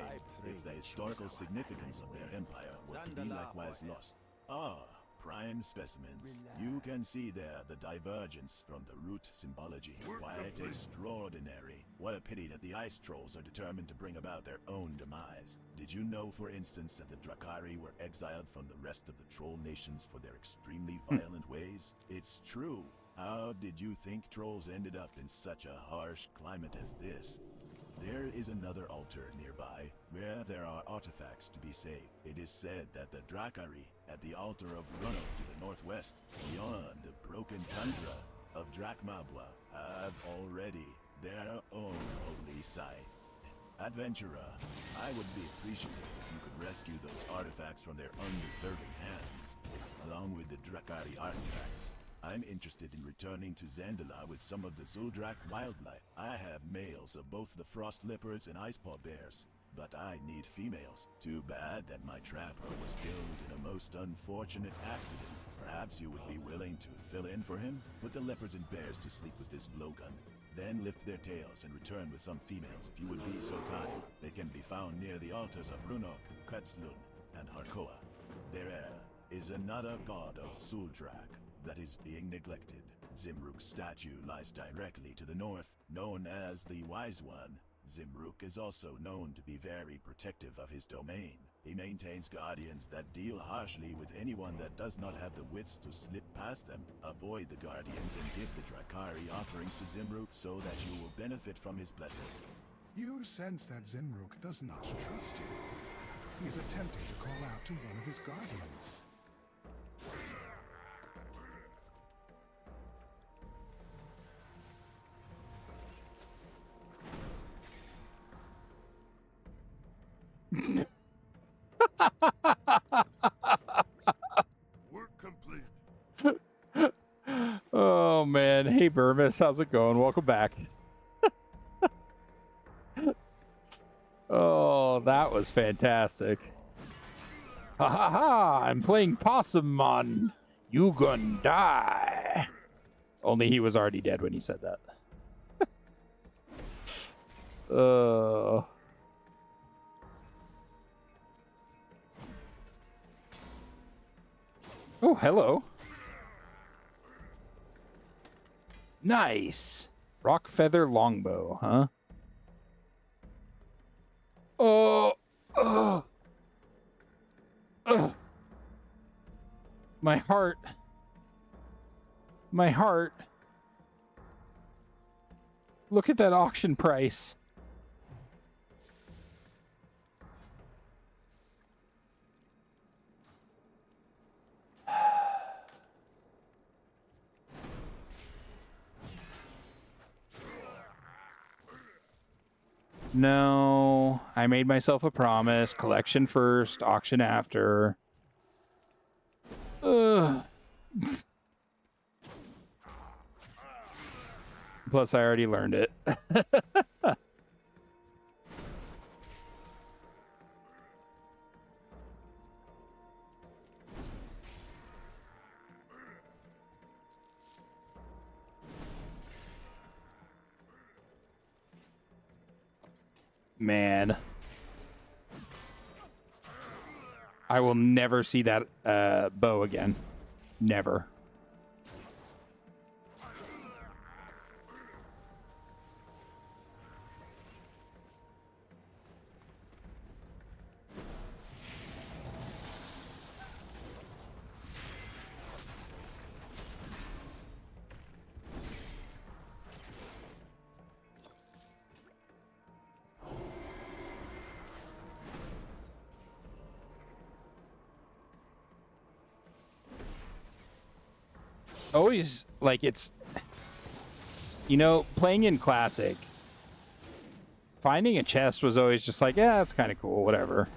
if the historical significance of their empire were to be likewise lost. Ah, prime specimens. You can see there the divergence from the root symbology. Quite extraordinary. What a pity that the ice trolls are determined to bring about their own demise. Did you know, for instance, that the Drakari were exiled from the rest of the troll nations for their extremely violent ways? It's true. How did you think trolls ended up in such a harsh climate as this? There is another altar nearby, where there are artifacts to be saved. It is said that the Drakari, at the altar of Runno to the northwest, beyond the broken tundra of Drakmabwa, have already their own holy site. Adventurer, I would be appreciative if you could rescue those artifacts from their undeserving hands, along with the Drakari artifacts. I'm interested in returning to Zandalar with some of the Zul'Drak wildlife. I have males of both the frost leopards and icepaw bears, but I need females. Too bad that my trapper was killed in a most unfortunate accident. Perhaps you would be willing to fill in for him? Put the leopards and bears to sleep with this blowgun. Then lift their tails and return with some females if you would be so kind. They can be found near the altars of Runok, Kretslun, and Harkoa. There is another god of Zul'Drak that is being neglected. Zimruk's statue lies directly to the north, known as the Wise One. Zimruk is also known to be very protective of his domain. He maintains guardians that deal harshly with anyone that does not have the wits to slip past them. Avoid the guardians and give the Drakari offerings to Zimruk so that you will benefit from his blessing. You sense that Zimruk does not trust you. He is attempting to call out to one of his guardians. Work complete. Oh man, hey Burmis, how's it going? Welcome back. Oh, that was fantastic. Ha ha ha! I'm playing Possum on You Gon' Die. Only he was already dead when he said that. Oh, hello. Nice. Rock feather longbow, huh? Oh. My heart. My heart. Look at that auction price. No, I made myself a promise. Collection first, auction after. Ugh. Plus, I already learned it. Man. I will never see that bow again. Never. Always, like, it's You know, playing in Classic, finding a chest was always just like, yeah, that's kind of cool, whatever.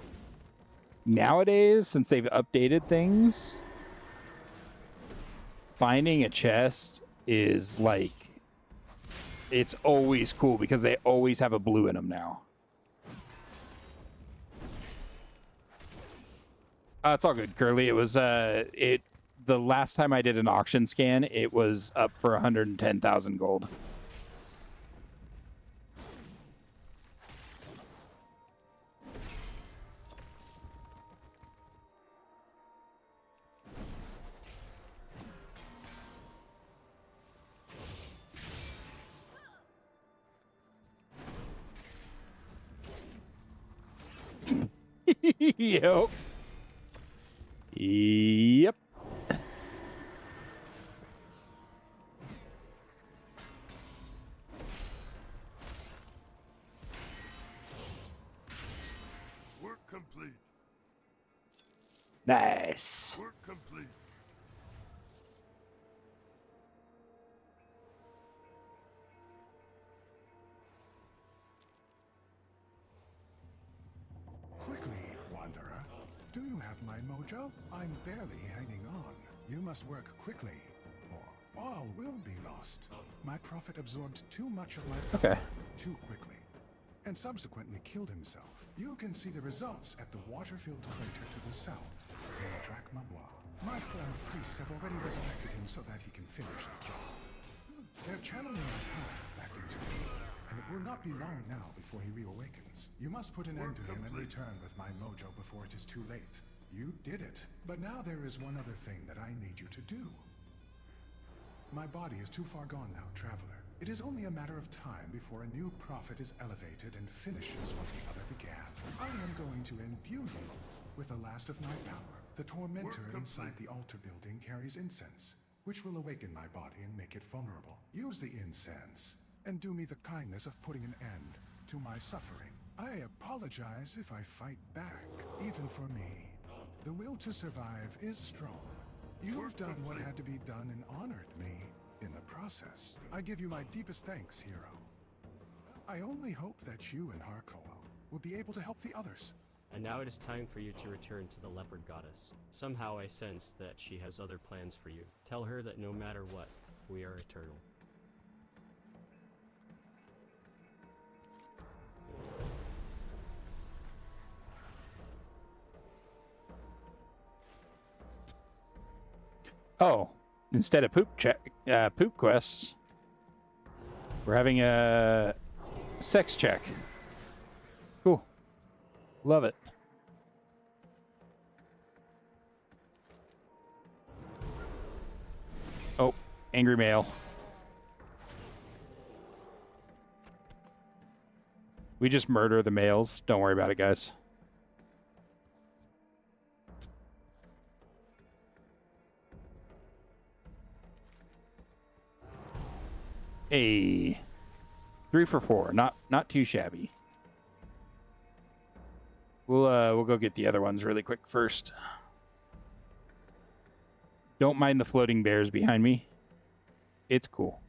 Nowadays, since they've updated things, finding a chest is like, it's always cool because they always have a blue in them now. It's all good, Curly. It was the last time I did an auction scan, it was up for 110,000 gold. Yep. Yep. Work complete. Nice. Work complete. Quickly, Wanderer. Do you have my mojo? I'm barely hanging on. You must work quickly, or all will be lost. My prophet absorbed too much of my power too quickly, and subsequently killed himself. You can see the results at the water-filled crater to the south, in Drakmabois. My fellow priests have already resurrected him so that he can finish the job. They're channeling the power back into him, and it will not be long now before he reawakens. You must put an end to him and return with my mojo before it is too late. You did it, but now there is one other thing that I need you to do. My body is too far gone now, Traveler. It is only a matter of time before a new prophet is elevated and finishes what the other began. I am going to imbue you with the last of my power. The tormentor inside the altar building carries incense, which will awaken my body and make it vulnerable. Use the incense, and do me the kindness of putting an end to my suffering. I apologize if I fight back, even for me. The will to survive is strong. You've done what had to be done and honored me in the process. I give you my deepest thanks, hero. I only hope that you and Harkoa will be able to help the others. And now it is time for you to return to the leopard goddess. Somehow I sense that she has other plans for you. Tell her that no matter what, we are eternal. Oh, instead of poop quests, we're having a sex check. Cool. Love it. Oh, angry male. We just murder the males. Don't worry about it, guys. Hey, 3 for 4. Not too shabby. We'll go get the other ones really quick first. Don't mind the floating bears behind me. It's cool.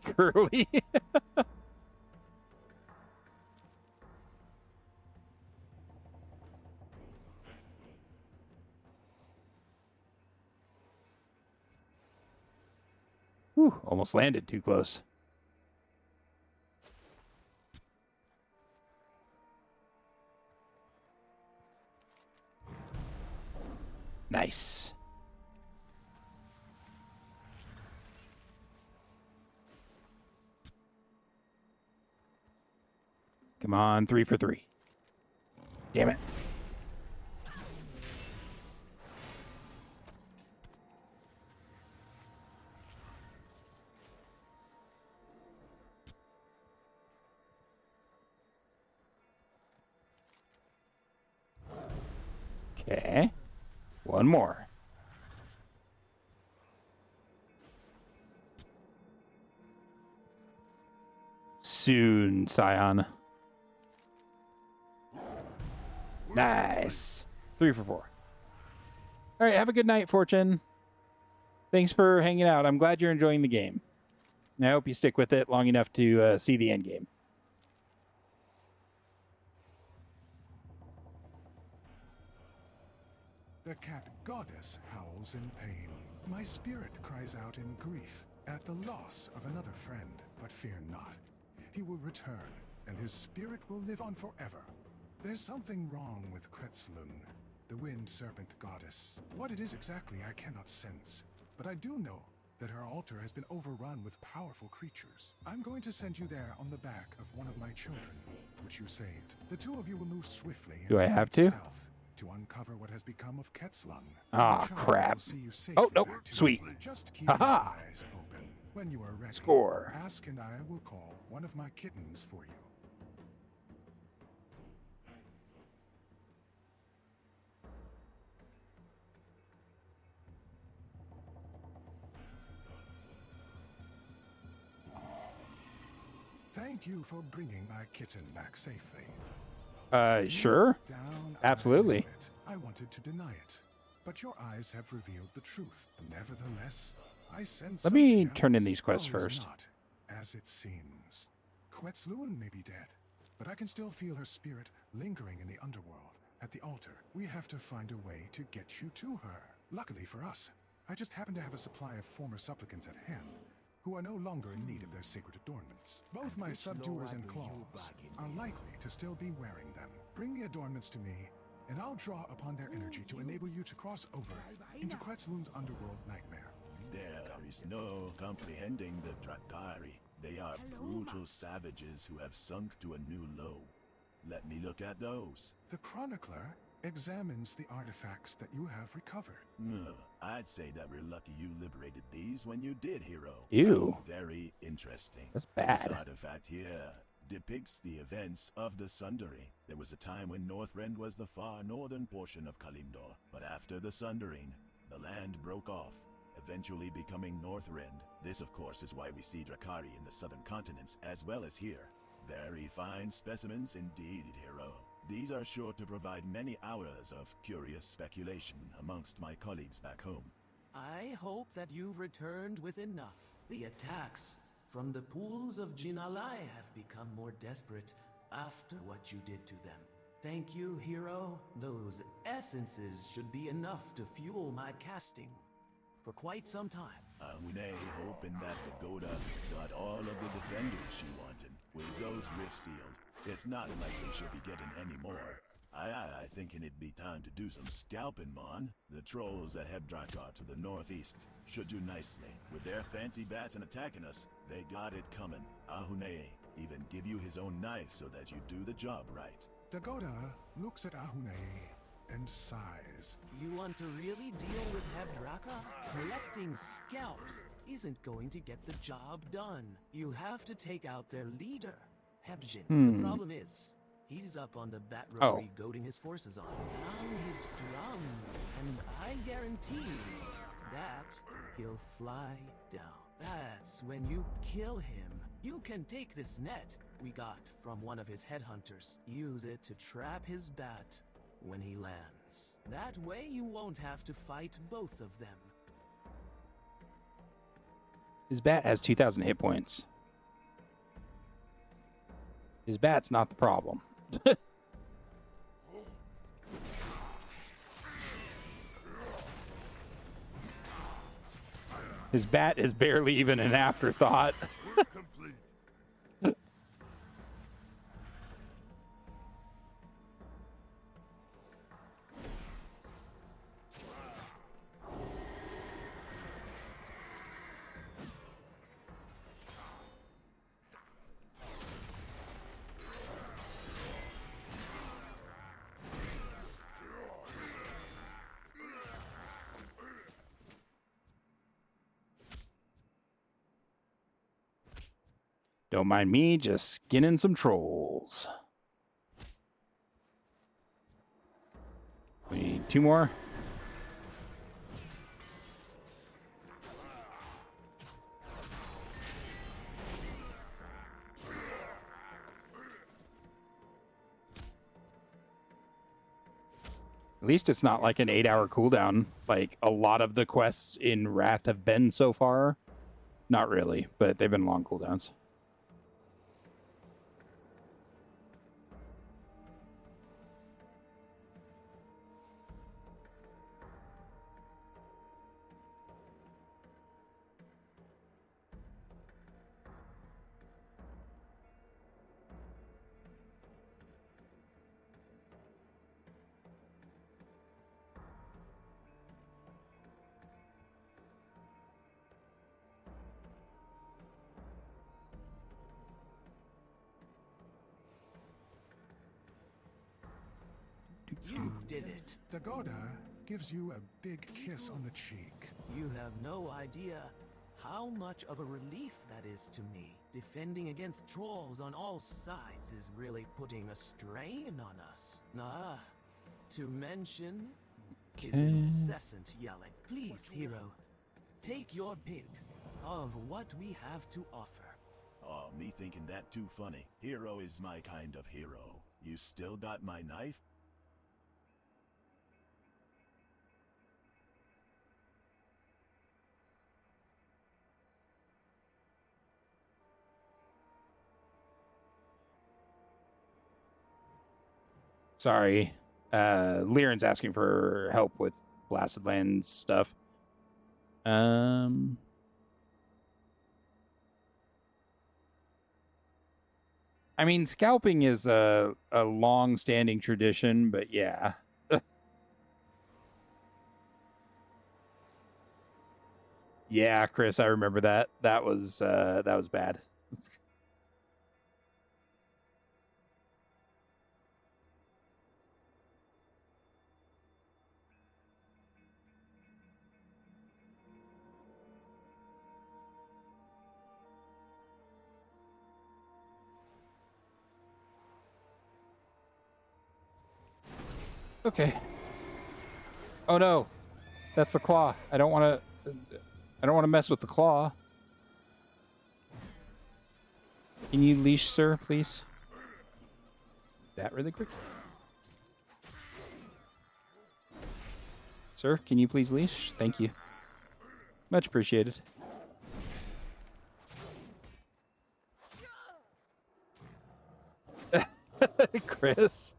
Curly. Whew, almost landed too close. Nice. Come on, 3 for 3. Damn it. Okay. One more. Soon, Scion. Nice. 3 for 4. All right, have a good night, Fortune. Thanks for hanging out. I'm glad you're enjoying the game. And I hope you stick with it long enough to see the end game. The cat goddess howls in pain. My spirit cries out in grief at the loss of another friend. But fear not. He will return, and his spirit will live on forever. There's something wrong with Kretzlun, the wind serpent goddess. What it is exactly I cannot sense, but I do know that her altar has been overrun with powerful creatures. I'm going to send you there on the back of one of my children, which you saved. The two of you will move swiftly Do I have to? stealth to uncover what has become of Kretzlun. Ah, crap. Oh, nope. Sweet. Just keep your Haha. eyes open. When you are ready, Score. Ask and I will call one of my kittens for you. Thank you for bringing my kitten back safely. Sure. Down Absolutely. I knew it. I wanted to deny it, but your eyes have revealed the truth. Nevertheless, I sense Let me something turn in else. these quests All is first. not as it seems. Kretzlun may be dead, but I can still feel her spirit lingering in the underworld. At the altar, we have to find a way to get you to her. Luckily for us, I just happen to have a supply of former supplicants at hand, who are no longer in need of their sacred adornments. Both my subduers and claws are likely to still be wearing them. Bring the adornments to me, and I'll draw upon their energy to enable you to cross over into Kretzlun's underworld nightmare. There is no comprehending the Drakari. They are brutal savages who have sunk to a new low. Let me look at those. The Chronicler examines the artifacts that you have recovered. I'd say that we're lucky you liberated these when you did, hero. Ew. Very interesting. That's bad. This artifact here depicts the events of the Sundering. There was a time when Northrend was the far northern portion of Kalimdor, but after the Sundering, the land broke off, eventually becoming Northrend. This, of course, is why we see Drakari in the southern continents, as well as here. Very fine specimens indeed, hero. These are sure to provide many hours of curious speculation amongst my colleagues back home. I hope that you've returned with enough. The attacks from the pools of Jinalai have become more desperate after what you did to them. Thank you, hero. Those essences should be enough to fuel my casting for quite some time. Ahune hoping that the Goda got all of the defenders she wanted. With those rifts sealed, it's not likely she'll be getting any more. I thinking it'd be time to do some scalping, Mon. The trolls at Hebdrakar to the northeast should do nicely. With their fancy bats and attacking us, they got it coming. Ahune even give you his own knife so that you do the job right. Dagoda looks at Ahune and sighs. You want to really deal with Hebdrakar? Collecting scalps isn't going to get the job done. You have to take out their leader, Hebjin. The problem is, he's up on the bat rotary goading his forces on. Down his drum, and I guarantee that he'll fly down. That's when you kill him. You can take this net we got from one of his headhunters. Use it to trap his bat when he lands. That way you won't have to fight both of them. His bat has 2,000 hit points. His bat's not the problem. His bat is barely even an afterthought. Don't mind me just skinning some trolls. We need 2 more. At least it's not like an 8-hour cooldown, like a lot of the quests in Wrath have been so far. Not really, but they've been long cooldowns. You did it. Dagoda gives you a big kiss on the cheek. You have no idea how much of a relief that is to me. Defending against trolls on all sides is really putting a strain on us. To mention his incessant yelling. Please, hero, take your pick of what we have to offer. Oh, me thinking that too funny. Hero is my kind of hero. You still got my knife? Sorry. Liren's asking for help with Blasted Lands stuff. I mean, scalping is a long-standing tradition, but yeah. Yeah, Chris, I remember that. That was bad. Okay. Oh no, that's the claw. I don't want to mess with the claw. Can you leash, sir, please? That really quick. Sir, can you please leash? Thank you. Much appreciated. Chris.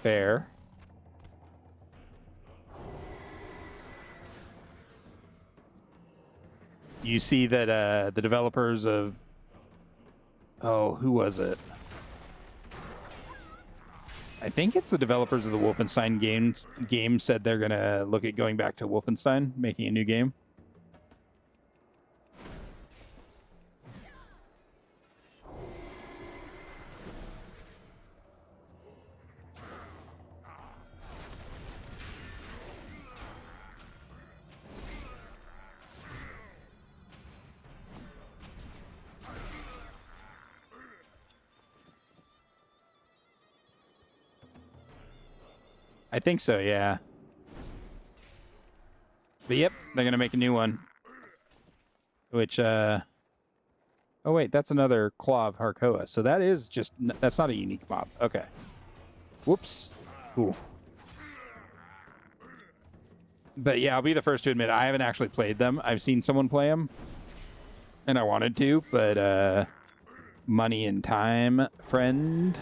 Fair. You see that the developers of... Oh, who was it? I think it's the developers of the Wolfenstein game said they're going to look at going back to Wolfenstein, making a new game. I think so, yeah. But yep, they're gonna make a new one. Which, oh wait, that's another Claw of Harkoa. So that is just, that's not a unique mob. Okay. Whoops. Cool. But yeah, I'll be the first to admit, I haven't actually played them. I've seen someone play them. And I wanted to, but, money and time, friend.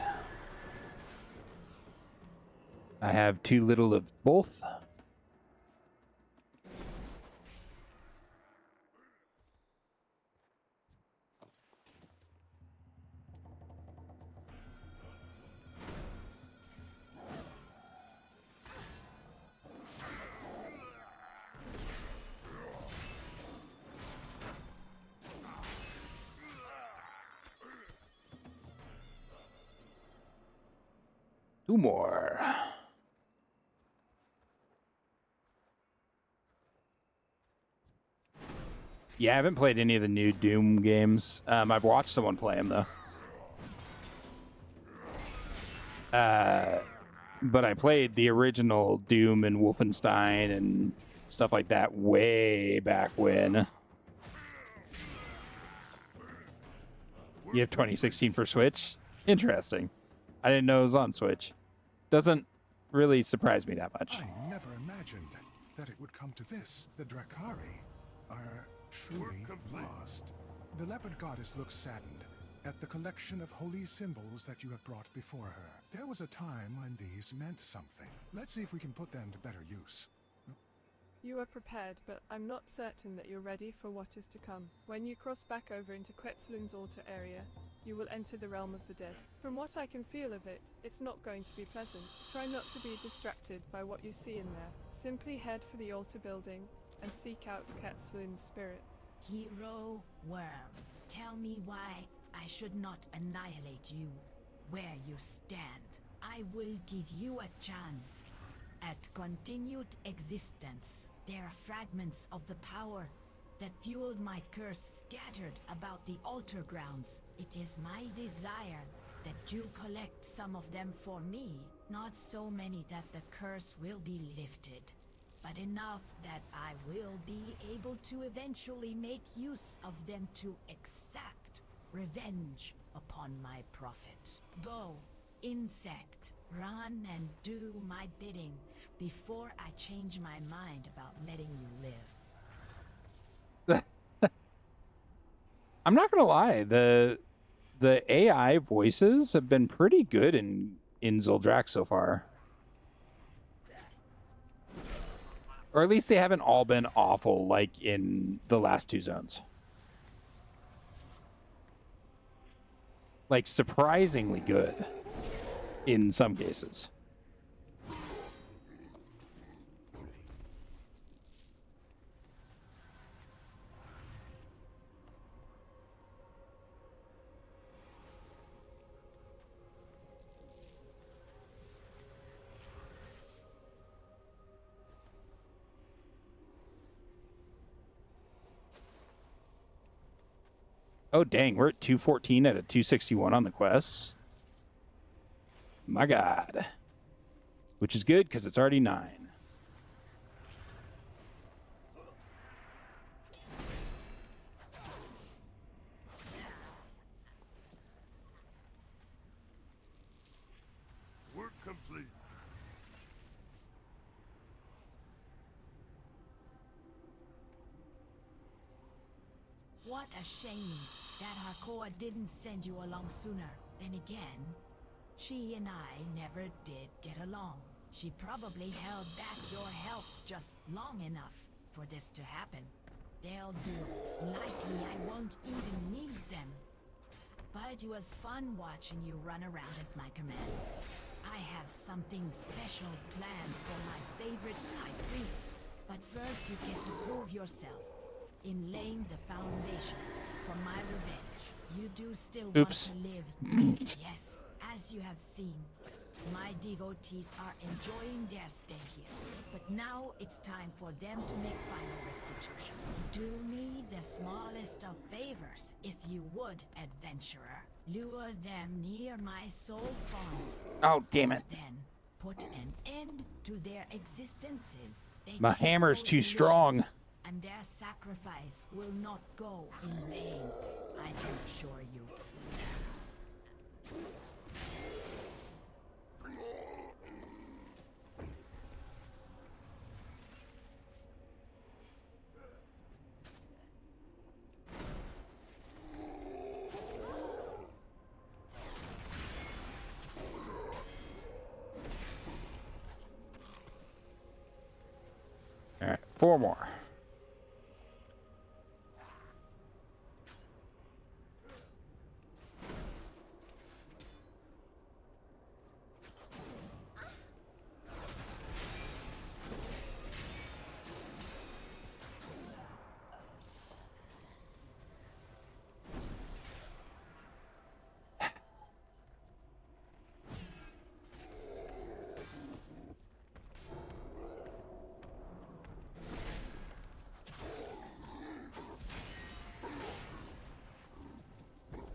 I have too little of both. Two more. Yeah, I haven't played any of the new Doom games. I've watched someone play them, though. But I played the original Doom and Wolfenstein and stuff like that way back when. You have 2016 for Switch? Interesting. I didn't know it was on Switch. Doesn't really surprise me that much. I never imagined that it would come to this. The Drakari are truly lost. The leopard goddess looks saddened at the collection of holy symbols that you have brought before her. There was a time when these meant something. Let's see if we can put them to better use. You are prepared, but I'm not certain that you're ready for what is to come. When you cross back over into Quetzalun's altar area, you will enter the realm of the dead. From what I can feel of it, it's not going to be pleasant. Try not to be distracted by what you see in there. Simply head for the altar building and seek out Quetzalun's spirit. Hero Worm, tell me why I should not annihilate you where you stand. I will give you a chance at continued existence. There are fragments of the power that fueled my curse scattered about the altar grounds. It is my desire that you collect some of them for me. Not so many that the curse will be lifted, but enough that I will be able to eventually make use of them to exact revenge upon my prophet. Go, insect, run and do my bidding before I change my mind about letting you live. I'm not gonna lie, the AI voices have been pretty good in Zul'Drak so far. Or at least they haven't all been awful like in the last two zones. Like, surprisingly good in some cases. Oh, dang, we're at 214 out of 261 on the quests. My God. Which is good, because it's already 9. Work complete. What a shame that Hakoa didn't send you along sooner. Then again, she and I never did get along. She probably held back your help just long enough for this to happen. They'll do. Likely I won't even need them. But it was fun watching you run around at my command. I have something special planned for my favorite high priests. But first you get to prove yourself in laying the foundation for my revenge. You do still want to live. Yes, as you have seen, my devotees are enjoying their stay here. But now it's time for them to make final restitution. Do me the smallest of favors, if you would, adventurer. Lure them near my soul fonts. Oh, damn it. Then put an end to their existences. They My taste hammer's so too delicious, strong. and their sacrifice will not go in vain, I can assure you. All right, 4 more.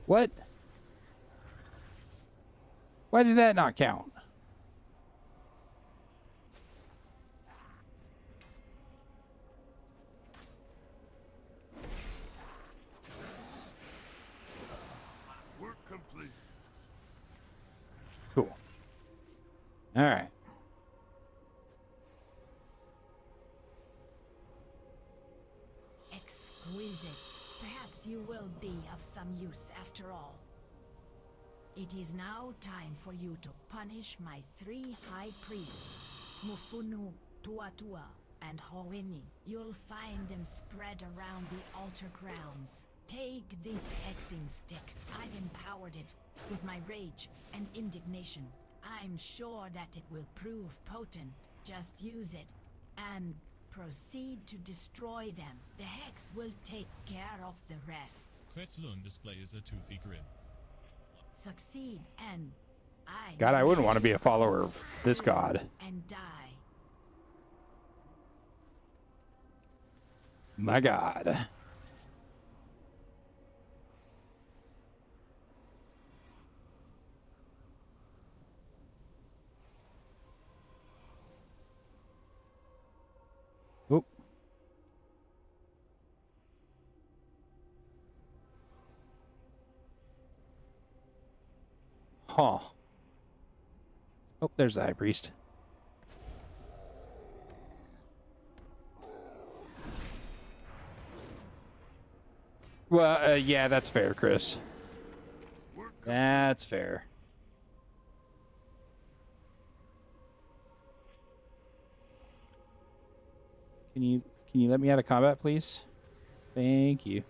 What? Why did that not count? Work complete. Cool. All right. you will be of some use after all. It is now time for you to punish my 3 high priests, Mufunu, Tuatua, and Howeni. You'll find them spread around the altar grounds. Take this hexing stick. I've empowered it with my rage and indignation. I'm sure that it will prove potent. Just use it and proceed to destroy them. The hex will take care of the rest. Quetzalun displays a toothy grin. Succeed and God, I wouldn't want to be a follower of this god. And die. My god. Oh. Huh. Oh, there's the high priest. Well, yeah, that's fair, Chris. That's fair. Can you let me out of combat, please? Thank you.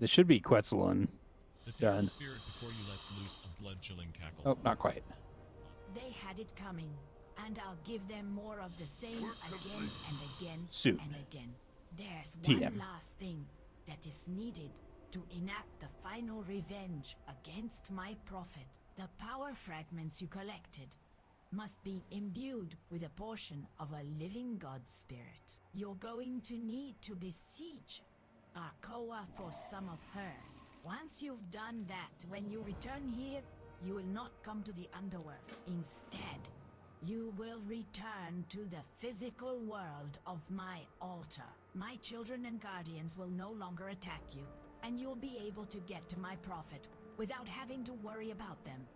This should be Quetzalun. Done. Spirit before you lets loose a blood-chilling cackle. Oh, not quite. They had it coming, and I'll give them more of the same again and again Soon. and again. There's TM. one last thing that is needed to enact the final revenge against my prophet. The power fragments you collected must be imbued with a portion of a living god spirit. You're going to need to besiege Arkoa for some of hers. Once you've done that, when you return here, you will not come to the underworld. Instead, you will return to the physical world of my altar. My children and guardians will no longer attack you, and you'll be able to get to my prophet without having to worry about them.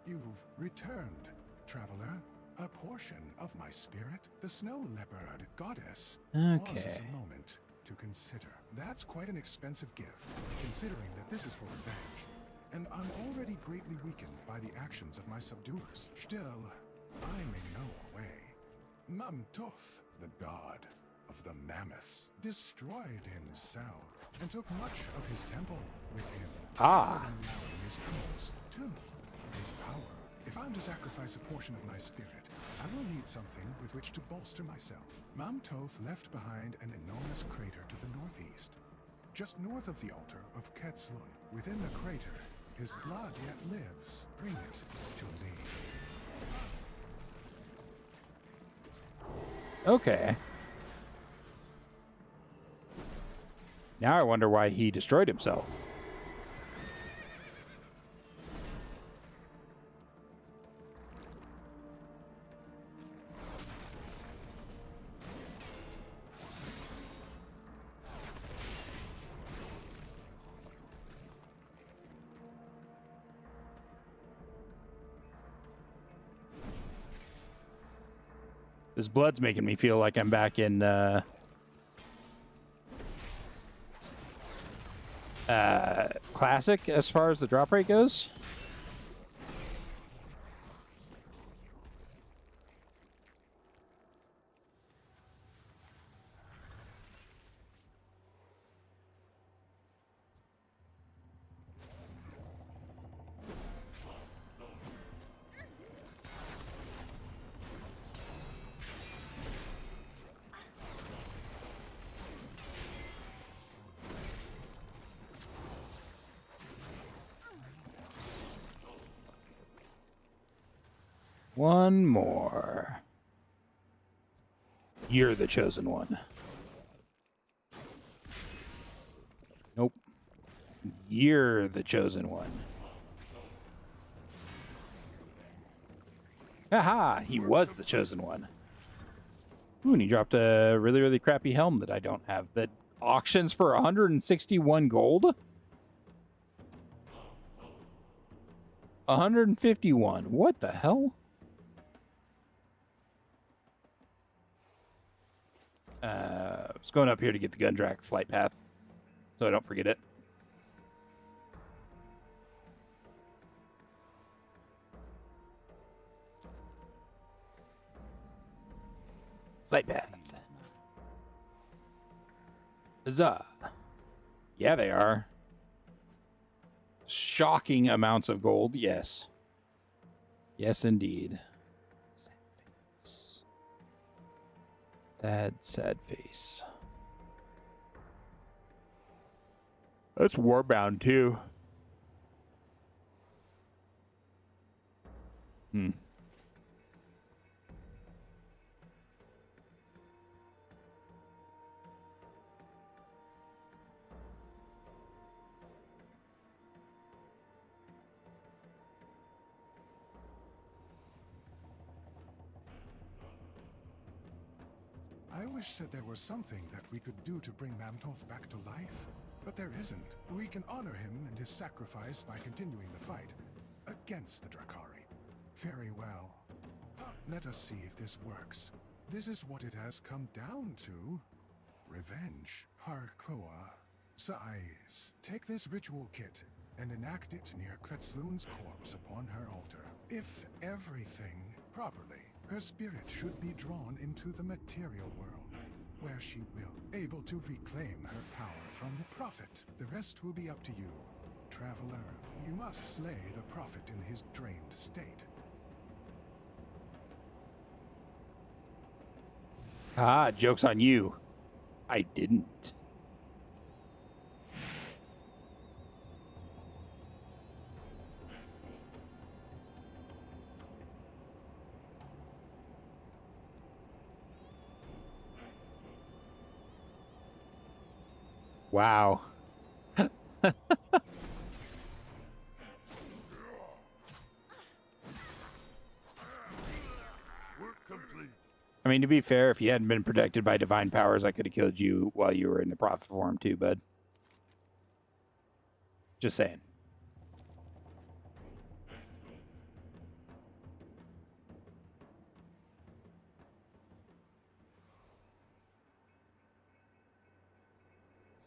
You've returned, traveler. A portion of my spirit, the snow leopard goddess, pauses a moment to consider. That's quite an expensive gift, considering that this is for revenge, and I'm already greatly weakened by the actions of my subduers. Still, I'm in no way. Mamtoth, the god of the mammoths, destroyed himself and took much of his temple with him. Allowing his trolls to his power. If I'm to sacrifice a portion of my spirit, I will need something with which to bolster myself. Mamtoth left behind an enormous crater to the northeast, just north of the altar of Quetzalun. Within the crater, his blood yet lives. Bring it to me. Okay. Now I wonder why he destroyed himself. This blood's making me feel like I'm back in Classic as far as the drop rate goes. One more. You're the chosen one. Nope. You're the chosen one. Haha, he was the chosen one. Ooh, and he dropped a really, really crappy helm that I don't have. That auctions for 161 gold? 151. What the hell? I was going up here to get the Gundrack flight path, so I don't forget it. Flight path. Huzzah. Yeah, they are. Shocking amounts of gold, yes. Yes, indeed. Sad face. Sad, sad face. That's warbound, too. I wish that there was something that we could do to bring Mamtoth back to life. But there isn't. We can honor him and his sacrifice by continuing the fight against the Drakari. Very well. Let us see if this works. This is what it has come down to. Revenge. Harkoa. Sais. Take this ritual kit and enact it near Kretzloon's corpse upon her altar. If everything properly, her spirit should be drawn into the material world, where she will, able to reclaim her power from the Prophet. The rest will be up to you. Traveler, you must slay the Prophet in his drained state. Ah, joke's on you. I didn't. Wow. I mean, to be fair, if you hadn't been protected by divine powers, I could have killed you while you were in the prophet form too, bud. Just saying.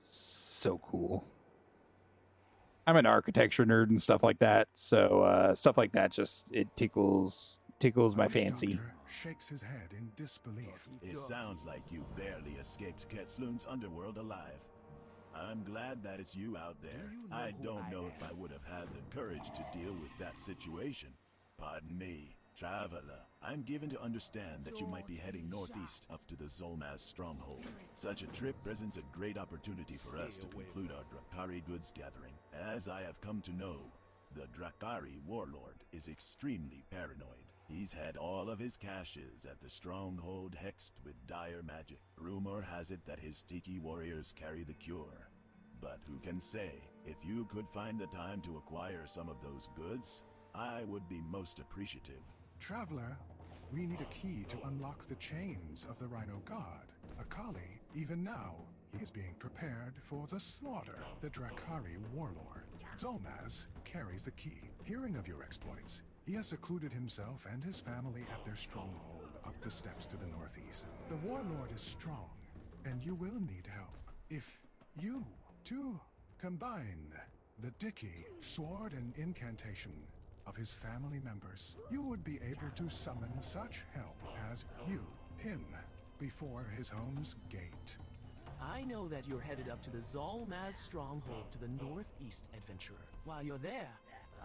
So cool. I'm an architecture nerd and stuff like that, so stuff like that just it tickles my fancy. Shakes his head in disbelief. It sounds like you barely escaped Kretzloon's underworld alive. I'm glad that it's you out there. I don't know if I would have had the courage to deal with that situation. Pardon me, traveler. I'm given to understand that you might be heading northeast up to the Zolmaz stronghold. Such a trip presents a great opportunity for us to conclude our Drakari goods gathering. As I have come to know, the Drakari warlord is extremely paranoid. He's had all of his caches at the stronghold hexed with dire magic. Rumor has it that his Tiki warriors carry the cure. But who can say? If you could find the time to acquire some of those goods, I would be most appreciative. Traveler, we need a key to unlock the chains of the Rhino God. Akali, even now, he is being prepared for the slaughter. The Drakari warlord, Zolmaz, carries the key. Hearing of your exploits, he has secluded himself and his family at their stronghold up the steppes to the northeast. The warlord is strong, and you will need help. If you, too, combine the Dicky, sword and incantation of his family members, you would be able to summon such help as him, before his home's gate. I know that you're headed up to the Zolmaz stronghold to the northeast, adventurer. While you're there,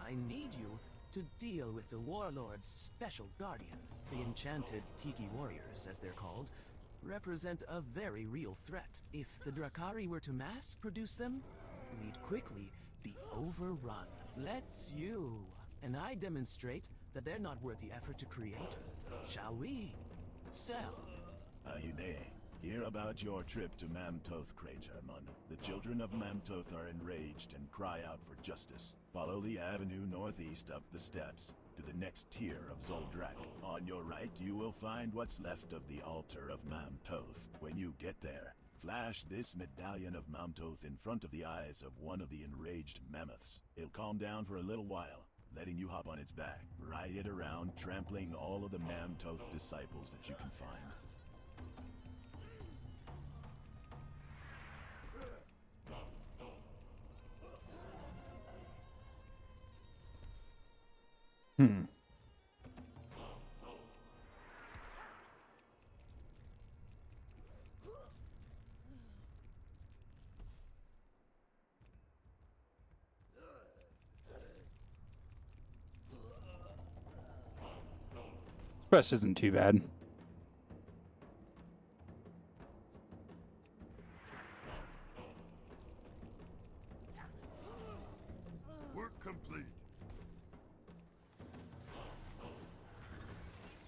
I need you to deal with the warlord's special guardians. The enchanted Tiki warriors, as they're called, represent a very real threat. If the Drakari were to mass produce them, we'd quickly be overrun. Let's you and I demonstrate that they're not worth the effort to create. Shall we? Sell. Ayune, hear about your trip to Mamtoth Kratermun. The children of Mamtoth are enraged and cry out for justice. Follow the avenue northeast up the steps to the next tier of Zul'Drak. On your right, you will find what's left of the altar of Mamtoth. When you get there, flash this medallion of Mamtoth in front of the eyes of one of the enraged mammoths. It'll calm down for a little while, letting you hop on its back. Ride it around, trampling all of the Mamtoth disciples that you can find. Hmm. Quest isn't too bad. Work complete.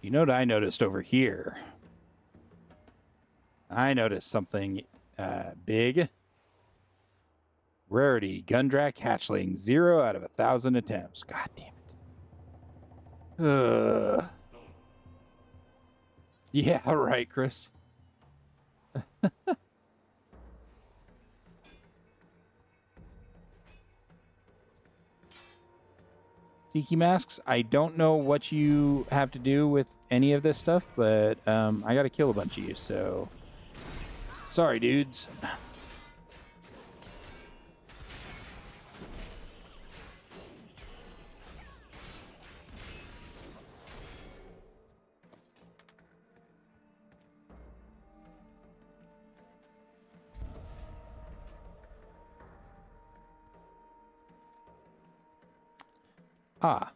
You know what I noticed over here? I noticed something big. Rarity, Gundrak hatchling, 0 out of 1,000 attempts. God damn it. Yeah, right, Chris. Tiki masks, I don't know what you have to do with any of this stuff, but I gotta kill a bunch of you, so... Sorry, dudes. Ah.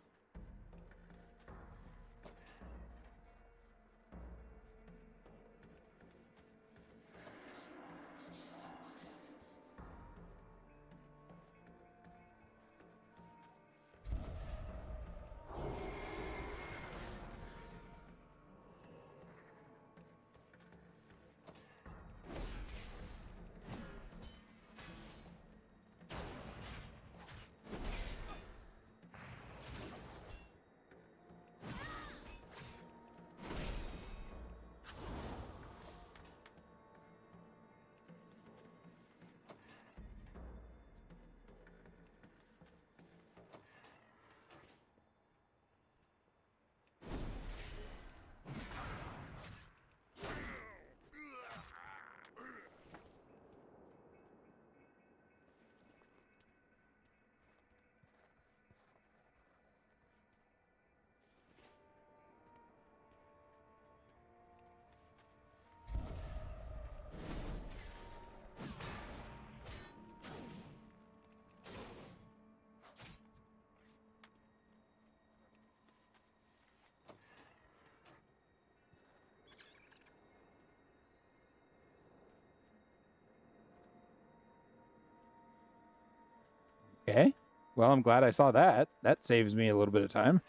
Okay. Well, I'm glad I saw that. That saves me a little bit of time.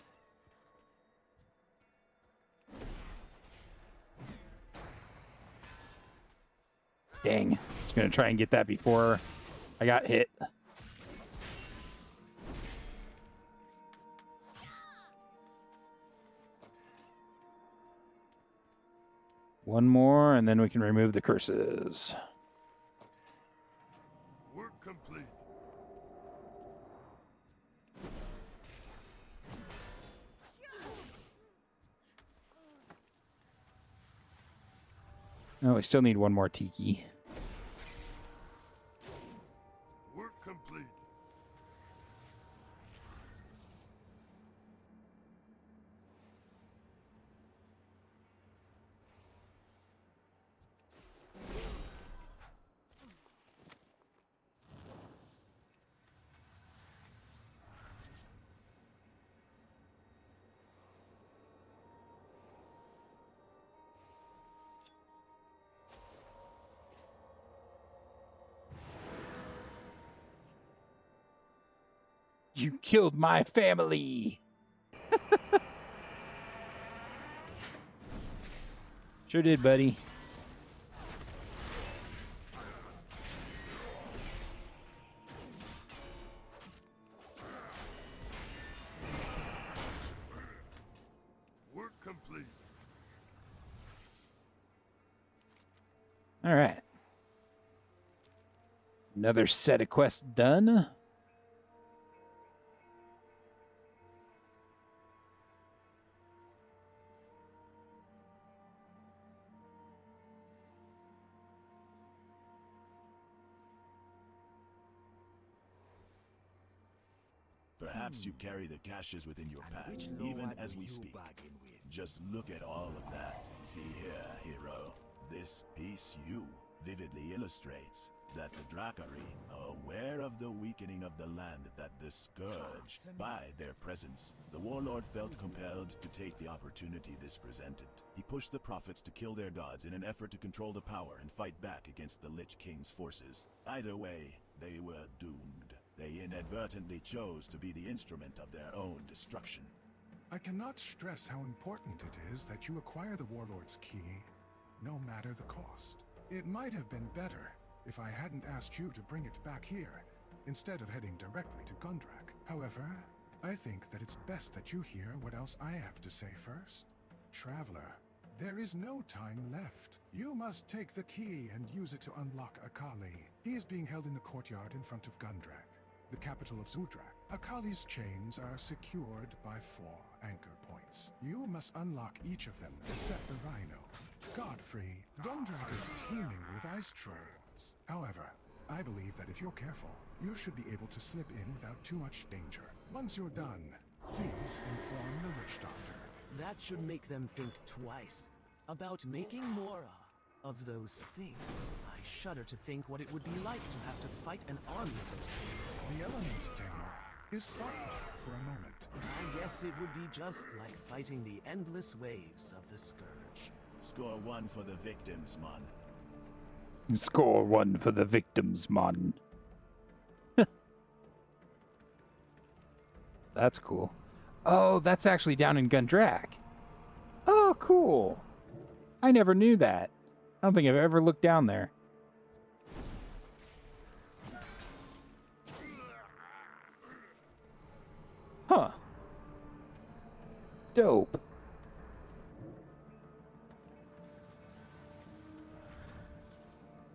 Dang. I was going to try and get that before I got hit. One more, and then we can remove the curses. Work complete. No, we still need one more tiki. Work complete. You killed my family. Sure did, buddy. Work complete. All right. Another set of quests done. Perhaps you carry the caches within your pack, even as we speak. Just look at all of that. See here, hero. This piece you vividly illustrates that the Drakari are aware of the weakening of the land that the Scourge by their presence. The warlord felt compelled to take the opportunity this presented. He pushed the prophets to kill their gods in an effort to control the power and fight back against the Lich King's forces. Either way, they were doomed. They inadvertently chose to be the instrument of their own destruction. I cannot stress how important it is that you acquire the Warlord's key, no matter the cost. It might have been better if I hadn't asked you to bring it back here, instead of heading directly to Zul'Drak. However, I think that it's best that you hear what else I have to say first. Traveler, there is no time left. You must take the key and use it to unlock Akali. He is being held in the courtyard in front of Zul'Drak, the capital of Zul'Drak. Akali's chains are secured by 4 anchor points. You must unlock each of them to set the Rhino. Godfrey, Zul'Drak is teeming with ice trolls. However, I believe that if you're careful, you should be able to slip in without too much danger. Once you're done, please inform the witch doctor. That should make them think twice about making more of those things. I shudder to think what it would be like to have to fight an army of those things. The element, Taylor, is thoughtful for a moment. I guess it would be just like fighting the endless waves of the Scourge. Score 1 for the victims, mon. Score 1 for the victims, mon. That's cool. Oh, that's actually down in Zul'Drak. Oh, cool. I never knew that. I don't think I've ever looked down there. Huh. Dope.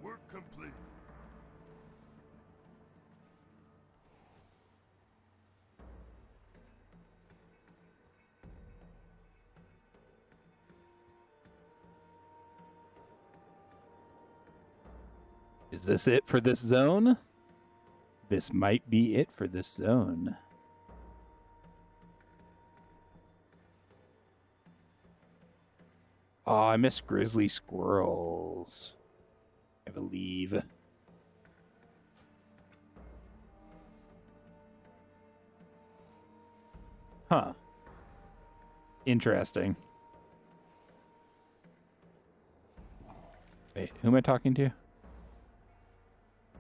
Work complete. Is this it for this zone? This might be it for this zone. Oh, I miss grizzly squirrels, I believe. Huh. Interesting. Wait, who am I talking to?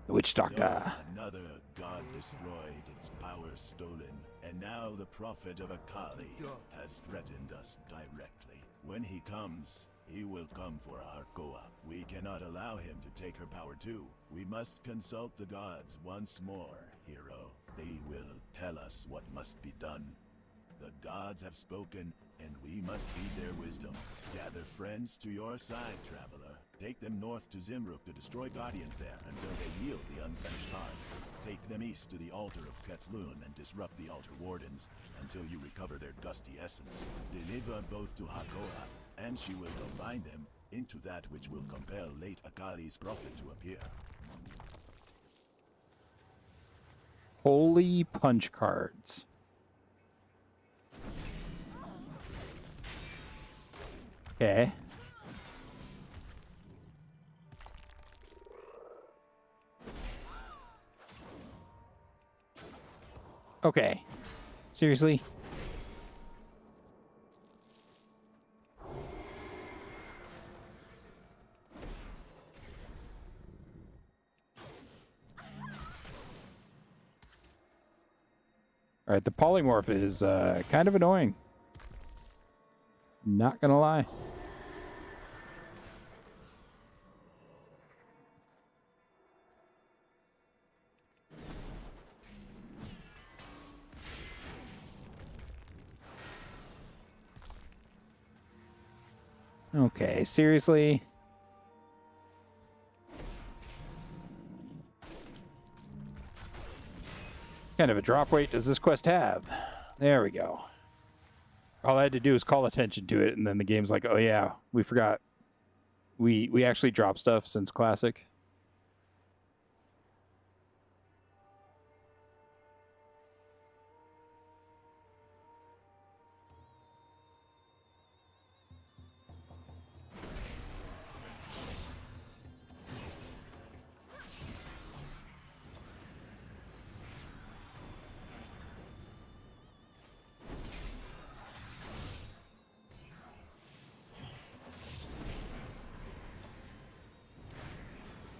The witch doctor. Another god destroyed, its power stolen, and now the prophet of Akali has threatened us directly. When he comes, he will come for our Koa. We cannot allow him to take her power too. We must consult the gods once more, hero. They will tell us what must be done. The gods have spoken, and we must heed their wisdom. Gather friends to your side, traveler. Take them north to Zimruk to destroy guardians there until they yield the unpunished heart. Take them east to the altar of Ketzlun and disrupt the altar wardens until you recover their dusty essence. Deliver both to Hakoa, and she will combine them into that which will compel late Akali's prophet to appear. Holy punch cards. Okay. Okay. Seriously? Alright, the polymorph is kind of annoying. Not gonna lie. Okay, seriously? What kind of a drop weight does this quest have? There we go. All I had to do is call attention to it, and then the game's like, oh yeah, we forgot. We actually drop stuff since Classic.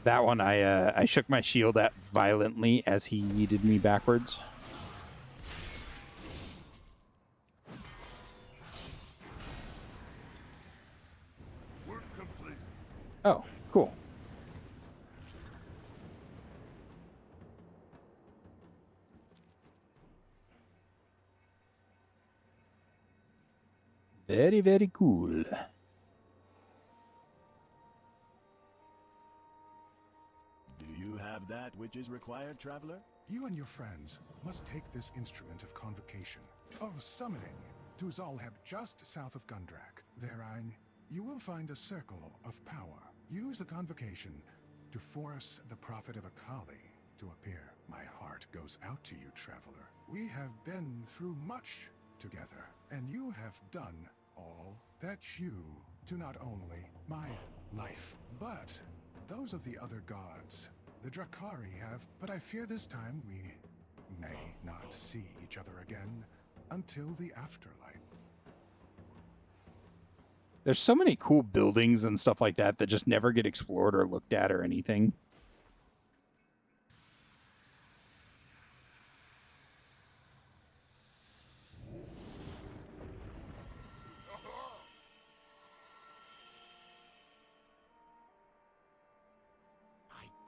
That one, I shook my shield at violently as he yeeted me backwards. Work complete. Oh, cool. Very, very cool. Do you have that which is required, traveler? You and your friends must take this instrument of convocation, or summoning, to Zul'Drak just south of Gundrak. Therein, you will find a circle of power. Use the convocation to force the prophet of Akali to appear. My heart goes out to you, traveler. We have been through much together, and you have done all that you to not only my life, but those of the other gods. The Drakari have, but I fear this time we may not see each other again until the afterlife. There's so many cool buildings and stuff like that that just never get explored or looked at or anything.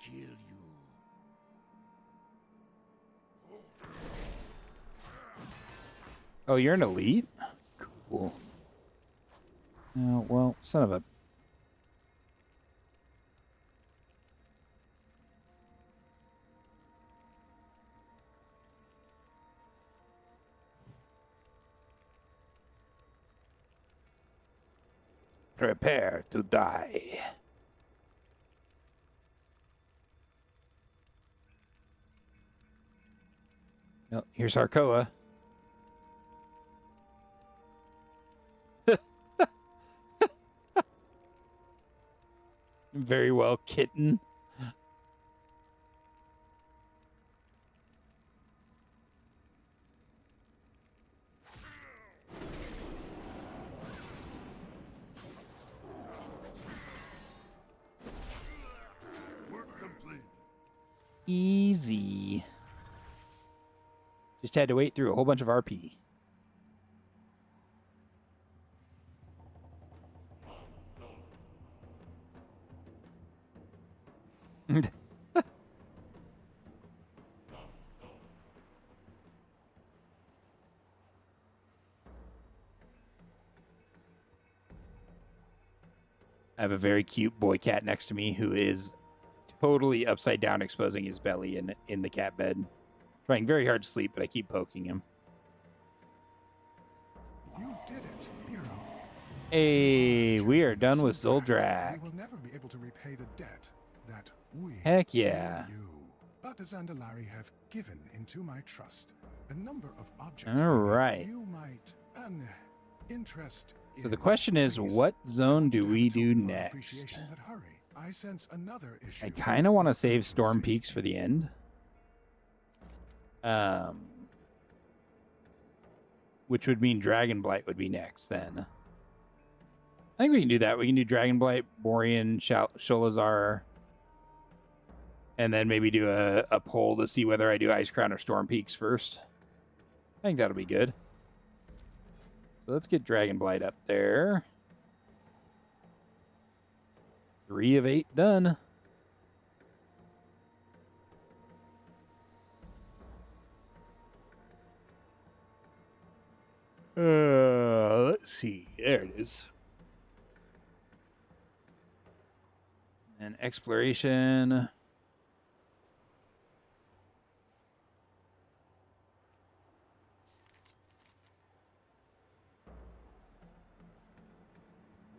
Kill you. Oh, you're an elite? Cool. Oh, well, son of a... Prepare to die. Oh, here's Harkoa. Very well, kitten. Work complete. Easy. Just had to wait through a whole bunch of RP. I have a very cute boy cat next to me who is totally upside down, exposing his belly in the cat bed. Trying very hard to sleep, but I keep poking him. You did it, hero. Hey, we are done with Zul'Drak. We will never be able to repay the debt that we Heck yeah. owe you. But the Zandalari have given into my trust a number of objects All that right. you might interest in. So the question is, Please, what zone do we do token of next? appreciation, but hurry. I sense another issue. I kind of want to save Storm Peaks for the end. Which would mean Dragonblight would be next then. I think we can do that. We can do Dragonblight, Borean, Sholazar, and then maybe do a poll to see whether I do Ice Crown or Storm Peaks first. I think that'll be good. So let's get Dragonblight up there. 3 of 8 done. Let's see. There it is. And exploration.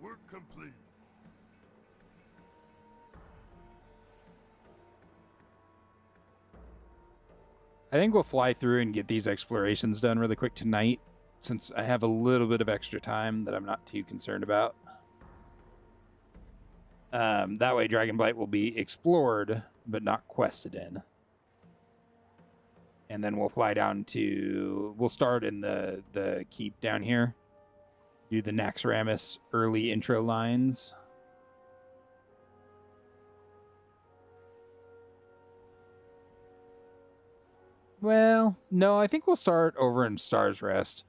Work complete. I think we'll fly through and get these explorations done really quick tonight, since I have a little bit of extra time that I'm not too concerned about. That way Dragonblight will be explored, but not quested in. And then we'll fly down to... We'll start in the keep down here. Do the Naxxramas early intro lines. Well, no, I think we'll start over in Star's Rest.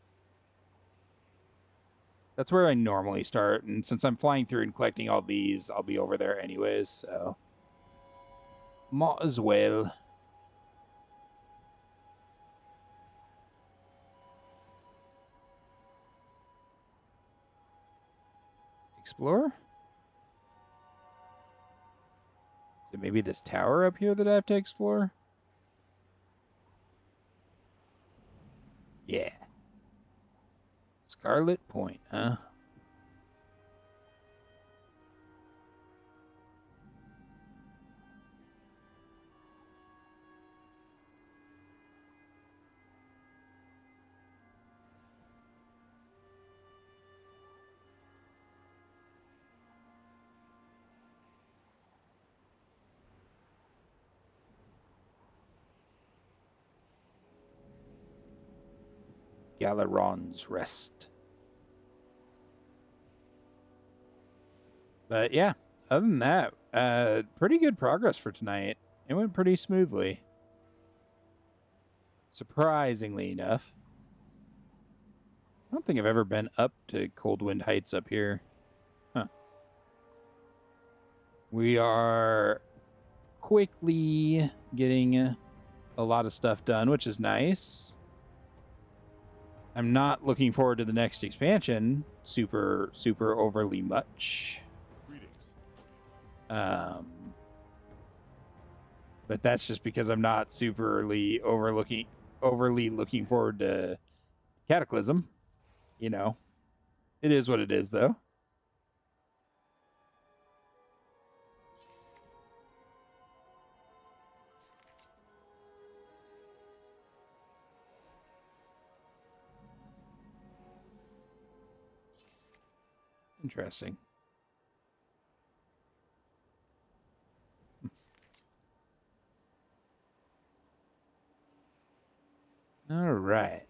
That's where I normally start, and since I'm flying through and collecting all these, I'll be over there anyways, so... might as well. Explore? Is it maybe this tower up here that I have to explore? Yeah. Scarlet Point, huh? Galeron's Rest. But yeah, other than that, pretty good progress for tonight. It went pretty smoothly. Surprisingly enough. I don't think I've ever been up to Coldwind Heights up here. Huh. We are quickly getting a lot of stuff done, which is nice. I'm not looking forward to the next expansion super overly much. But that's just because I'm not overly looking forward to Cataclysm. You know, it is what it is, though. Interesting. All right.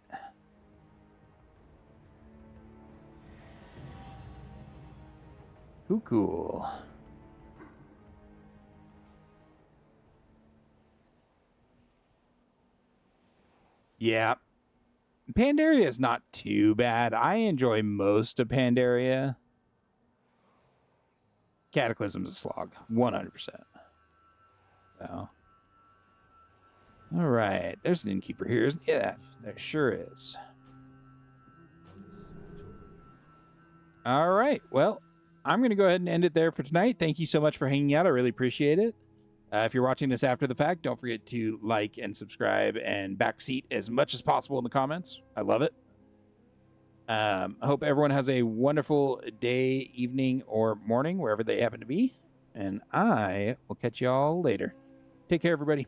Cool. Yeah. Pandaria is not too bad. I enjoy most of Pandaria. Cataclysm's a slog. 100%. So. All right. There's an innkeeper here. Yeah, there sure is. All right. Well, I'm going to go ahead and end it there for tonight. Thank you so much for hanging out. I really appreciate it. If you're watching this after the fact, don't forget to like and subscribe and backseat as much as possible in the comments. I love it. I hope everyone has a wonderful day, evening, or morning, wherever they happen to be. And I will catch y'all later. Take care, everybody.